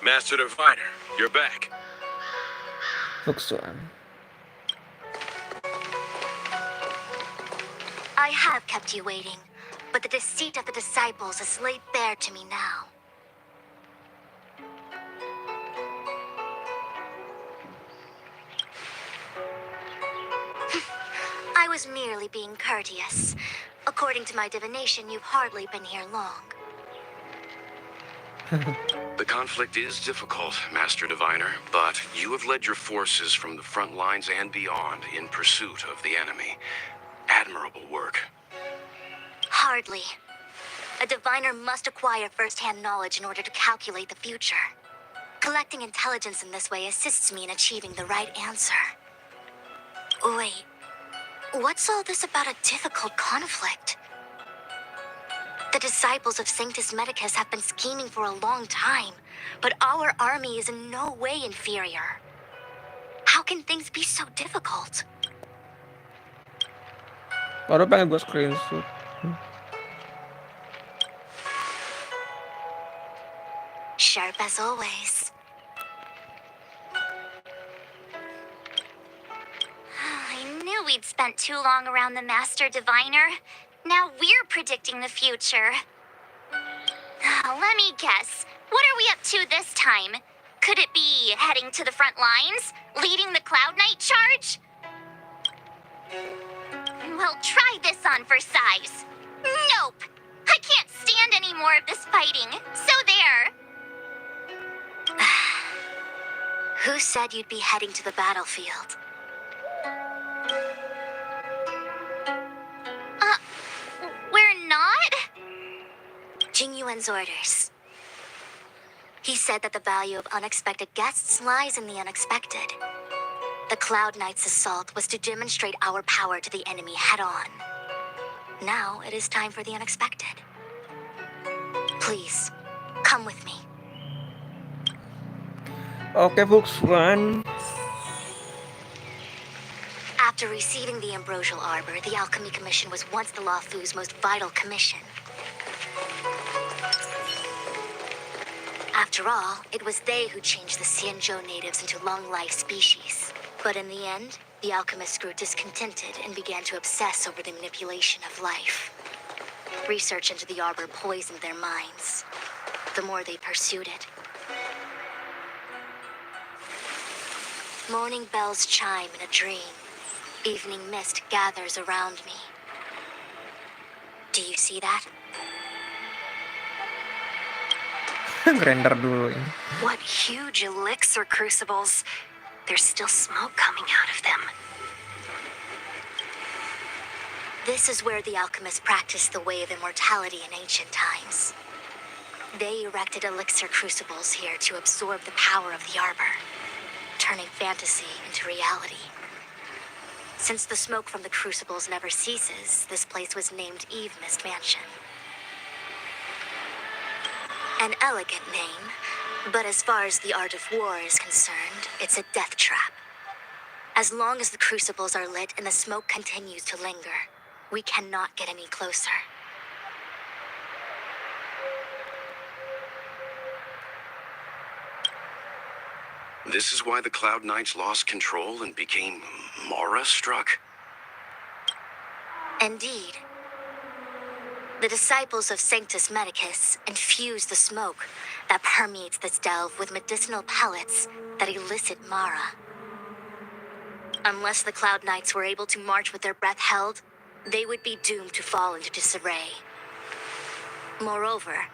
S4: Master Diviner, you're back.
S1: Buksuan.
S2: I have kept you waiting, but the deceit of the disciples is laid bare to me now. I was merely being courteous. According to my divination, you've hardly been here long.
S5: The conflict is difficult, Master Diviner, but you have led your forces from the front lines and beyond in pursuit of the enemy. Admirable work.
S2: Hardly. A diviner must acquire first-hand knowledge in order to calculate the future. Collecting intelligence in this way assists me in achieving the right answer. Wait, what's all this about a difficult conflict? The disciples of Sanctus Medicus have been scheming for a long time, but our army is in no way inferior. How can things be so difficult?
S1: Baru pengen gue screenshot.
S2: Sharp as always. I knew we'd spent too long around the Master Diviner. Now we're predicting the future. Let me guess. What are we up to this time? Could it be heading to the front lines? Leading the Cloud Knight charge? Well, try this on for size. Nope! I can't stand any more of this fighting. So there. Who said you'd be heading to the battlefield? We're not? Jingyuan's orders. He said that the value of unexpected guests lies in the unexpected. The Cloud Knight's assault was to demonstrate our power to the enemy head-on. Now it is time for the unexpected. Please, come with me.
S1: Oke, Buksuan.
S2: After receiving the Ambrosial Arbor, the Alchemy Commission was once the Luofu's most vital commission. After all, it was they who changed the Xianzhou natives into long-life species. But in the end, the alchemists grew discontented and began to obsess over the manipulation of life. Research into the arbor poisoned their minds. The more they pursued it. Morning bells chime in a dream. Evening mist gathers around me. Do you see that?
S1: Render dulu ini.
S2: What huge elixir crucibles. There's still smoke coming out of them. This is where the alchemists practiced the way of immortality in ancient times. They erected elixir crucibles here to absorb the power of the arbor, turning fantasy into reality. Since the smoke from the crucibles never ceases, this place was named Eve Mist Mansion. An elegant name, but as far as the art of war is concerned, it's a death trap. As long as the crucibles are lit and the smoke continues to linger, we cannot get any closer.
S5: This is why the Cloud Knights lost control and became Mara-struck?
S2: Indeed. The disciples of Sanctus Medicus infuse the smoke that permeates this delve with medicinal pellets that elicit Mara. Unless the Cloud Knights were able to march with their breath held, they would be doomed to fall into disarray. Moreover,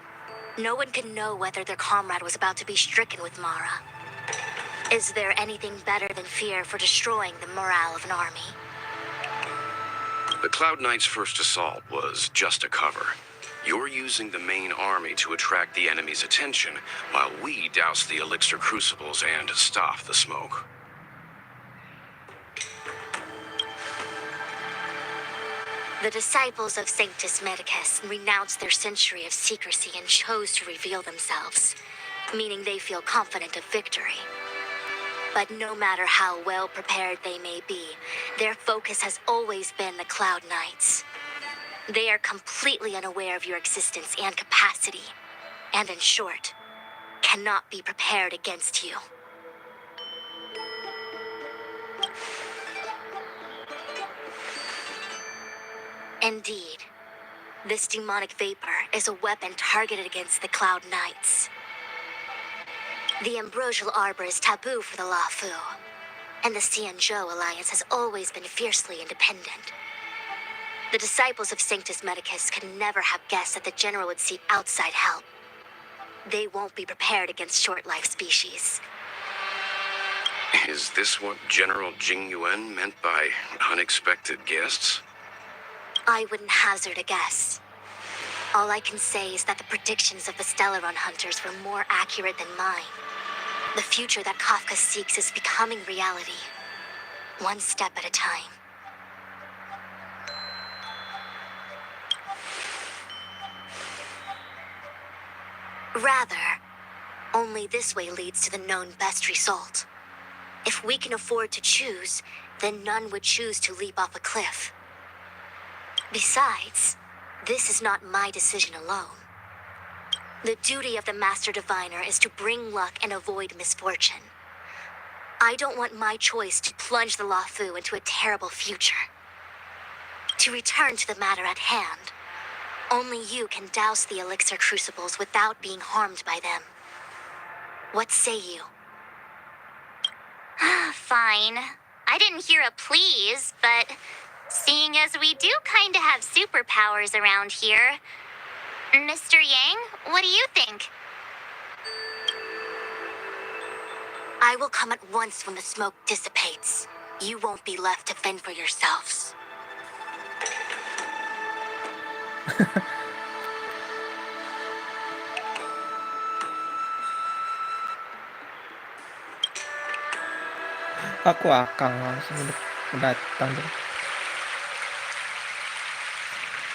S2: no one could know whether their comrade was about to be stricken with Mara. Is there anything better than fear for destroying the morale of an army?
S5: The Cloud Knights' first assault was just a cover. You're using the main army to attract the enemy's attention, while we douse the elixir crucibles and stop the smoke.
S2: The disciples of Sanctus Medicus renounced their century of secrecy and chose to reveal themselves, meaning they feel confident of victory. But no matter how well prepared they may be, their focus has always been the Cloud Knights. They are completely unaware of your existence and capacity, and in short, cannot be prepared against you. Indeed, this demonic vapor is a weapon targeted against the Cloud Knights. The ambrosial arbor is taboo for the Lafu, and the Xianzhou alliance has always been fiercely independent. The disciples of Sanctus Medicus could never have guessed that the general would seek outside help. They won't be prepared against short-life species.
S5: Is this what General Jing Yuan meant by unexpected guests?
S2: I wouldn't hazard a guess. All I can say is that the predictions of the Stellaron hunters were more accurate than mine. The future that Kafka seeks is becoming reality, one step at a time. Rather, only this way leads to the known best result. If we can afford to choose, then none would choose to leap off a cliff. Besides, this is not my decision alone. The duty of the Master Diviner is to bring luck and avoid misfortune. I don't want my choice to plunge the Lafu into a terrible future. To return to the matter at hand, only you can douse the elixir crucibles without being harmed by them. What say you?
S3: Fine. I didn't hear a please, but seeing as we do kinda have superpowers around here, Mr. Yang, what do you think?
S2: I will come at once when the smoke dissipates. You won't be left to fend for yourselves.
S1: Aku akan langsung datang tuh.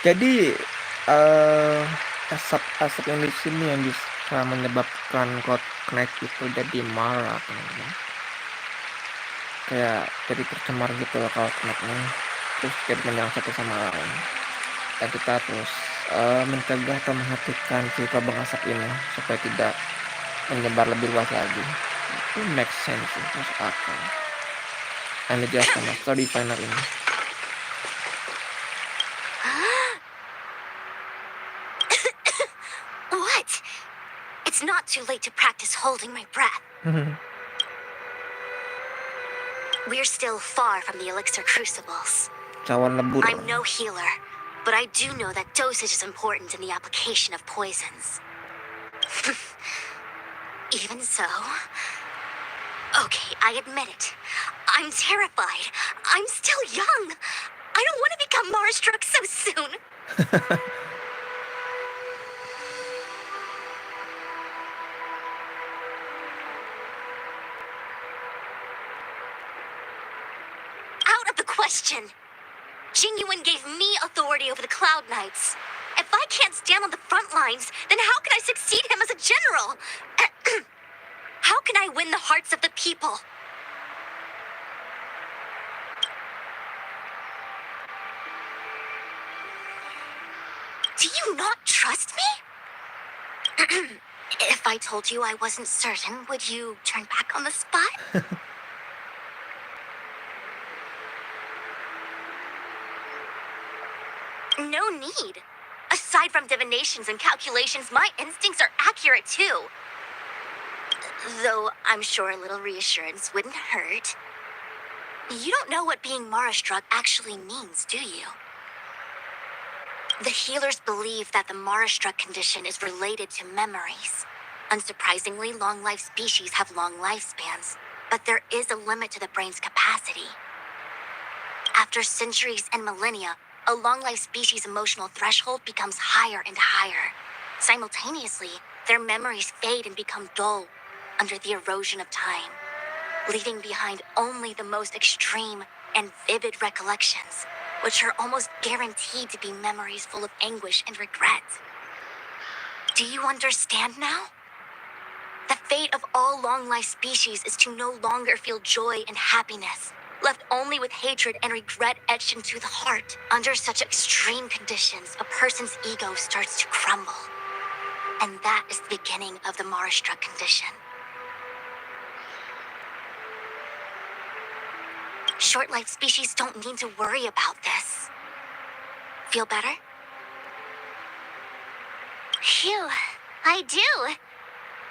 S1: Jadi asap-asap yang di sini yang bisa menyebabkan Cloud Knight itu jadi marah, teman-teman. Kayak jadi tercemar gitu loh Cloud Knight-nya. Terus jadi menyerang satu sama lain. Dan kita terus mencegah atau menghentikan si lubang asap ini supaya tidak menyebar lebih luas lagi. Itu make sense, terus akal. And just sama story final ini.
S2: What? It's not too late to practice holding my breath. We're still far from the elixir crucibles.
S1: Cawan lebur.
S2: I'm no healer, but I do know that dosage is important in the application of poisons. Even so... Okay, I admit it. I'm terrified. I'm still young. I don't want to become Mara-struck so soon. Out of the question. Jing Yuan gave me authority over the Cloud Knights. If I can't stand on the front lines, then how can I succeed him as a general? How can I win the hearts of the people? Do you not trust me? If I told you I wasn't certain, would you turn back on the spot? No need. Aside from divinations and calculations, my instincts are accurate too. Though I'm sure a little reassurance wouldn't hurt. You don't know what being Mara-struck actually means, do you? The healers believe that the Mara-struck condition is related to memories. Unsurprisingly, long-life species have long lifespans, but there is a limit to the brain's capacity. After centuries and millennia, a long-life species' emotional threshold becomes higher and higher. Simultaneously, their memories fade and become dull under the erosion of time, leaving behind only the most extreme and vivid recollections, which are almost guaranteed to be memories full of anguish and regret. Do you understand now? The fate of all long-life species is to no longer feel joy and happiness, left only with hatred and regret etched into the heart. Under such extreme conditions, a person's ego starts to crumble. And that is the beginning of the Mara-struck condition. Short-life species don't need to worry about this. Feel better?
S3: Phew, I do.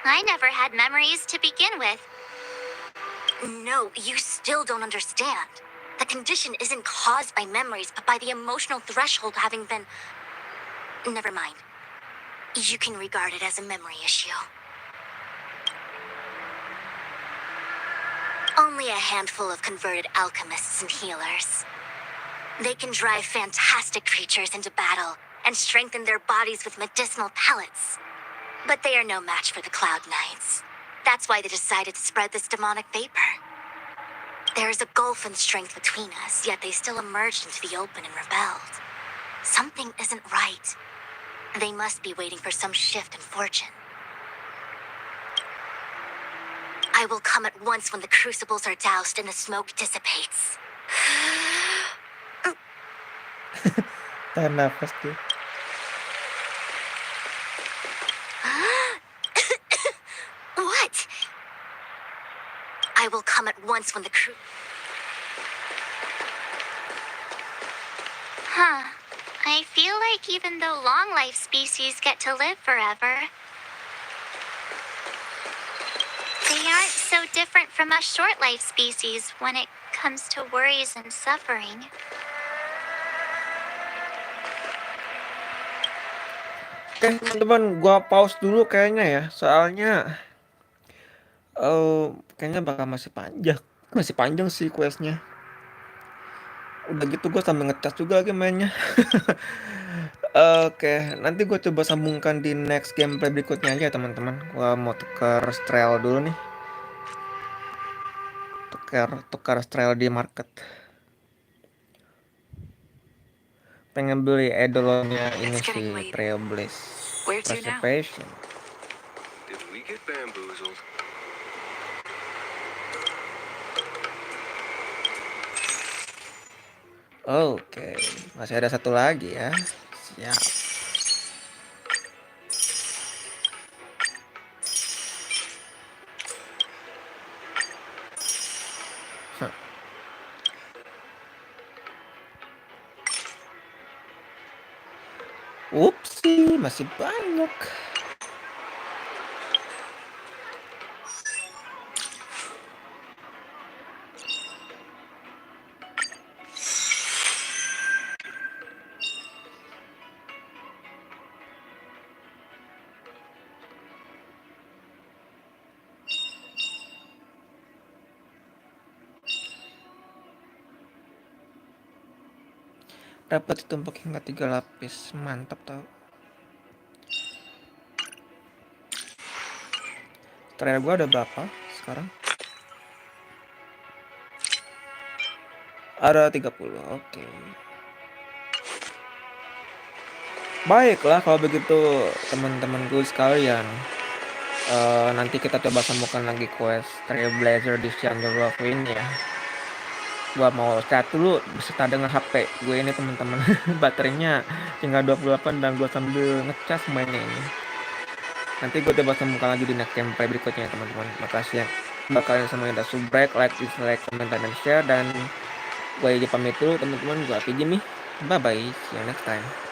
S3: I never had memories to begin with.
S2: No, you still don't understand. The condition isn't caused by memories, but by the emotional threshold having been... Never mind. You can regard it as a memory issue. Only a handful of converted alchemists and healers. They can drive fantastic creatures into battle and strengthen their bodies with medicinal pellets. But they are no match for the Cloud Knights. That's why they decided to spread this demonic vapor. There is a gulf in strength between us, yet they still emerged into the open and rebelled. Something isn't right. They must be waiting for some shift in fortune. I will come at once when the crucibles are doused and the smoke dissipates.
S1: Tahan nafas tuh.
S2: What? I will come at once when the
S3: Huh. I feel like even though long-life species get to live forever, they aren't so different from us short-life species when it comes to worries and suffering.
S1: Oke, teman-teman, gua pause dulu kayaknya ya, soalnya kayaknya bakal masih panjang sih questnya. Udah gitu gue sambil ngecas juga lagi mainnya. Oke, nanti gue coba sambungkan di next gameplay berikutnya aja teman-teman. Gua mau tukar strail dulu nih. Tukar strail di market. Pengen beli edelonnya ini sih, Trailblaze Preservation.
S4: Did we get bamboozled?
S1: Oke, masih ada satu lagi ya. Siap. Upsi, masih banyak. Dapat ditumpuk hingga 3 lapis, mantap tau. Trail gua ada berapa sekarang? Ada 30, oke. Baiklah kalau begitu teman-temanku sekalian. Nanti kita coba sambungkan lagi quest Trailblazer di Xianzhou ini ya. Gua mau start dulu beserta dengan HP gue ini teman-teman. Baterainya tinggal 28 dan gua sambil ngecas mainnya ini. Nanti gue coba temukan lagi di next gameplay berikutnya ya teman-teman. Makasih yang kalian semuanya udah subscribe, like, dislike, komentar, dan share. Dan gue aja pamit dulu teman-teman. Gue Jimmy. Bye bye. See you next time.